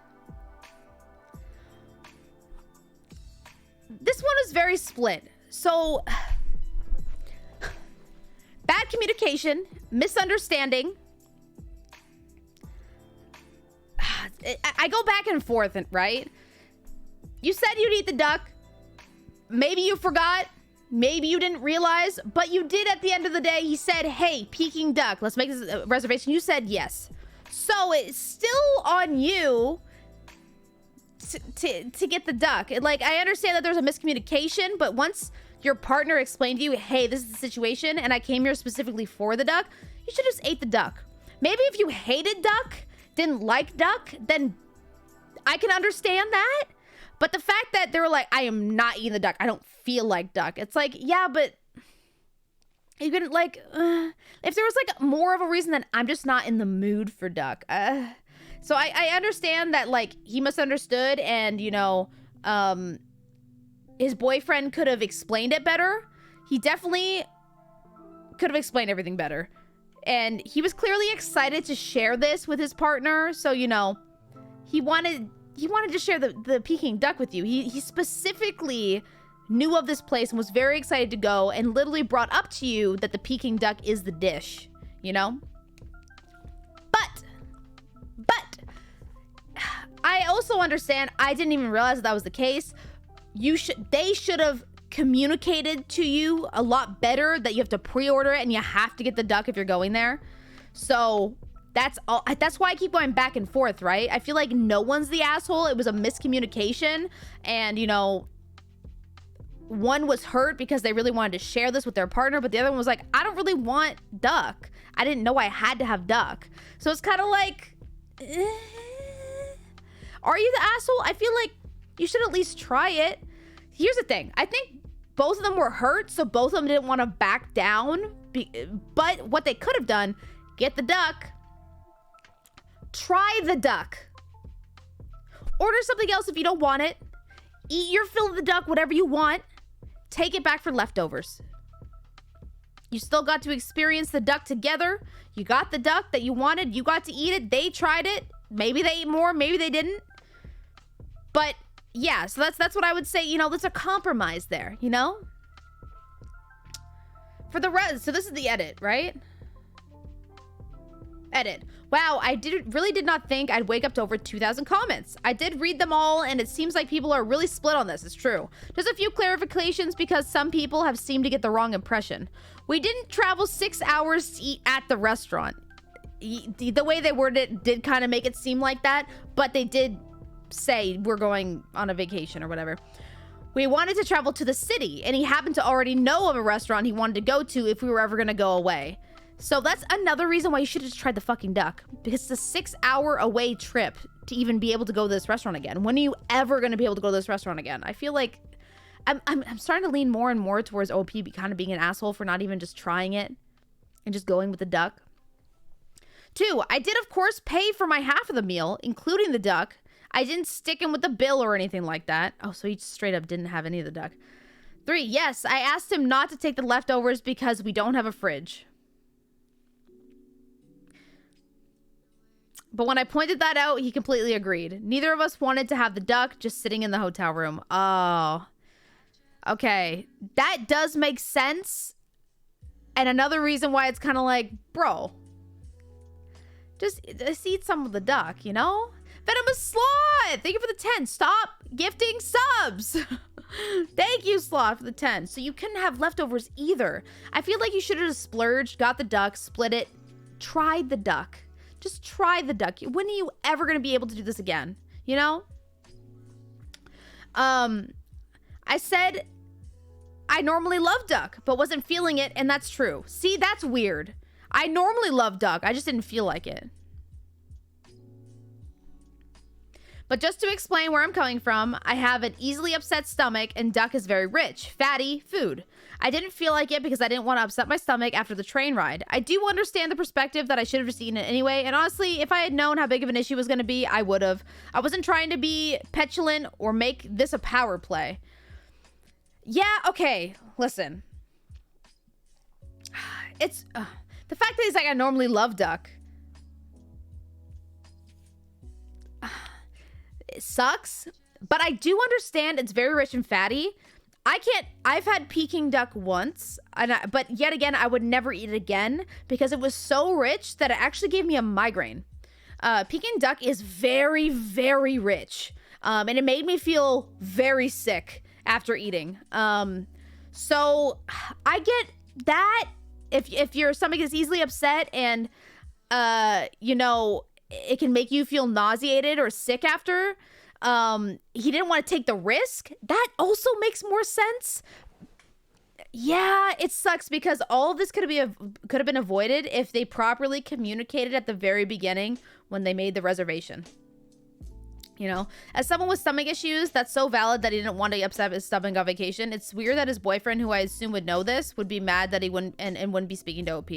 This one is very split. So bad communication, misunderstanding. I go back and forth, right? You said you'd eat the duck. Maybe you forgot. Maybe you didn't realize, but you did at the end of the day. He said, hey, Peking duck, let's make this a reservation. You said yes. So it's still on you to get the duck. Like, I understand that there's a miscommunication, but once your partner explained to you, hey, this is the situation, and I came here specifically for the duck, you should just ate the duck. Maybe if you hated duck, didn't like duck, then I can understand that. But the fact that they were like, I am not eating the duck, I don't feel like duck. It's like, yeah, but You couldn't, like, if there was, like, more of a reason, then I'm just not in the mood for duck. So I understand that, like, he misunderstood and, you know, his boyfriend could have explained it better. He definitely could have explained everything better. And he was clearly excited to share this with his partner. So, you know, he wanted to share the Peking duck with you. He specifically knew of this place and was very excited to go and literally brought up to you that the Peking duck is the dish, you know? But I also understand, I didn't even realize that was the case. They should have communicated to you a lot better that you have to pre-order it and you have to get the duck if you're going there. So that's why I keep going back and forth, right? I feel like no one's the asshole. It was a miscommunication, and, you know, one was hurt because they really wanted to share this with their partner, but the other one was like, I don't really want duck. I didn't know I had to have duck. So it's kind of like, are you the asshole? I feel like you should at least try it. Here's the thing. I think both of them were hurt, so both of them didn't want to back down. But what they could have done, get the duck, try the duck, order something else if you don't want it, eat your fill of the duck, whatever you want, take it back for leftovers. You still got to experience the duck together. You got the duck that you wanted. You got to eat it. They tried it. Maybe they ate more. Maybe they didn't. But yeah, so that's what I would say. You know, there's a compromise there, you know? For the rest, so this is the edit, right? Edit. Wow, I really did not think I'd wake up to over 2,000 comments. I did read them all, and it seems like people are really split on this. It's true. Just a few clarifications because some people have seemed to get the wrong impression. We didn't travel 6 hours to eat at the restaurant. The way they worded it did kind of make it seem like that, but they did say we're going on a vacation or whatever. We wanted to travel to the city, and he happened to already know of a restaurant he wanted to go to if we were ever going to go away. So that's another reason why you should have just tried the fucking duck, because it's a 6-hour away trip to even be able to go to this restaurant again. When are you ever going to be able to go to this restaurant again? I feel like I'm starting to lean more and more towards OP kind of being an asshole for not even just trying it and just going with the duck. 2, I did of course pay for my half of the meal, including the duck. I didn't stick him with the bill or anything like that. Oh, so he straight up didn't have any of the duck. 3, yes, I asked him not to take the leftovers because we don't have a fridge. But when I pointed that out, he completely agreed. Neither of us wanted to have the duck just sitting in the hotel room. Oh. Okay. That does make sense. And another reason why it's kind of like, bro, just eat some of the duck, you know? Venomous Sloth! Thank you for the 10. Stop gifting subs! Thank you, Sloth, for the 10. So you couldn't have leftovers either. I feel like you should have just splurged, got the duck, split it, tried the duck. Just try the duck. When are you ever going to be able to do this again? You know? I said I normally love duck, but wasn't feeling it, and that's true. See, that's weird. I normally love duck. I just didn't feel like it. But just to explain where I'm coming from, I have an easily upset stomach, and duck is very rich, fatty food. I didn't feel like it because I didn't want to upset my stomach after the train ride. I do understand the perspective that I should have just eaten it anyway, and honestly, if I had known how big of an issue it was going to be, I would have. I wasn't trying to be petulant or make this a power play. Yeah, okay, listen. It's the fact that he's like, I normally love duck. It sucks, but I do understand it's very rich and fatty. I've had Peking duck once, but yet again, I would never eat it again because it was so rich that it actually gave me a migraine. Peking duck is very, very rich, and it made me feel very sick after eating. So I get that if your stomach is easily upset and, you know, it can make you feel nauseated or sick after. He didn't want to take the risk. That also makes more sense. Yeah, it sucks because all of this could have been avoided if they properly communicated at the very beginning when they made the reservation. You know, as someone with stomach issues, that's so valid that he didn't want to upset his stomach on vacation. It's weird that his boyfriend, who I assume would know this, would be mad that he wouldn't and wouldn't be speaking to OP.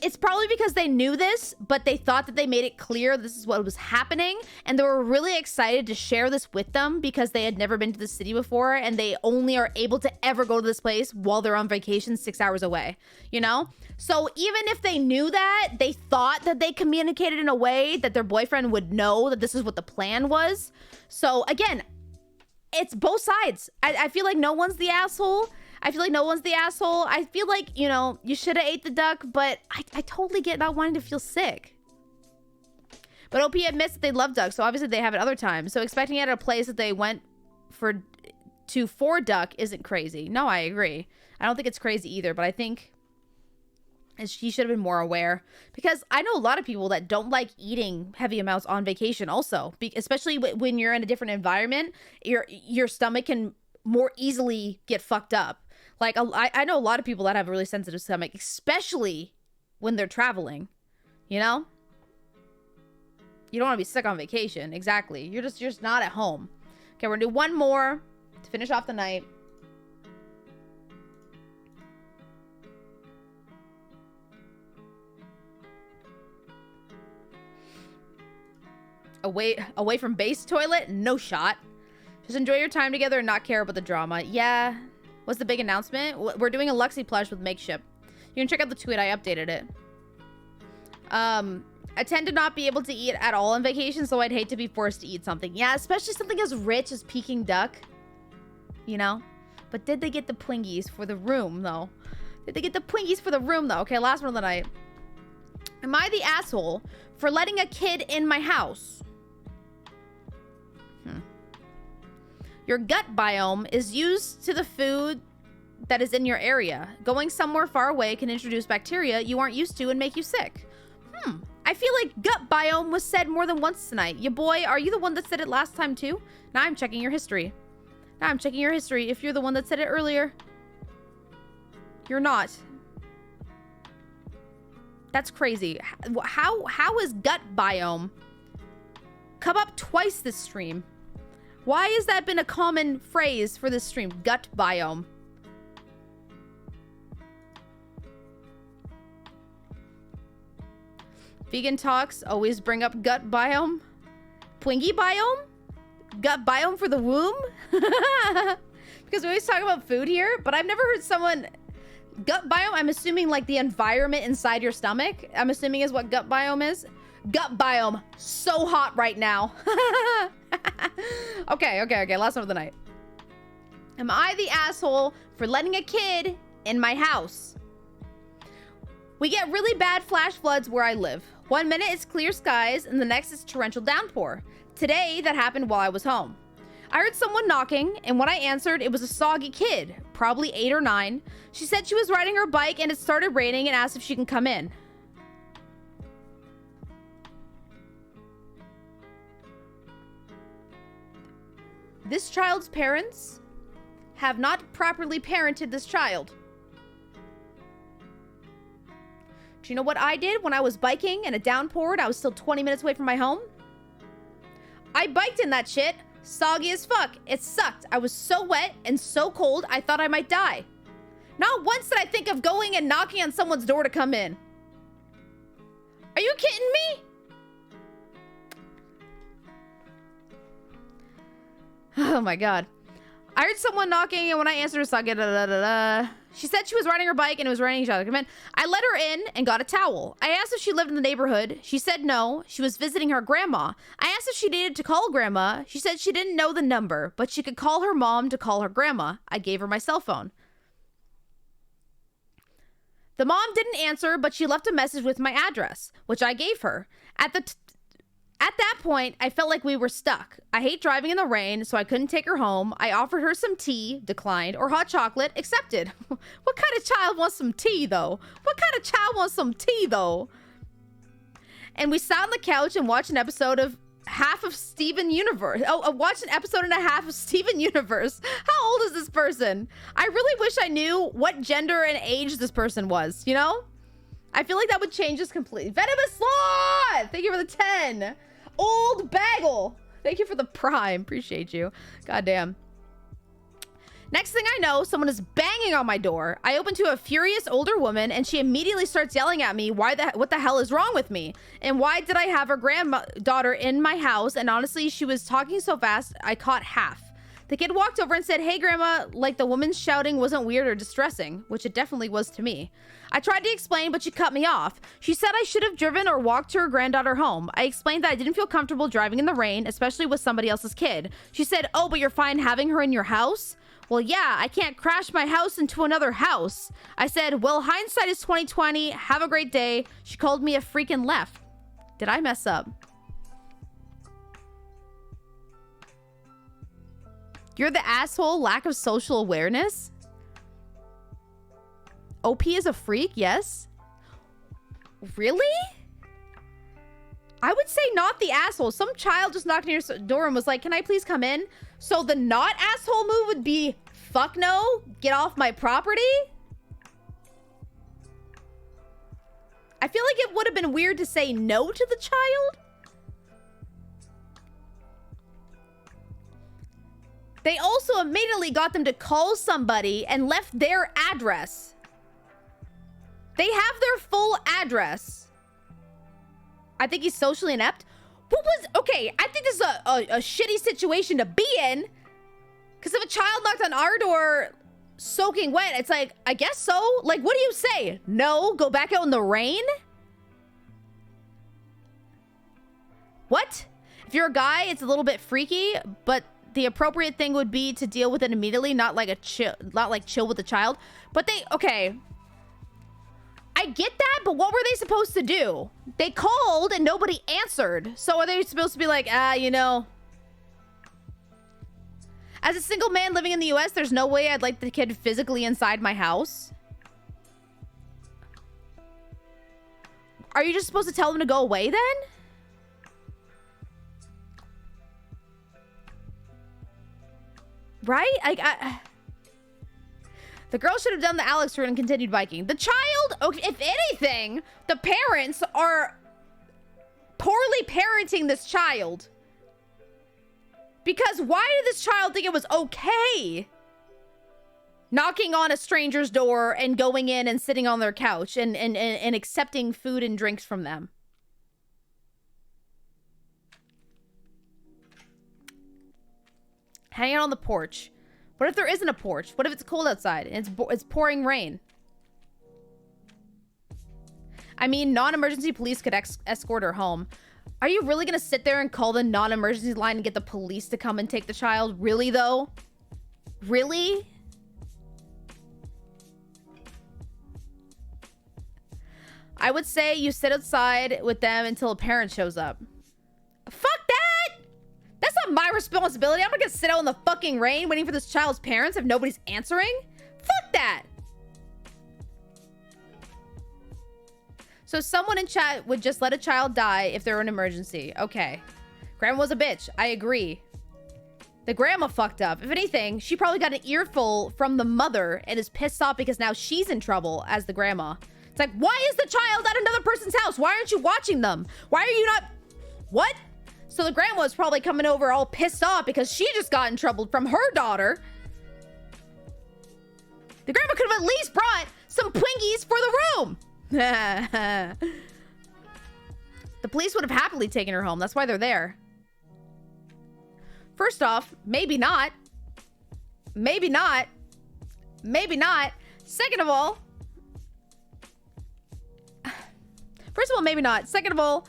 It's probably because they knew this, but they thought that they made it clear this is what was happening, and they were really excited to share this with them because they had never been to the city before, and they only are able to ever go to this place while they're on vacation 6 hours away, you know? So even if they knew that, they thought that they communicated in a way that their boyfriend would know that this is what the plan was. So again, it's both sides. I feel like no one's the asshole. I feel like, you know, you should have ate the duck, but I totally get not wanting to feel sick. But OP admits that they love duck, so obviously they have it other times. So expecting it at a place that they went for duck isn't crazy. No, I agree. I don't think it's crazy either, but I think he should have been more aware. Because I know a lot of people that don't like eating heavy amounts on vacation also. Especially when you're in a different environment, your stomach can more easily get fucked up. Like, I know a lot of people that have a really sensitive stomach, especially when they're traveling, you know? You don't want to be sick on vacation. Exactly. You're just not at home. Okay, we're going to do one more to finish off the night. Away from base toilet? No shot. Just enjoy your time together and not care about the drama. Yeah. What's the big announcement? We're doing a Luxy plush with makeshift. You can check out the tweet. I updated it. I tend to not be able to eat at all on vacation, so I'd hate to be forced to eat something. Yeah, especially something as rich as Peking duck. You know? But did they get the Twinkies for the room, though? Okay, last one of the night. Am I the asshole for letting a kid in my house? Your gut biome is used to the food that is in your area. Going somewhere far away can introduce bacteria you aren't used to and make you sick. I feel like gut biome was said more than once tonight. Ya boy, are you the one that said it last time too? Now I'm checking your history. If you're the one that said it earlier. You're not. That's crazy. How is gut biome come up twice this stream? Why has that been a common phrase for this stream? Gut biome. Vegan talks always bring up gut biome. Twinkie biome? Gut biome for the womb? Because we always talk about food here, but I've never heard someone... Gut biome, I'm assuming like the environment inside your stomach. I'm assuming is what gut biome is. Gut biome, so hot right now. Okay. Last one of the night. Am I the asshole for letting a kid in my house? We get really bad flash floods where I live. 1 minute it's clear skies and the next is torrential downpour. Today, that happened while I was home. I heard someone knocking, and when I answered, it was a soggy kid, probably 8 or 9. She said she was riding her bike and it started raining and asked if she can come in. This child's parents have not properly parented this child. Do you know what I did when I was biking and it downpoured? I was still 20 minutes away from my home. I biked in that shit. Soggy as fuck. It sucked. I was so wet and so cold, I thought I might die. Not once did I think of going and knocking on someone's door to come in. Are you kidding me? Oh my god. I heard someone knocking, and when I answered, she said she was riding her bike and it was raining. I let her in and got a towel. I asked if she lived in the neighborhood. She said no. She was visiting her grandma. I asked if she needed to call grandma. She said she didn't know the number, but she could call her mom to call her grandma. I gave her my cell phone. The mom didn't answer, but she left a message with my address, which I gave her. At that point, I felt like we were stuck. I hate driving in the rain, so I couldn't take her home. I offered her some tea, declined, or hot chocolate, accepted. What kind of child wants some tea, though? And we sat on the couch and watched an episode of half of Steven Universe. Watched an episode and a half of Steven Universe. How old is this person? I really wish I knew what gender and age this person was, you know? I feel like that would change this completely. Venomous Sloth! Thank you for the 10. old bagel. Thank you for the prime. Appreciate you. Goddamn. Next thing I know, someone is banging on my door. I open to a furious older woman, and she immediately starts yelling at me, what the hell is wrong with me? And why did I have her granddaughter in my house? And honestly, she was talking so fast, I caught half. The kid walked over and said, hey, grandma, like the woman's shouting wasn't weird or distressing, which it definitely was to me. I tried to explain, but she cut me off. She said I should have driven or walked her granddaughter home. I explained that I didn't feel comfortable driving in the rain, especially with somebody else's kid. She said, oh, but you're fine having her in your house? Well, yeah, I can't crash my house into another house. I said, well, hindsight is 2020. Have a great day. She called me a freaking left. Did I mess up? You're the asshole. Lack of social awareness. OP is a freak. Yes. Really? I would say not the asshole. Some child just knocked on your door and was like, can I please come in? So the not asshole move would be, fuck no, get off my property. I feel like it would have been weird to say no to the child. They also immediately got them to call somebody and left their address. They have their full address. I think he's socially inept. Okay, I think this is a shitty situation to be in. Because if a child knocked on our door soaking wet, it's like, I guess so. Like, what do you say? No, go back out in the rain? What? If you're a guy, it's a little bit freaky, but the appropriate thing would be to deal with it immediately, not like chill with the child. But okay. I get that, but what were they supposed to do? They called and nobody answered. So are they supposed to be like, you know, as a single man living in the US, there's no way I'd like the kid physically inside my house. Are you just supposed to tell them to go away then? Right? The girl should have done the Alluux route and continued biking. The child, if anything, the parents are poorly parenting this child. Because why did this child think it was okay knocking on a stranger's door and going in and sitting on their couch and accepting food and drinks from them? Hanging out on the porch. What if there isn't a porch? What if it's cold outside and it's pouring rain? I mean, non-emergency police could escort her home. Are you really gonna sit there and call the non-emergency line and get the police to come and take the child? Really, though? Really? I would say you sit outside with them until a parent shows up. Fuck that! That's not my responsibility. I'm not gonna sit out in the fucking rain waiting for this child's parents if nobody's answering. Fuck that! So someone in chat would just let a child die if there were an emergency. Okay. Grandma was a bitch. I agree. The grandma fucked up. If anything, she probably got an earful from the mother and is pissed off because now she's in trouble as the grandma. It's like, why is the child at another person's house? Why aren't you watching them? Why are you not... What? So the grandma was probably coming over all pissed off because she just got in trouble from her daughter. The grandma could have at least brought some Twinkies for the room. The police would have happily taken her home. That's why they're there. First off, maybe not. Maybe not. Maybe not. Second of all... First of all, maybe not. Second of all,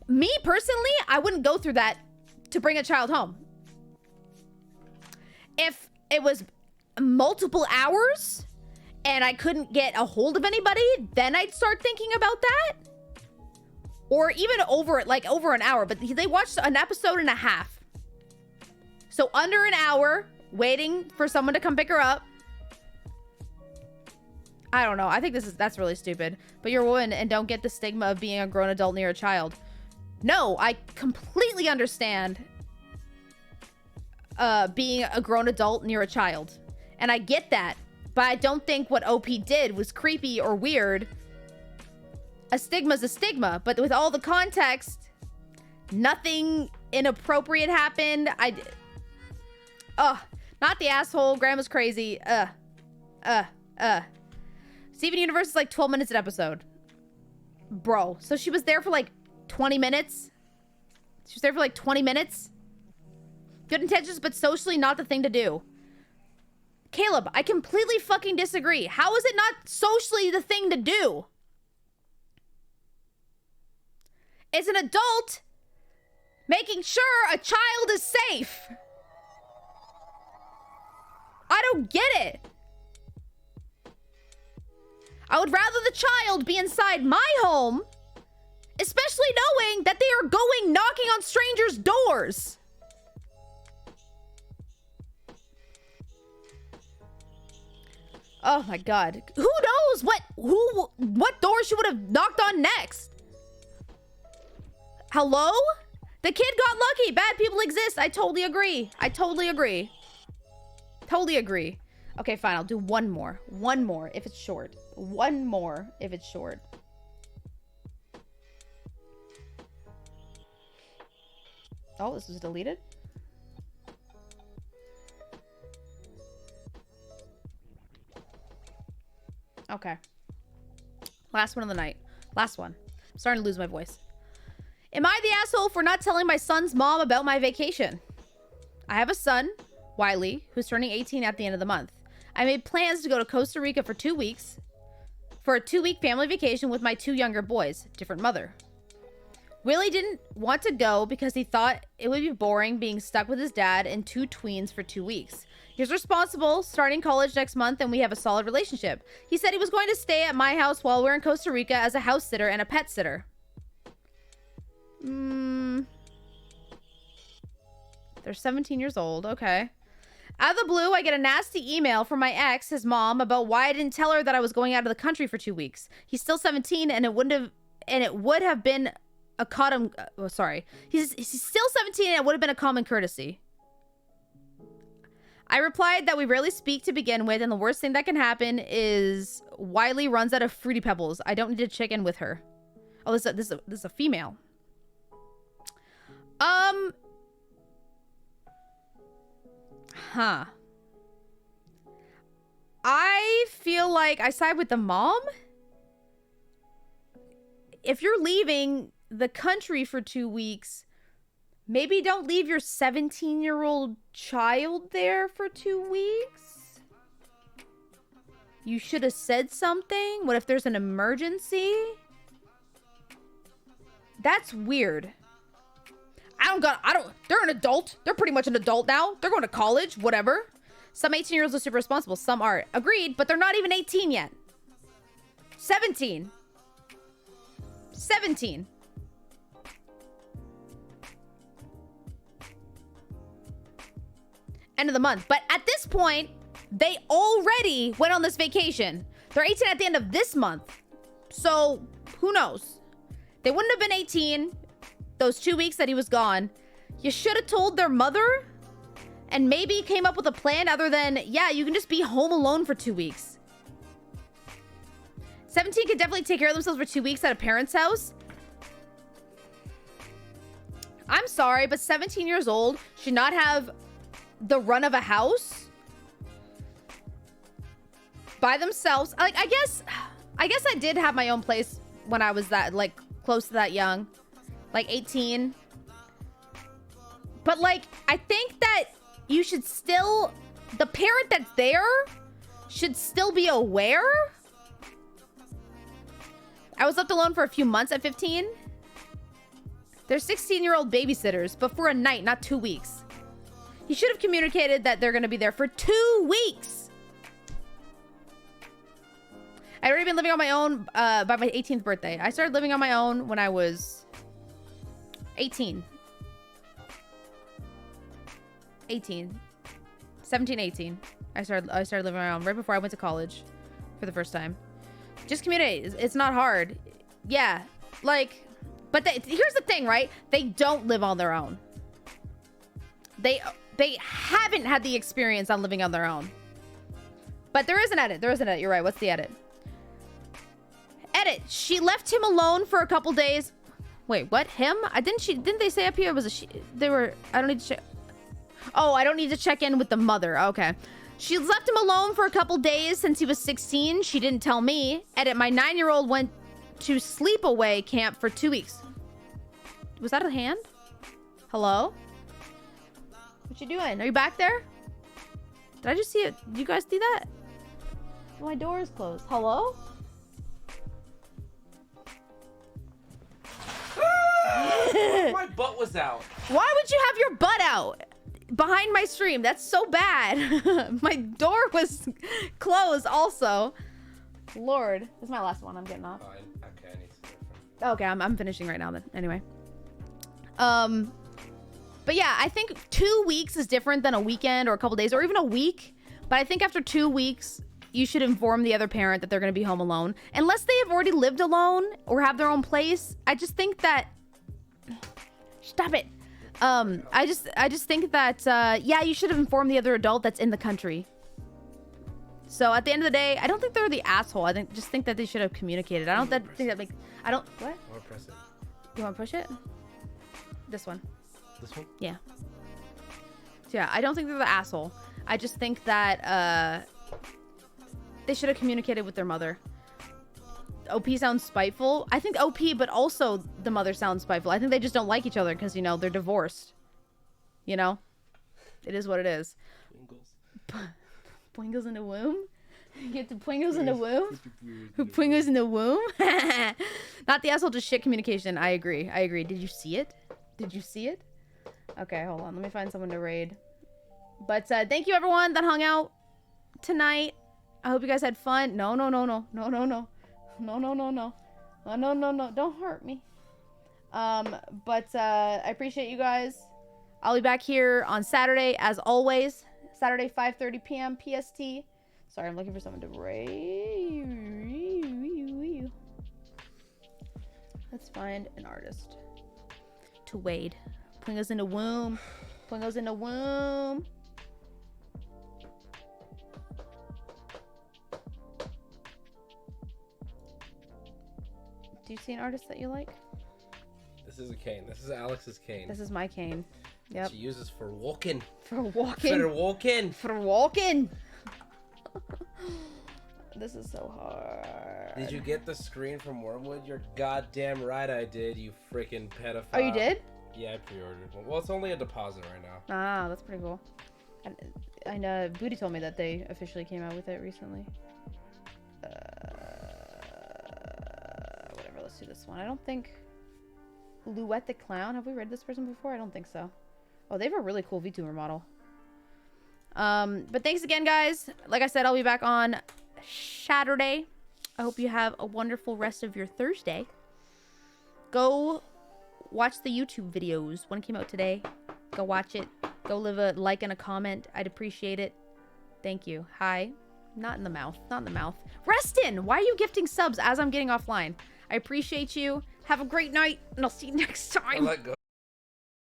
me personally, I wouldn't go through that to bring a child home. If it was multiple hours and I couldn't get a hold of anybody, then I'd start thinking about that. Or even over an hour, but they watched an episode and a half. So under an hour, waiting for someone to come pick her up. I don't know. I think that's really stupid. But you're a woman and don't get the stigma of being a grown adult near a child. No, I completely understand being a grown adult near a child. And I get that. But I don't think what OP did was creepy or weird. A stigma's a stigma. But with all the context, Nothing inappropriate happened. Not the asshole. Grandma's crazy. Steven Universe is like 12 minutes an episode. Bro. So she was there for like 20 minutes. She was there for like 20 minutes. Good intentions, but socially not the thing to do. Caleb, I completely fucking disagree. How is it not socially the thing to do? As an adult, making sure a child is safe. I don't get it. I would rather the child be inside my home, especially knowing that they are going knocking on strangers' doors. Oh my God. Who knows what door she would have knocked on next? Hello? The kid got lucky. Bad people exist. I totally agree. Totally agree. Okay, fine. I'll do one more. One more if it's short. One more if it's short. Oh, this was deleted. Okay. Last one of the night. Last one. I'm starting to lose my voice. Am I the asshole for not telling my son's mom about my vacation? I have a son, Wiley, who's turning 18 at the end of the month. I made plans to go to Costa Rica for 2 weeks for a 2-week family vacation with my 2 younger boys, different mother. Willie didn't want to go because he thought it would be boring being stuck with his dad and 2 tweens for 2 weeks. He's responsible, starting college next month, and we have a solid relationship. He said he was going to stay at my house while we're in Costa Rica as a house sitter and a pet sitter. They're 17 years old. Okay. Out of the blue, I get a nasty email from my ex, his mom, about why I didn't tell her that I was going out of the country for 2 weeks. He's still 17, and it would have been a common. Oh, sorry. He's still 17, and it would have been a common courtesy. I replied that we rarely speak to begin with, and the worst thing that can happen is Wiley runs out of Fruity Pebbles. I don't need to check in with her. Oh, this is a female. Huh. I feel like I side with the mom. If you're leaving the country for 2 weeks, maybe don't leave your 17-year-old child there for 2 weeks. You should have said something. What if there's an emergency? That's weird. They're an adult. They're pretty much an adult now. They're going to college, whatever. Some 18-year-olds are super responsible. Some aren't. Agreed, but they're not even 18 yet. 17. 17. End of the month. But at this point, they already went on this vacation. They're 18 at the end of this month. So, who knows? They wouldn't have been 18 those 2 weeks that he was gone. You should have told their mother and maybe came up with a plan other than, yeah, you can just be home alone for 2 weeks. 17 could definitely take care of themselves for 2 weeks at a parent's house. I'm sorry, but 17 years old should not have the run of a house by themselves. Like, I guess I did have my own place when I was that, like, close to that young. Like 18. But like, I think that you should still, the parent that's there should still be aware. I was left alone for a few months at 15. They're 16-year-old babysitters, but for a night, not 2 weeks. He should have communicated that they're going to be there for 2 weeks. I'd already been living on my own by my 18th birthday. I started living on my own when I was 18. 17, 18. I started living on my own right before I went to college for the first time. Just communicate. It's not hard. Yeah. Like, but here's the thing, right? They don't live on their own. They haven't had the experience on living on their own. But there is an edit. You're right. What's the edit? Edit. She left him alone for a couple days. Wait, what? Him? Didn't they say up here it was a she? They were. I don't need to check. Oh, I don't need to check in with the mother. Okay. She left him alone for a couple days since he was 16. She didn't tell me. And my 9-year-old went to sleepaway camp for 2 weeks. Was that a hand? Hello? What you doing? Are you back there? Did I just see it? Did you guys see that? My door is closed. Hello? My butt was out. Why would you have your butt out behind my stream? That's so bad. My door was closed also. Lord. This is my last one. I'm getting off. Fine. Okay, I need to see it. Okay, I'm finishing right now then. Anyway. But yeah, I think 2 weeks is different than a weekend or a couple days or even a week. But I think after 2 weeks, you should inform the other parent that they're going to be home alone. Unless they have already lived alone or have their own place. I just think that... Stop it. I just think that, yeah, you should have informed the other adult that's in the country. So at the end of the day, I don't think they're the asshole. I just think that they should have communicated. I don't think that makes... I don't... What? I want to press it. You want to push it? This one. This one? Yeah. So yeah, I don't think they're the asshole. I just think that they should have communicated with their mother. OP sounds spiteful. I think OP, but also the mother sounds spiteful. I think they just don't like each other because, you know, they're divorced. You know? It is what it is. Pwingles in the womb? You get the Pwingles in the womb? Pwingles in the womb? Not the asshole, just shit communication. I agree. I agree. Did you see it? Did you see it? Okay, hold on. Let me find someone to raid. But thank you, everyone that hung out tonight. I hope you guys had fun. No. No. Don't hurt me. But I appreciate you guys. I'll be back here on Saturday, as always. Saturday, 5:30 p.m. PST. Sorry, I'm looking for someone to raid. Let's find an artist to wade. Pwingles in the womb. Pwingles in the womb. Do you see an artist that you like? This is a cane. This is Alex's cane. This is my cane. Yep. She uses for walking. For walking. For walking. For walking. This is so hard. Did you get the screen from Wormwood? You're goddamn right I did, you freaking pedophile. Oh, you did? Yeah, I pre-ordered one. Well, it's only a deposit right now. Ah, that's pretty cool. I know Booty told me that they officially came out with it recently. Whatever, let's do this one. I don't think... Luette the Clown. Have we read this person before? I don't think so. Oh, they have a really cool VTuber model. But thanks again, guys. Like I said, I'll be back on Saturday. I hope you have a wonderful rest of your Thursday. Go watch the YouTube videos. One came out today. Go watch it. Go leave a like and a comment. I'd appreciate it. Thank you. Hi. Not in the mouth. Not in the mouth. Reston! Why are you gifting subs as I'm getting offline? I appreciate you. Have a great night, and I'll see you next time. Let go.